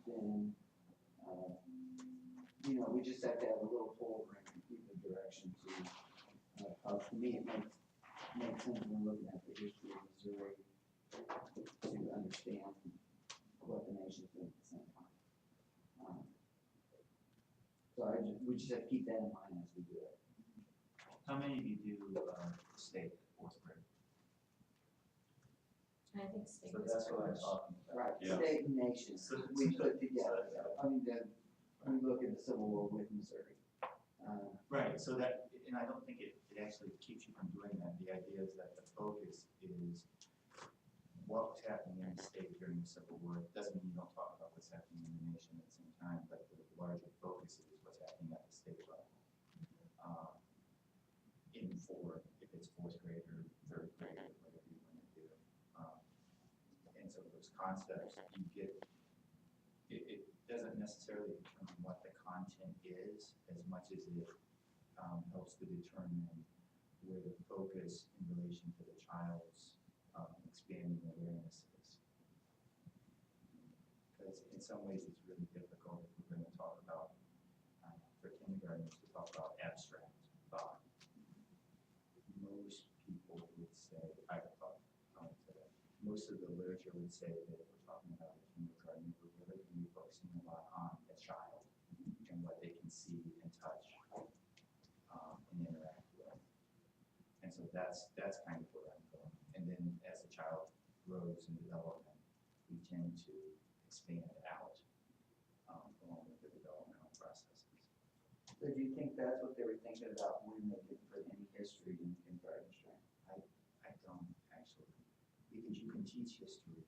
then we just have to have a little pull ring in either direction to me it makes sense when we're looking at the history of Missouri to understand what the nation's doing at the same time. So we just have to keep that in mind as we do it. How many of you do state fourth grade? I think state So is that's what I'm pretty much. talking about. Right, Yeah. state and nation, we put together. We look at the Civil War with Missouri. Right, so that, and I don't think it actually keeps you from doing that. The idea is that the focus is what was happening in the state during the Civil War. It doesn't mean you don't talk about what's happening in the nation at the same time, but the larger focus is what's happening at the state level. If it's fourth grade or third grade or whatever you want to do. And so those concepts, you get, it doesn't necessarily determine what the content is as much as it helps to determine where the focus in relation to the child's expanding awareness is. Because in some ways it's really difficult if we're going to talk about, for kindergartners to talk about abstract thought. Most people would say, most of the literature would say that if we're talking about a kindergarten, we're really going to be focusing a lot on the child and what they can see and touch and interact with. And so that's kind of where I'm going. And then as the child grows in development, we tend to expand out along with the developmental processes. So do you think that's what they were thinking about when they didn't put any history in kindergarten strength? I don't actually, because you can teach history,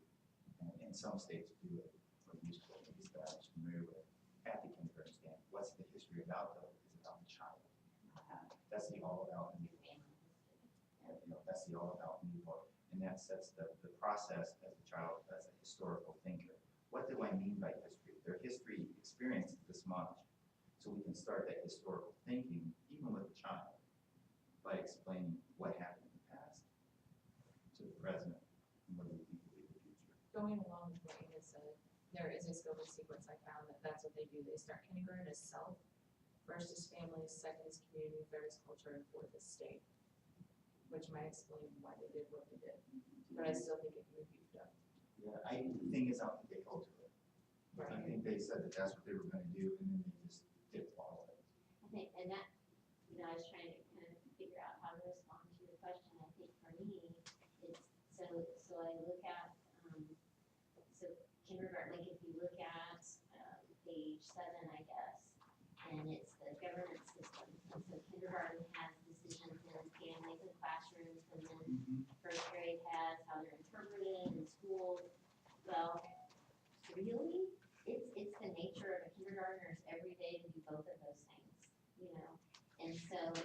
and some states do it, or use it, at least that I was familiar with, at the kindergarten stand. What's the history about though? Is about the child. That's the all about me. That's the all about me book, and that sets the process as a child, as a historical thinker. What do I mean by history? Their history experience is this much, so we can start that historical thinking, even with a child, by explaining what happened in the past to the present and what we think will be the future. Going along with what Ina said, there is a scope and sequence I found that's what they do. They start kindergarten as self, first is family, second is community, third is culture, and fourth is state. Which might explain why they did what they did, but I still think it can be beefed up. Yeah, the thing is, I don't think they held to it. I think they said that that's what they were gonna do, and then they just did all of it. I think, and that, I was trying to kind of figure out how to respond to your question. I think for me, it's, so I look at, so kindergarten, like if you look at, page 7, I guess, and it's the governance system. And so kindergarten has decisions in families and classrooms, and then first grade has how they're interpreted in schools. Well, really, it's the nature of a kindergartner's every day to do both of those things, And so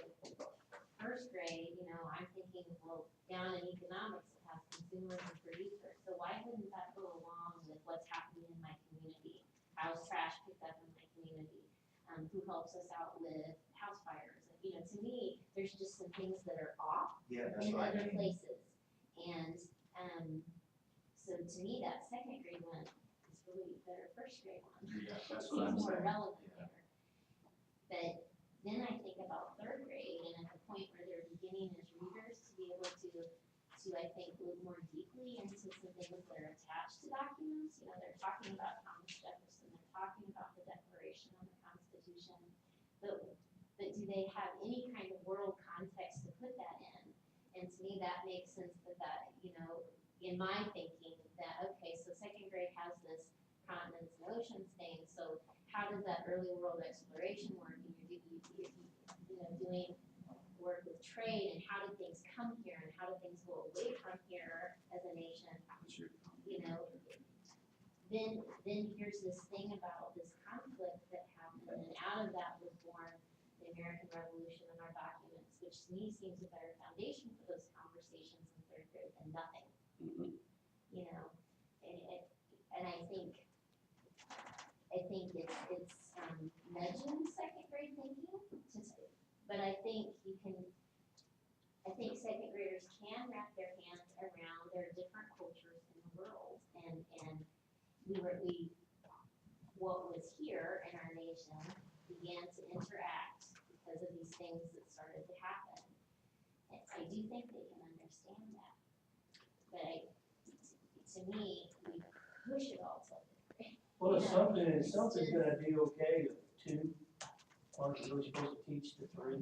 first grade, I'm thinking, well, down in economics, it has consumers and producers. So why wouldn't that go along with what's happening in my community? How's trash picked up in my community? Who helps us out with house fires? To me, there's just some things that are off Yeah, that's in what I other mean. places. And so to me, that second grade one is really the better first grade one. Yeah, that's Seems what I'm more saying. relevant Yeah. there. But then I think about third grade and at the point where they're beginning as readers to be able to I think look more deeply into some things that are attached to documents. They're talking about Thomas Jefferson, they're talking about the Declaration on the Constitution, but do they have any kind of world context to put that in? And to me, that makes sense that in my thinking, that, okay, so second grade has this continents and oceans thing, so how does that early world exploration work? And you're doing work with trade, and how did things come here, and how did things go away from here as a nation? Then here's this thing about this conflict that happened, and out of that was born the American Revolution and our documents, which to me seems a better foundation for those conversations in third grade than nothing. And I think it's nudging second grade thinking but I think second graders can wrap their hands around their different cultures in the world, and what was here in our nation began to interact because of these things that started to happen. And I do think they can understand that, but to me, we push it all to fifth grade. Well, if something's gonna be okay to 2, aren't you really supposed to teach to 3?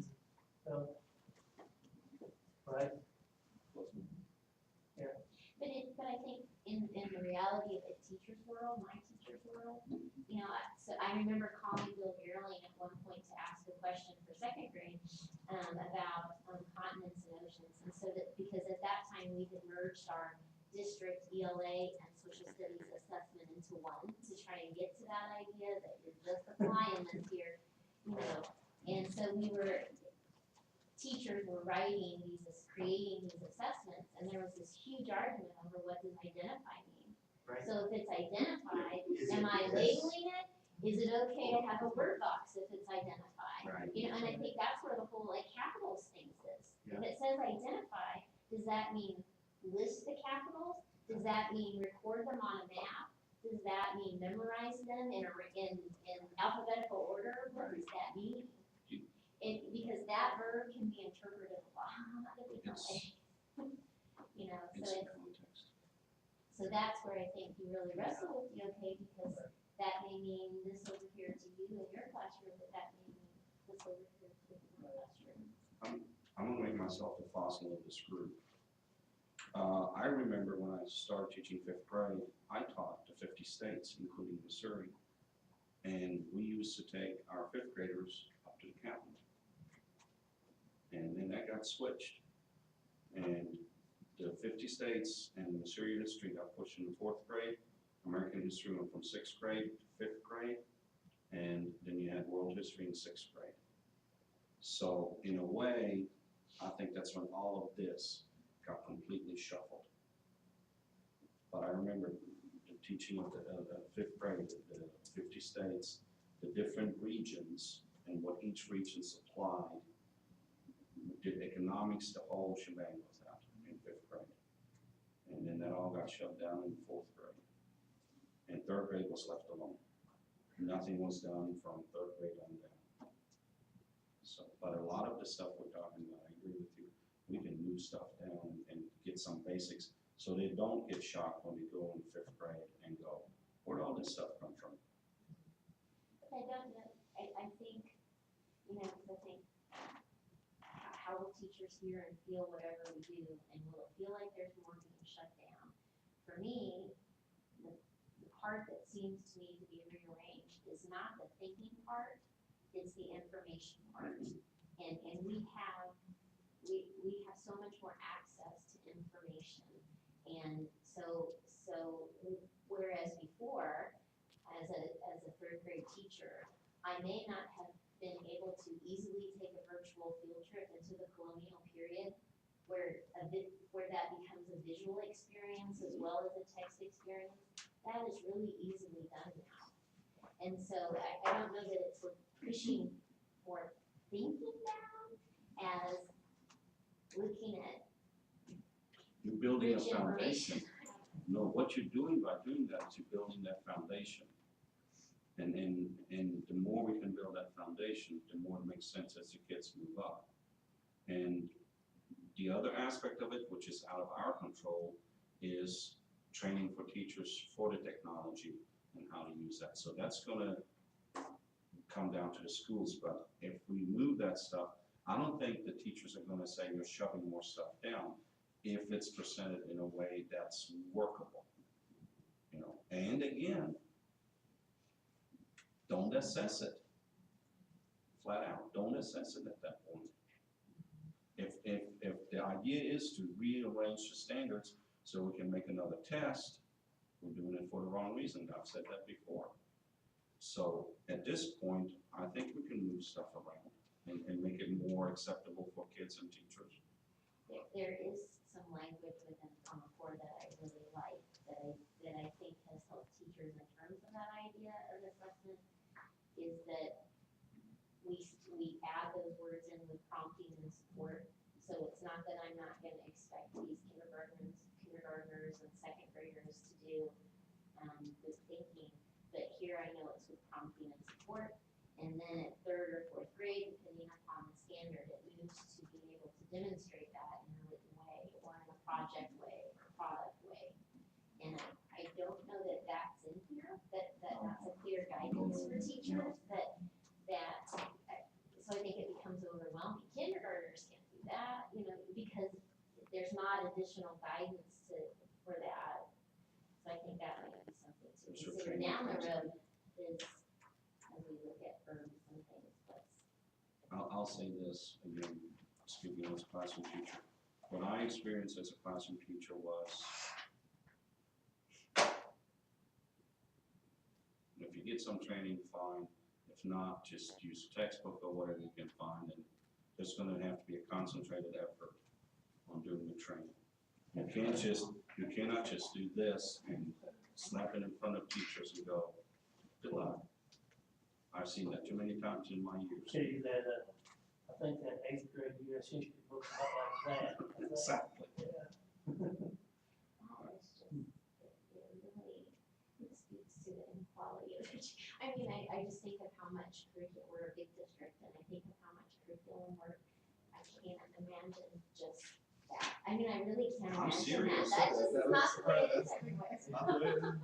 So, right? But I think in the reality of the teacher's world, my teacher's world, so I remember calling Bill Gerling at one point to ask a question for second grade about continents and oceans. And so because at that time we had merged our district ELA and social studies assessment into one to try and get to that idea that you're just applying this here, And so teachers were creating these assessments, and there was this huge argument over what does identify mean. Right. So if it's identified, Is am it I this? labeling it? Is it okay to have a word box if it's identified? Right. And I think that's where the whole capitals thing is. Yeah. If it says identify, does that mean list the capitals? Does that mean record them on a map? Does that mean memorize them in alphabetical order? What does that mean? Because that verb can be interpreted a lot of different ways. So that's where I think you really wrestle with the okay, because that may mean this over here to you in your classroom, but that may mean this over here to your classroom. I'm gonna make myself the fossil of this group. I remember when I started teaching 5th grade, I taught to 50 states, including Missouri. And we used to take our 5th graders up to the capital. And then that got switched. And the 50 states and Missouri history got pushed into 4th grade. American history went from 6th grade to 5th grade. And then you had world history in 6th grade. So in a way, I think that's when all of this got completely shuffled. But I remember the teaching of the 5th grade, the 50 states, the different regions and what each region supplied. We did economics, the whole shebang was out in 5th grade. And then that all got shut down in 4th grade. And 3rd grade was left alone. Nothing was done from 3rd grade on down. So, but a lot of the stuff we're talking about, I agree with you, we can move stuff down and get some basics so they don't get shocked when they go in 5th grade and go, where'd all this stuff come from? But I don't know, I think, you know, 'cause I think, how will teachers hear and feel whatever we do, and will it feel like there's more being shut down? For me, the part that seems to need to be rearranged is not the thinking part, it's the information part. And we have so much more access to information. And so whereas before, as a 3rd grade teacher, I may not have been able to easily take a virtual field trip into the colonial period where that becomes a visual experience as well as a text experience. That is really easily done now. And so I don't know that it's pushing more thinking down as looking at You're building a rich foundation. information. No, what you're doing by doing that is you're building that foundation. And the more we can build that foundation, the more it makes sense as the kids move up. And the other aspect of it, which is out of our control, is training for teachers for the technology and how to use that. So that's gonna come down to the schools, but if we move that stuff, I don't think the teachers are gonna say you're shoving more stuff down if it's presented in a way that's workable, you know. And again, don't assess it. Flat out, don't assess it at that point. If the idea is to rearrange the standards so we can make another test, we're doing it for the wrong reason. I've said that before. So at this point, I think we can move stuff around and make it more acceptable for kids and teachers. There is some language within Common Core that I really like, that I think has helped teachers in terms of that idea of assessment, is that we add those words in with prompting and support. So it's not that I'm not gonna expect these kindergartners and 2nd graders to do good thinking, but here I know it's with prompting and support. And then at 3rd or 4th grade, depending upon the standard, it moves to being able to demonstrate that in a written way, or in a project way, or product way. And I don't know that that's in here, that's a clear guidance for teachers, so I think it becomes overwhelming. Kindergartners can't do that, you know, because there's not additional guidance for that. So I think that might be something to Sure, consider training down the comes road, is as we look at firms and things, but. I'll say this again, speaking as a classroom teacher. What I experienced as a classroom teacher was, if you get some training, fine. If not, just use a textbook or whatever you can find, and there's gonna have to be a concentrated effort on doing the training. You cannot just do this and slap it in front of teachers and go, good luck. I've seen that too many times in my years. Tell you that, I think that 8th grade US history book's about like that. Exactly. Yeah. It's just, it really speaks to the inequality of education. I mean, I just think of how much curriculum, we're a big district, and I think of how much curriculum work, I can't imagine just that. I mean, I really can't I'm imagine serious. that. That just is not the way it is everywhere.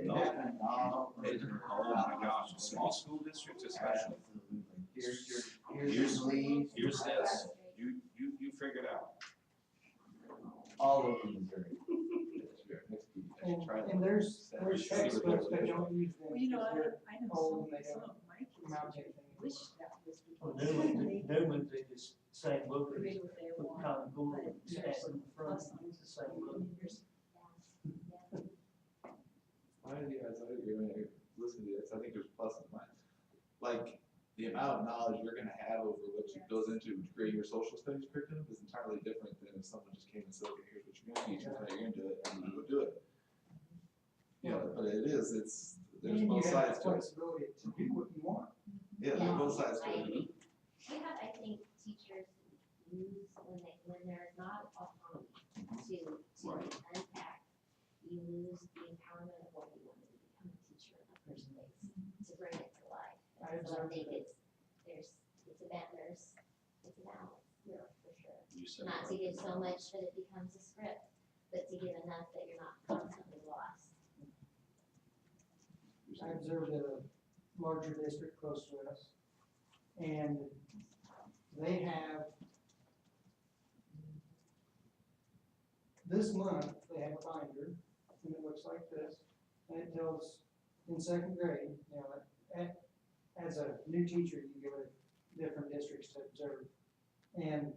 No, oh my gosh, small school districts especially. Here's leaves. Here's this, you figure it out. All of these are. And there's textbooks that don't use them. Well, you know, because I know old some, and they some don't of my come out kids with anything. wish that was Well, because they new ones, they just same book, with create what they want. Common Core, but stamp there's in some the front, plus on it's the same book. There's I agree, when I listen to this, I think there's plus and minus. Like, the amount of knowledge you're gonna have over what goes into creating your social studies curriculum is entirely different than if someone just came and said, okay, here's what you're gonna teach, and how you're gonna do it, and you go do it. You know, but there's And you both have sides the to it. flexibility to do what you want. Yeah, Yeah, both sides do it. We have, I think, teachers use when there's not autonomy to unpack, you lose the empowerment of what you wanted to become a teacher in the first place, to bring it to life. I So I observed think that. it's a balance, yeah, for sure. You said Not to give so much that it becomes a script, but to give enough that you're not constantly lost. I observed at a larger district close to us, and they have, this month, they have a binder, and it looks like this, and it tells, in second grade, you know, as a new teacher, you go to different districts to observe. And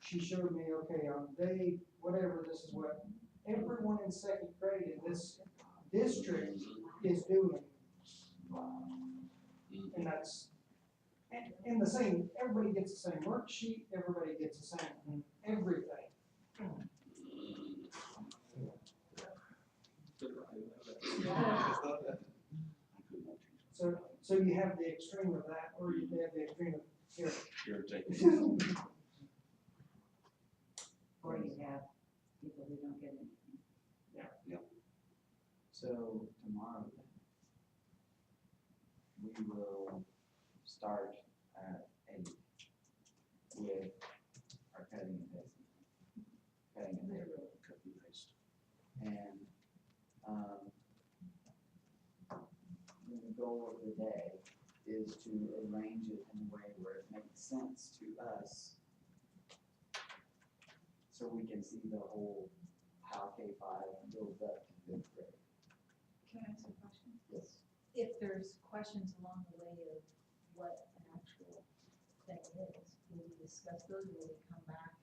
she showed me, okay, on day, whatever, this is what everyone in second grade in this district is doing. And that's, and the same, everybody gets the same worksheet, everybody gets the same everything. So you have the extreme of that, or you have the extreme of here. Or you have people who don't get anything. So tomorrow, we will start at 8 with our cutting and pasting. Cutting and pasting. cut and paste. And, the goal of the day is to arrange it in a way where it makes sense to us, so we can see the whole, how K-5 builds up to fifth grade. Can I ask a question? Yes. If there's questions along the way of what an actual thing is, will we discuss those, or will we come back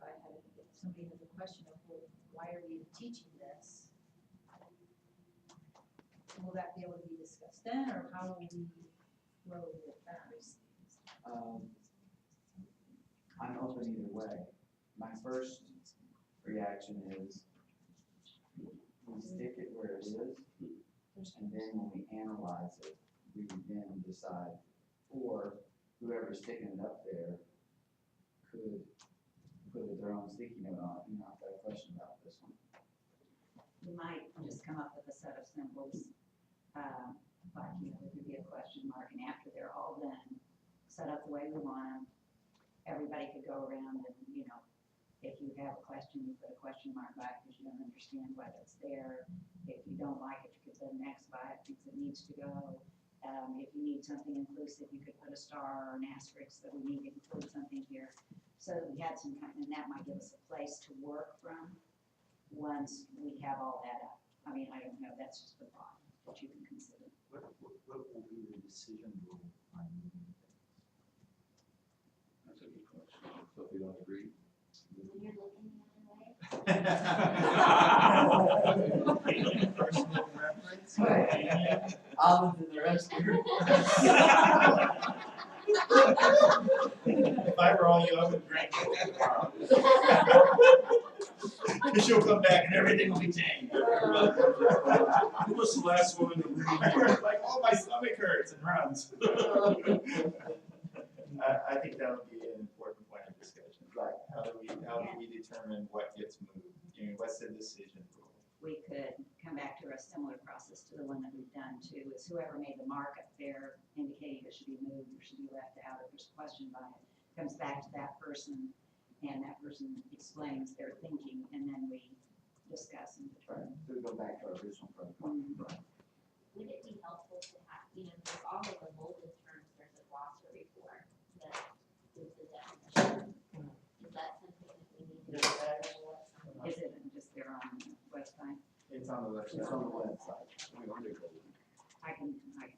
and, if somebody has a question of, well, why are we teaching this? Will that be able to be discussed then, or how will we roll with that? I'm open either way. My first reaction is we stick it where it is, and then when we analyze it, we can then decide, or whoever's sticking it up there could put their own sticky note on it, you know, I've got a question about this one. You might just come up with a set of symbols, like, you know, there could be a question mark, and after they're all done, set up the way we want them. Everybody could go around and, you know, if you have a question, you put a question mark by it because you don't understand why that's there. If you don't like it, you could put an X by it, thinks it needs to go. If you need something inclusive, you could put a star or an asterisk that we need to include something here. So that we had some kind, and that might give us a place to work from once we have all that up. I mean, I don't know, that's just a thought that you can consider. What will be the decision rule on moving things? That's a good question. So if you don't agree. When you're looking the other way. Personal reference? I'll into the rescue. If I were all you, I would drink it tomorrow. Because you'll come back and everything will be changed. Who was the last one in the room? Like, oh, my stomach hurts and runs. I think that would be an important point of discussion. Right. How do we determine what gets moved? You know, what's the decision rule? We could come back to a similar process to the one that we've done too, is whoever made the mark up there indicating it should be moved or should be left out, if there's a question by it, comes back to that person, and that person explains their thinking, and then we discuss and Right, determine. so we go back to our original protocol. Would it be helpful to have, you know, there's all of the bolded terms, there's a glossary for that is the definition. Is that something that we need to? Is it just there on the website? It's on the website. It's on the website. I can probably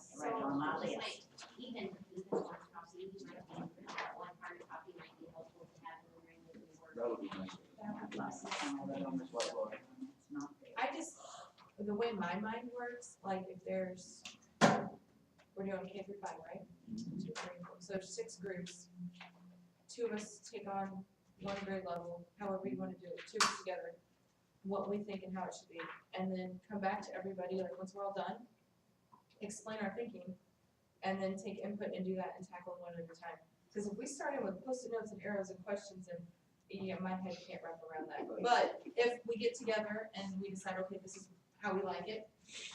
So, write it on my just list. like, even one copy, might be, that one hard copy might be helpful to have in the room when we work. That would be nice. Plus, I know that on the website, it's not there. I just, the way my mind works, like if there's, we're doing K through 5, right? 2, 3, 4. So there's 6 groups. 2 of us take on one grade level, however you want to do it, 2 of us together, what we think and how it should be. And then come back to everybody, like once we're all done, explain our thinking, and then take input and do that and tackle one at a time. Because if we start in with post-it notes and arrows and questions and, yeah, my head can't wrap around that. But if we get together and we decide, okay, this is how we like it,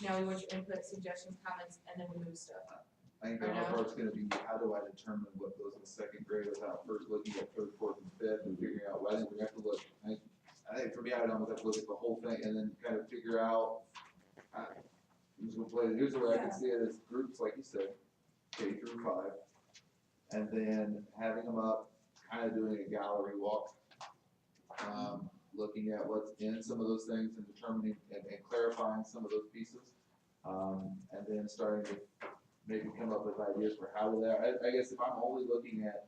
now we want your input, suggestions, comments, and then we move stuff up. I think the hard part's gonna be, how do I determine what goes in second grade without first looking at third, fourth, and fifth and figuring out, I think we have to look, I think for me, I'd almost have to look at the whole thing and then kind of figure out, who's gonna play, here's the way I can see it, is groups, like you said, K through 5, and then having them up, kind of doing a gallery walk, looking at what's in some of those things and determining and clarifying some of those pieces, and then starting to maybe come up with ideas for how to that. I guess if I'm only looking at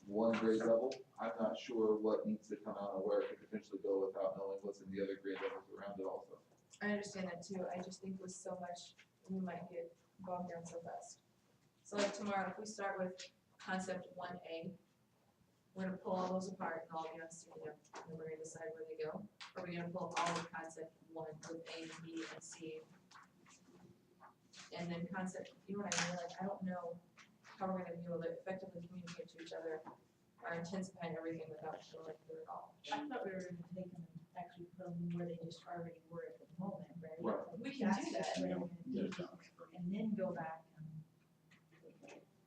one grade level, I'm not sure what needs to come out and where it could potentially go without knowing what's in the other grade levels around it also. I understand that too, I just think with so much, we might get bogged down so fast. So like tomorrow, if we start with concept 1A, we're gonna pull all those apart and all be on studio, and then we're gonna decide where they go. Or we're gonna pull all of concept 1 with A and B and C. And then concept, you know what I mean, like, I don't know how we're gonna be able to effectively communicate to each other our intents behind everything without going through it all. I thought we were gonna take them and actually put them where they just already were at the moment, right? Right. Like, We can do that's that. where we're gonna do it, and then go back and.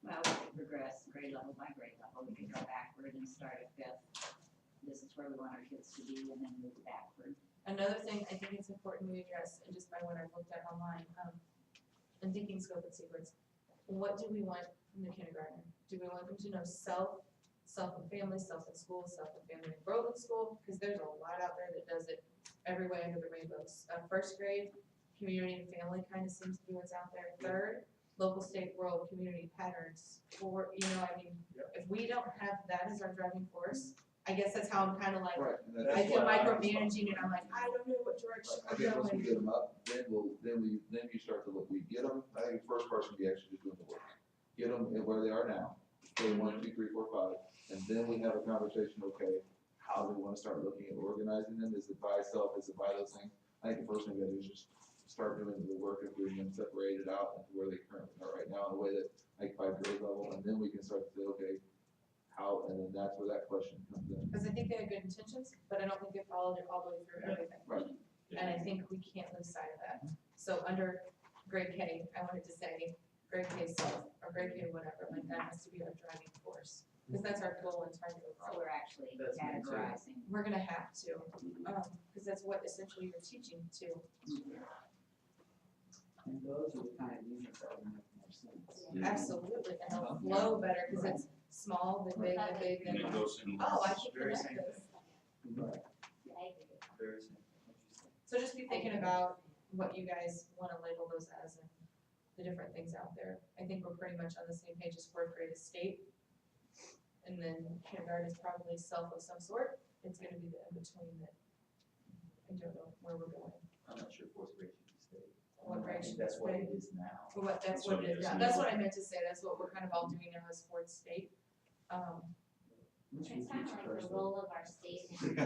Well, we could progress grade level by grade level, we could go backward and start at 5th. This is where we want our kids to be, and then move backward. Another thing I think it's important we address, and just by what I've looked at online, and thinking scope and sequence, what do we want from the kindergartner? Do we want them to know self and family, self and school, self and family and growth in school? Because there's a lot out there that does it every way under the rainbows. First grade, community and family kind of seems to be what's out there. Third, local, state, world, community patterns. Or, you know, I mean, if we don't have that as our driving force, I guess that's how I'm kind of like, Right, and I that's feel why micromanaging and I'm like, I don't know what direction I I'm think once we going. get them up, then you start to look, we get them, I think the first part should be actually just doing the work. Get them where they are now, K 1, 2, 3, 4, 5, and then we have a conversation, okay, how do we wanna start looking at organizing them, is it by self, is it by those things? I think the first thing we gotta do is just start doing the work of getting them separated out into where they currently are right now, in a way that, like, by grade level, and then we can start to say, okay, how, and then that's where that question comes in. Because I think they had good intentions, but I don't think they followed it all the way through everything. Right. And I think we can't lose sight of that. So under grade K, I wanted to say grade K self, or grade K whatever, like that has to be our driving force. Because that's our goal and target So overall. we're actually That's me too. categorizing. We're gonna have to, because that's what essentially you're teaching to. And those are the kind of units that would make more sense. Absolutely, and it'll flow better, because it's small, the big, And it and, goes in. oh, I can Very connect this. Right. Very simple. So just be thinking about what you guys wanna label those as and the different things out there. I think we're pretty much on the same page as 4th grade is state. And then kindergarten is probably self of some sort. It's gonna be the in-between that I don't know where we're going. I'm not sure 4th grade should be state. What grade I think should that's what stay? it is now. But what, that's That's what what it it is is now. now. That's what I meant to say. That's what we're kind of all doing now is 4th state. It's kind of like the role of our state. It's kind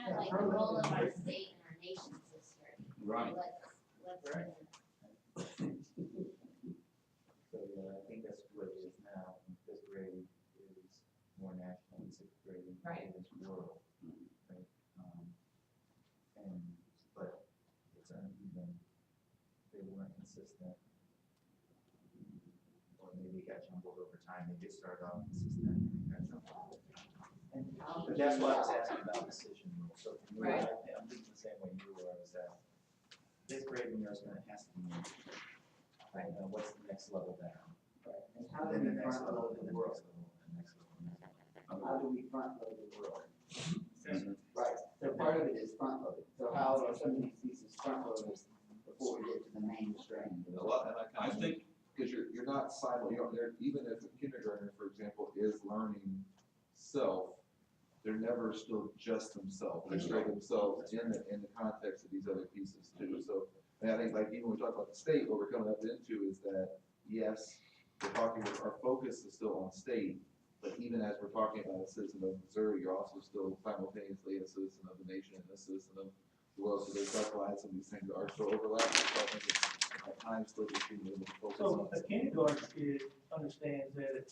of like the role of our state and our nation's history. Right. Let's. Right. So, yeah, I think that's what it is now. 5th grade is more national, and 6th grade Right. is rural. Right? But it's uneven. They weren't consistent. Or maybe it got jumbled over time. They did start off consistent and then got jumbled over time. But that's why I was asking about decision rules. So for me, Right. I'm thinking the same way you were, was that 5th grade, when there's gonna has to be, right, now what's the next level down? And how do Then we the next front level, load and the the world? next level, and the next level, and the next level. How do we front load the world? Mhm. Right, so part of it is front loading, so how are some of these pieces front loaded before we get to the mainstream? A lot, and I think, because you're not there, even if a kindergartner, for example, is learning self, they're never still just themselves, they're still themselves in the context of these other pieces too, so. And I think like even when we talk about the state, what we're coming up into is that, yes, we're talking, our focus is still on state, but even as we're talking about a citizen of Missouri, you're also still simultaneously a citizen of the nation and a citizen of the world, so there's that's why some of these things are so overlapping, so I think it's that time split between them and focus So on. a kindergarten kid understands that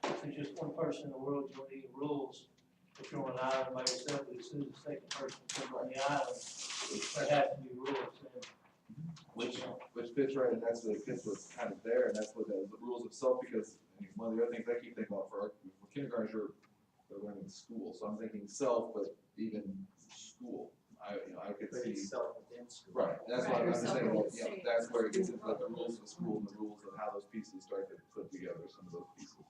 if there's just one person in the world, you don't need rules. If you're on an island by yourself, but as soon as the second person comes on the island, there has to be rules. And Which fits right, and that's what fits what's kind of there, and that's what the rules of self, because I mean, one of the other things I keep thinking about for kindergartners, they're learning school, so I'm thinking self, but even school. I could But see. it's self within school. Right, and that's Right, why I'm or just saying, well, self-within that's where it gets into like the rules of school and the rules of how those pieces start to put together some of those pieces.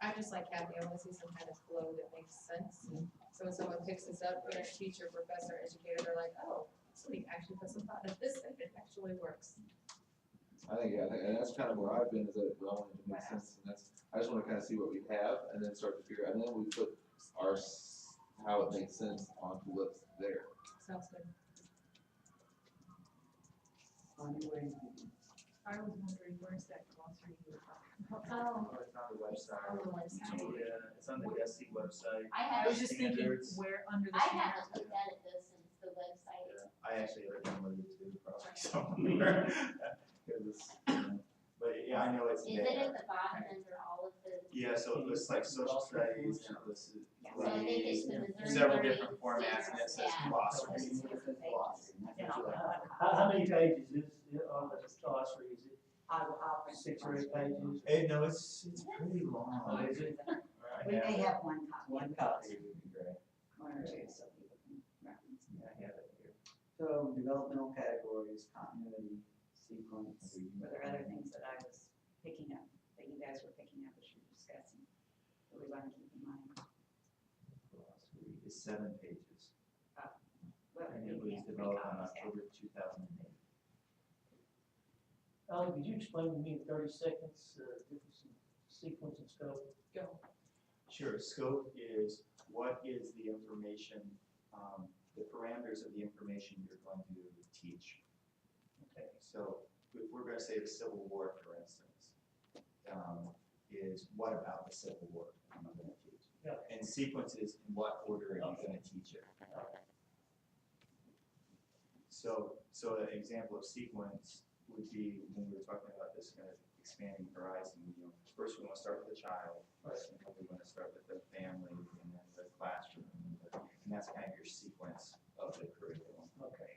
I just like Kathy, I wanna see some kind of flow that makes sense. So when someone picks this up, parent, teacher, professor, educator, they're like, oh, so we actually put some thought into this, and it actually works. I think, and that's kind of where I've been, is that I wanted to make sense, and I just wanna kind of see what we have, and then start to figure, and then we put how it makes sense onto what's there. Sounds good. Anyway, I was wondering, where's that glossary you were talking about? Oh, It's on the website. On the website. Yeah, it's on the DESI website. I I was just thinking, Standards. where under the I standards. haven't looked at it though since the website. Yeah, I actually have it downloaded too, probably somewhere. 'Cause it's, but yeah, I know it's Is it there. at the bottom under all of the? Yeah, so it lists like social studies, and it lists So I think it's the Missouri. several Learning different formats, and it says Standards. glossary. And how many pages is on the glossary? Is it I'll print 6 or 8 pages? Hey, no, it's pretty long. Oh, is it? We may have one copy. One copy would be great. One or two, so people can reference. Yeah, I have it here. So developmental categories, continuity, sequence. Were there other things that I was picking up, that you guys were picking up as you're discussing, that we want to keep in mind? Glossary is 7 pages, Well, and we it was can't developed on recall, yeah. October 2008. Alan, could you explain to me in 30 seconds, difference in sequence and scope? Go. Sure, scope is what is the information, the parameters of the information you're going to teach. Okay, so if we're gonna say the Civil War, for instance, is what about the Civil War am I gonna teach? Yeah. And sequence is in what order are you gonna teach it? So an example of sequence would be when we were talking about this kind of expanding horizon, first we want to start with the child, and then we want to start with the family, and then the classroom, and that's kind of your sequence of the curriculum. Okay.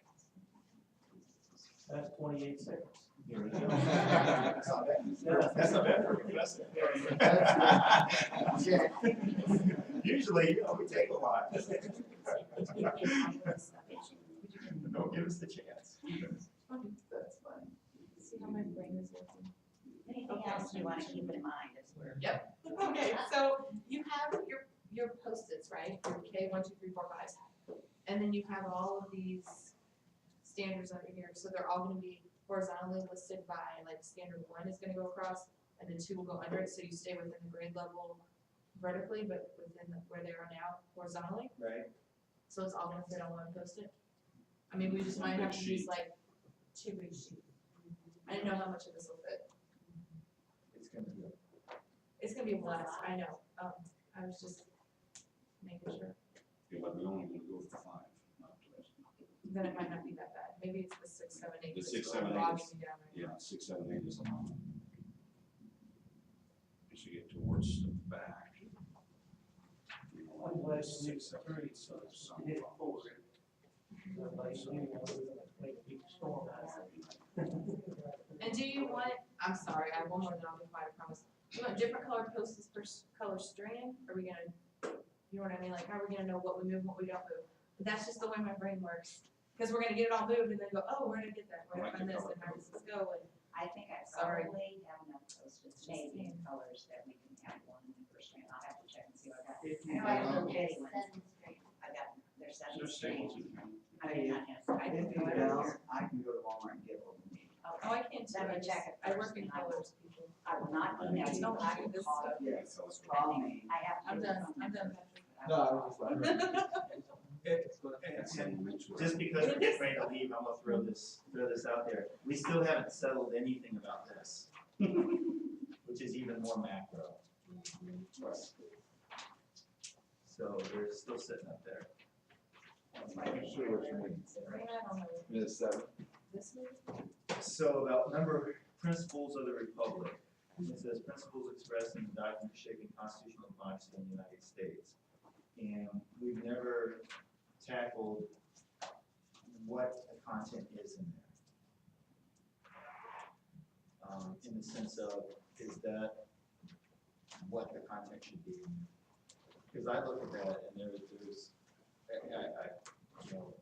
That's 28 seconds. Here we go. That's not bad. That's not bad for a professor. Usually, we take a lot. Don't give us the chance. That's fine. See how my brain is working. Anything else you want to keep in mind as we're. Yep, okay, so you have your Post-its, right, your K, 1, 2, 3, 4, 5. And then you have all of these standards under here, so they're all gonna be horizontally listed by, like, standard 1 is gonna go across, and then 2 will go under it, so you stay within the grade level vertically, but within where they are now horizontally, Right. so it's all gonna fit on one Post-it. I mean, we just might have to use like 2 big sheets. I didn't know how much of this will fit. It's gonna be. It's gonna be less, I know, I was just making sure, Yeah, but we're only gonna go for 5, not less. then it might not be that bad, maybe it's the 6, 7, 8. The that's 6, really 7, 8 bogging is- me down right now. Yeah, 6, 7, 8 is a lot. As you get towards the back. you know, I'm glad you 6, leave 7, 3, 8, so it's some- hit 4. Everybody knew we're gonna make a big storm out of it. And do you want, I'm sorry, I have one more, then I'll be quiet, I promise. Do you want different colored Post-its per color strand? Are we gonna, you know what I mean, like, how are we gonna know what we move, what we don't move? But that's just the way my brain works, because we're gonna get it all moved and then go, oh, where did I get that, where did I find this, and how does this go, and I think I Sorry. probably have enough Post-its, maybe in colors that we can have one per strand. I'll have to check and see what I got. if I you know I have don't, little bitty ones. 7 straight. I got, there's Is 7 there strands. staples in here? I did not have, I If didn't you go don't, over here. I can go to Walmart and get what we need. oh, I can't too, Let me I just, check it I work first, in and I will- colors, people. I will not email you. Don't I do will this call stuff. you. Yes, call me. I have to. I'm done, I'm done, Patrick. No, I was just wondering. Just because we're getting ready to leave, I'm gonna throw this out there. We still haven't settled anything about this, which is even more macro. So they're still sitting up there. I'm sure what you mean. I don't know. Minute 7. this maybe? So about number principles of the Republic, it says principles expressed in the document shaping constitutional democracy in the United States. And we've never tackled what the content is in there. In the sense of, is that what the content should be? Because I look at that and there's, you know,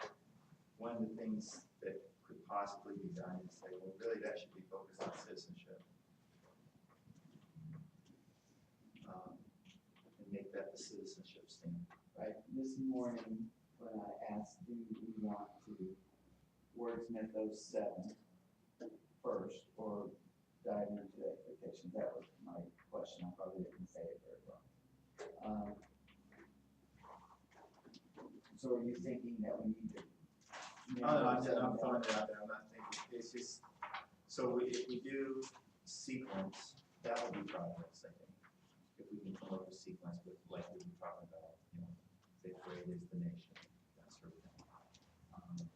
one of the things that could possibly be done is say, well, really that should be focused on citizenship. And make that the citizenship standard. Right, this morning, when I asked, do we want to wordsmith those 7 first, or dive into the expectations, that was my question, I probably didn't say it very well. So are you thinking that we need to? I'm throwing it out there, I'm not thinking, it's just, so if we do sequence, that would be progress, I think. If we can come up with sequence with, like we've been talking about, you know, 5th grade is the nation, that sort of thing.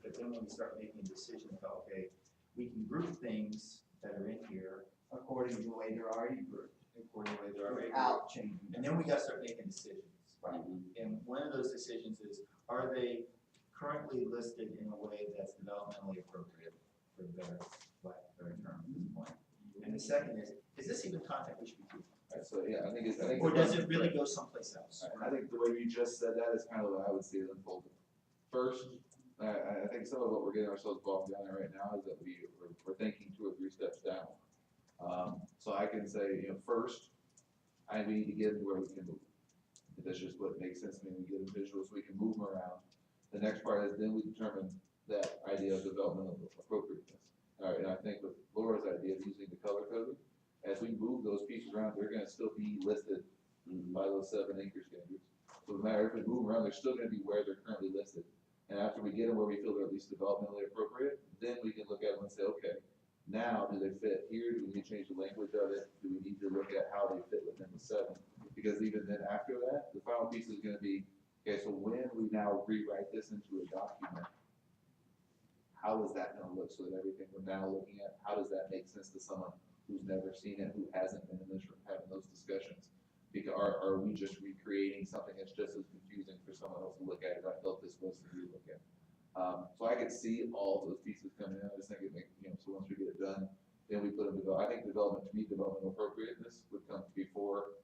But then when we start making a decision about, okay, we can group things that are in here According to the way they're already grouped, according to the way they're already grouped. without changing. And then we gotta start making decisions. Right. And one of those decisions is, are they currently listed in a way that's developmentally appropriate, for the better term at this point? And the second is this even content we should be teaching? Right, so, yeah, I think Or does it really go someplace else? I think the way you just said that is kind of what I would see it unfolding. First, I think some of what we're getting ourselves bogged down in right now is that we're thinking 2 or 3 steps down. So I can say, you know, first, we need to get into where we can move. That's just what makes sense to me. We get them visuals, we can move them around. The next part is then we determine that idea of developmental appropriateness. All right, and I think with Laura's idea of using the color coding, as we move those pieces around, they're gonna still be listed by those 7 anchor standards. So no matter if we move them around, they're still gonna be where they're currently listed. And after we get them where we feel they're at least developmentally appropriate, then we can look at them and say, okay, now do they fit here? Do we need to change the language of it? Do we need to look at how they fit within the 7? Because even then after that, the final piece is gonna be, okay, so when we now rewrite this into a document, how is that gonna look so that everything we're now looking at, how does that make sense to someone who's never seen it, who hasn't been in this room having those discussions? Because are we just recreating something that's just as confusing for someone else to look at as I felt this was for you to look at? So I could see all of those pieces coming in. I just think it makes, you know, so once we get it done, then we put them to go. I think development, to me, developmental appropriateness would come before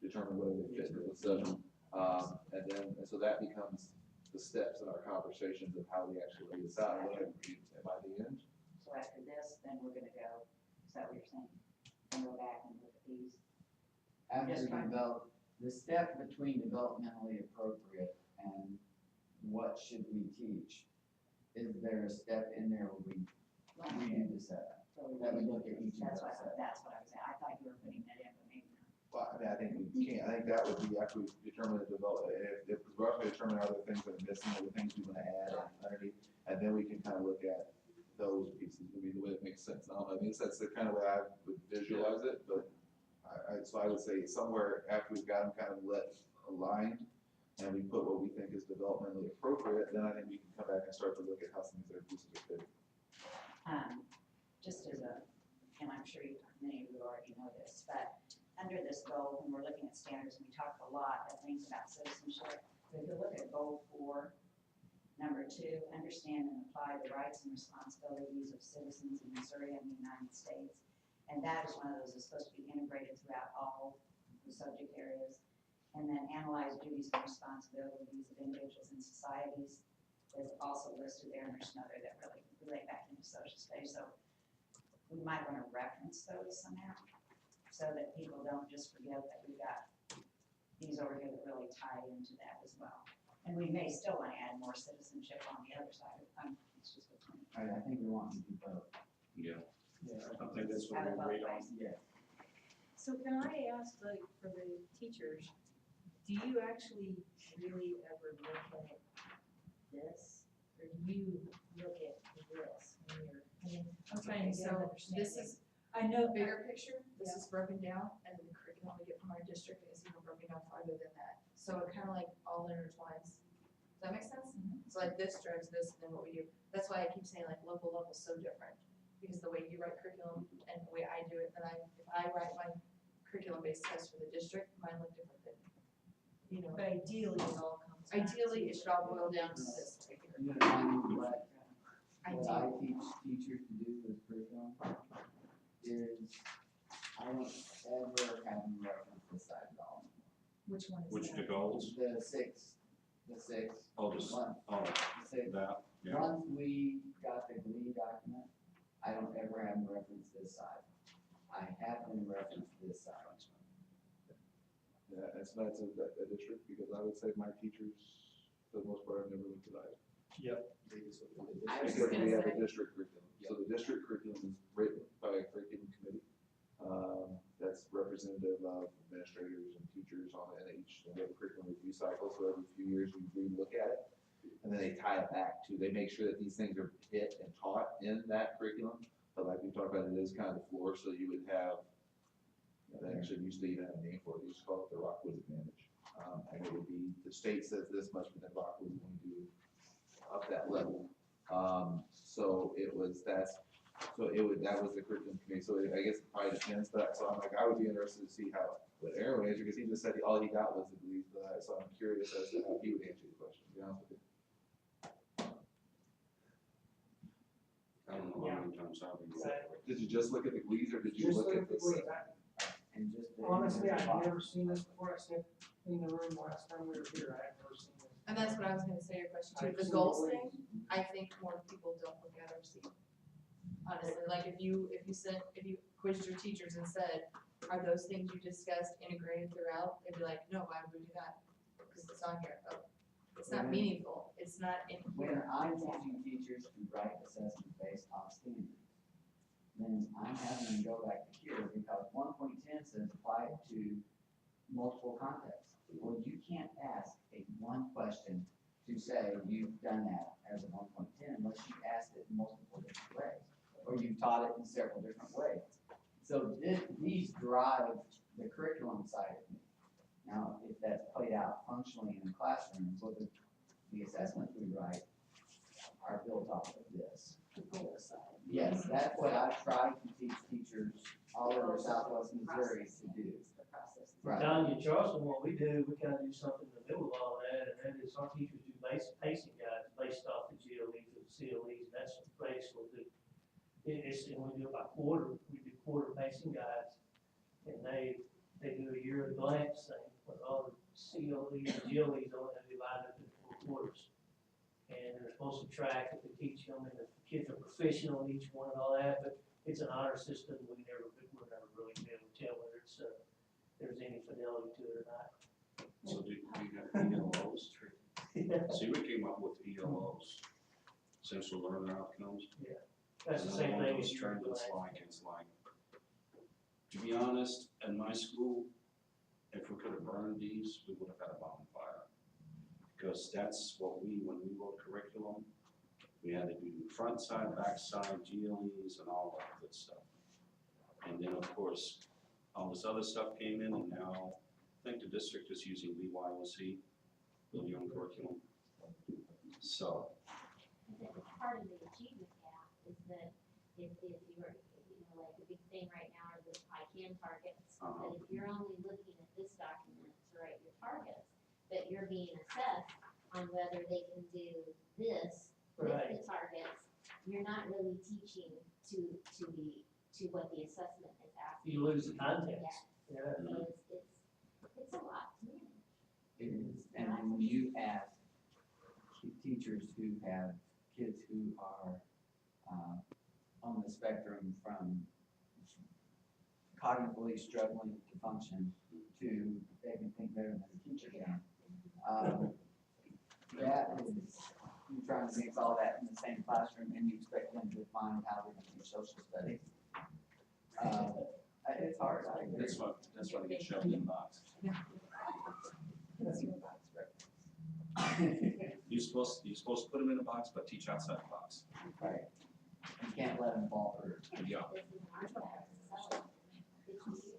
determine whether they fit into the 7. And so that becomes the steps in our conversations of how we actually lay this out. And by the end, So after this, then we're gonna go, is that what you're saying? And go back and look at these? After Just trying- the step between developmentally appropriate and what should we teach, is there a step in there where we do the 7? That we look at each of That's those what, 7? that's what I was saying, I thought you were putting that in, but maybe not. Well, I mean, I think we can't, I think that would be after we determine the if we're also determine other things that are missing, other things we wanna add underneath, and then we can kind of look at those pieces, would be the way that makes sense. Now, I mean, that's the kind of way I would visualize it, but so I would say somewhere after we've got them kind of aligned, and we put what we think is developmentally appropriate, then I think we can come back and start to look at how some of these other pieces are fitting. Just as a, and I'm sure many of you already know this, but under this goal, when we're looking at standards, we talked a lot of things about citizenship. But if you look at goal 4, number 2, understand and apply the rights and responsibilities of citizens in Missouri and the United States. And that is one of those that's supposed to be integrated throughout all the subject areas. And then analyze duties and responsibilities of individuals and societies is also listed there, and there's another that really relate back into social studies. So we might want to reference those somehow, so that people don't just forget that we've got these over here that really tie into that as well. And we may still want to add more citizenship on the other side. It's just a point. I think we want to do both. yeah, Yeah. I think that's what Have it we both agreed on. ways. Yeah. So can I ask, like, for the teachers, do you actually really ever look at this? Or do you look at this when you're, I mean, I'm trying to get an So understanding. this is I know, bigger picture, this is broken down, and then the curriculum we get from our district is even broken down farther than that. So it kind of like all intertwines. that make sense? So like this drives this, and then what we do, that's why I keep saying like local level's so different, because the way you write curriculum and the way I do it, then if I write my curriculum-based test for the district, mine look different than, you know. But ideally, it all comes back to. Ideally, it should all boil down to this right here. You know, I mean, what I Ideally. teach teachers to do with curriculum is, I don't ever have them reference this side at all. Which one is that? Which the goals? The six, Oh, just, one, oh, the six. that, yeah. Once we got the GLE document, I don't ever have them reference this side. I have them reference this side. Yeah, it's not a district, because I would say my teachers, for the most part, have never looked at either. Yep. I was Because just gonna we have a say, district curriculum, so the district curriculum is written by a curriculum committee. That's representative of administrators and teachers on it, and we have a curriculum review cycle, so every few years we relook at it. And then they tie it back to, they make sure that these things are hit and taught in that curriculum, but like we talked about, it is kind of the floor, so you would have, they actually used to even have a name for it, they used to call it the Rockwood Advantage. And it would be, the state says this much, but then Rockwood is going to do up that level. That was the curriculum committee, so I guess it probably depends, but, so I'm like, I would be interested to see what Aaron would answer, because he just said all he got was the belief for that, so I'm curious as to how he would answer the question, to be honest with you. I don't know how many times I've been. Did you just look at the glees, or did you Just look at the this? Glees. And just. Honestly, I've never seen this before. I stepped in the room last time we were here. I had never seen this. and that's what I was gonna say, your question too, I've the seen goals the thing, I think more people don't look at or see. Honestly, like if you quizzed your teachers and said, are those things you discussed integrated throughout, they'd be like, no, why would we do that? Because it's on here, oh, it's not meaningful, it's not in When here. I'm teaching teachers to write assessments based on standards, then I'm having them go back to here, because 1.10 says apply it to multiple contexts. Well, you can't ask a one question to say you've done that as a 1.10 unless you asked it in multiple different ways, or you've taught it in several different ways. So these drive the curriculum side of me. Now, if that's played out functionally in the classroom, so the assessments we write are built off of this. The goal side. Yes, that's what I've tried to teach teachers all over Southwest Missouri to do. The process. Right. Down in Charleston, what we do, we kind of do something in the middle of all that, and that is our teachers do pacing guides based off the GLEs or the CLEs, and that's what grade school do. And we do it by quarter, we do quarter pacing guides, and they do a year at a glance thing, with all the CLEs and GLEs only divided up into 4 quarters. And they're supposed to track if they teach them, and the kids are proficient on each one and all that, but it's an honor system, we're never really be able to tell whether there's any fidelity to it or not. So do you have ELOs? See, we came up with ELOs, essential learner outcomes. That's the same thing as It's you're doing. it's like, to be honest, in my school, if we could have burned these, we would have had a bonfire. Because that's what when we wrote curriculum, we had to do front side, back side, GLEs and all that good stuff. And then, of course, all this other stuff came in, and now I think the district is using BYOC, Build Your Own Curriculum. So, I think part of the achievement gap is that if you're, like a big thing right now are the ICANN targets. But if you're only looking at this document to write your targets, but you're being assessed on whether they can do this with Right. the targets, you're not really teaching to what the assessment is asking. You lose the context. Yeah. So it's a lot to manage. It is, and then when you ask teachers who have kids who are on the spectrum from cognitively struggling to function to they can think better than a teacher can, that is, you're trying to mix all that in the same classroom and you expect them to find how they teach social studies. It's hard, I agree. that's why they get shoved in the box. You're supposed to put them in a box, but teach outside the box. Right. You can't let them fall through. Yeah. This is our job, so it's easy.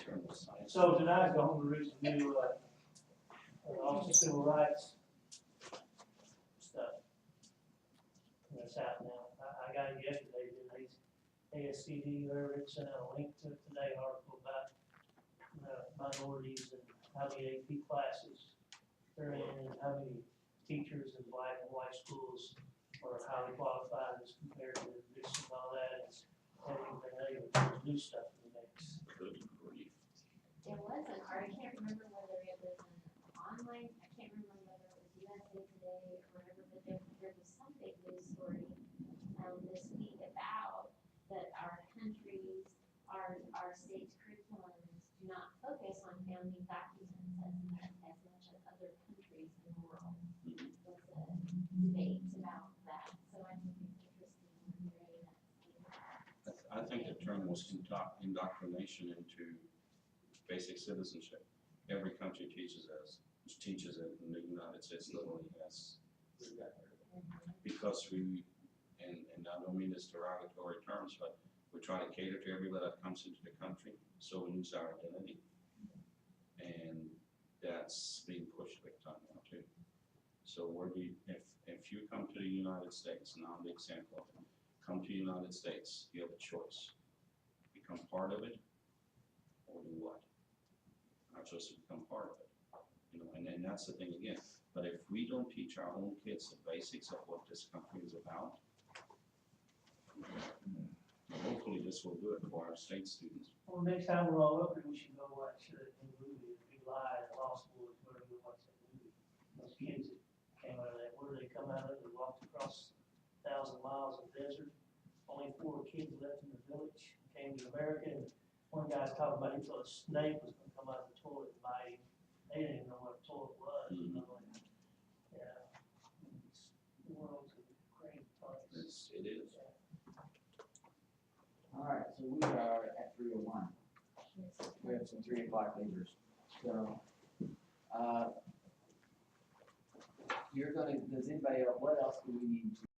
Turn the science. So tonight, going to review Office of Civil Rights that's out now. I got it yesterday, ASCD, whatever, it sent out a link to today's article about minorities and how many AP classes they're in, and how many teachers in black and white schools are highly qualified as compared to this and all that. And they're able to do stuff in the mix. Good grief. There was an art, I can't remember whether it was an online, I can't remember whether it was USA Today or whatever, but there was some big news story this week about that our countries, our state's curriculums do not focus on founding documents as much as other countries in the world. There's a debate about that, so I think it's interesting when hearing that. I think the term was indoctrination into basic citizenship. Every country teaches it, and the United States literally has. Because we, and I don't mean this derogatory terms, but we try to cater to everybody that comes into the country, so we lose our identity. And that's being pushed big time now too. So if you come to the United States, and I'm the example of it, come to the United States, you have a choice. Become part of it, or do what? Not just to become part of it. You know, and then that's the thing again. But if we don't teach our own kids the basics of what this country is about, hopefully this will do it for our state students. Well, next time we're all up here, we should go watch the movie, Big Lie, the law school, is where we watch that movie. Those kids that came out of that, where did they come out of? They walked across 1,000 miles of desert. Only 4 kids left in the village, came to America, and one guy's talking about he thought a snake was gonna come out of the toilet and bite him. They didn't even know what a toilet was, you know, and, yeah. The world's a great place. It is. All right, so we are at 3:01. We have some 3 o'clock leaders. So, you're gonna, does anybody else, what else do we need to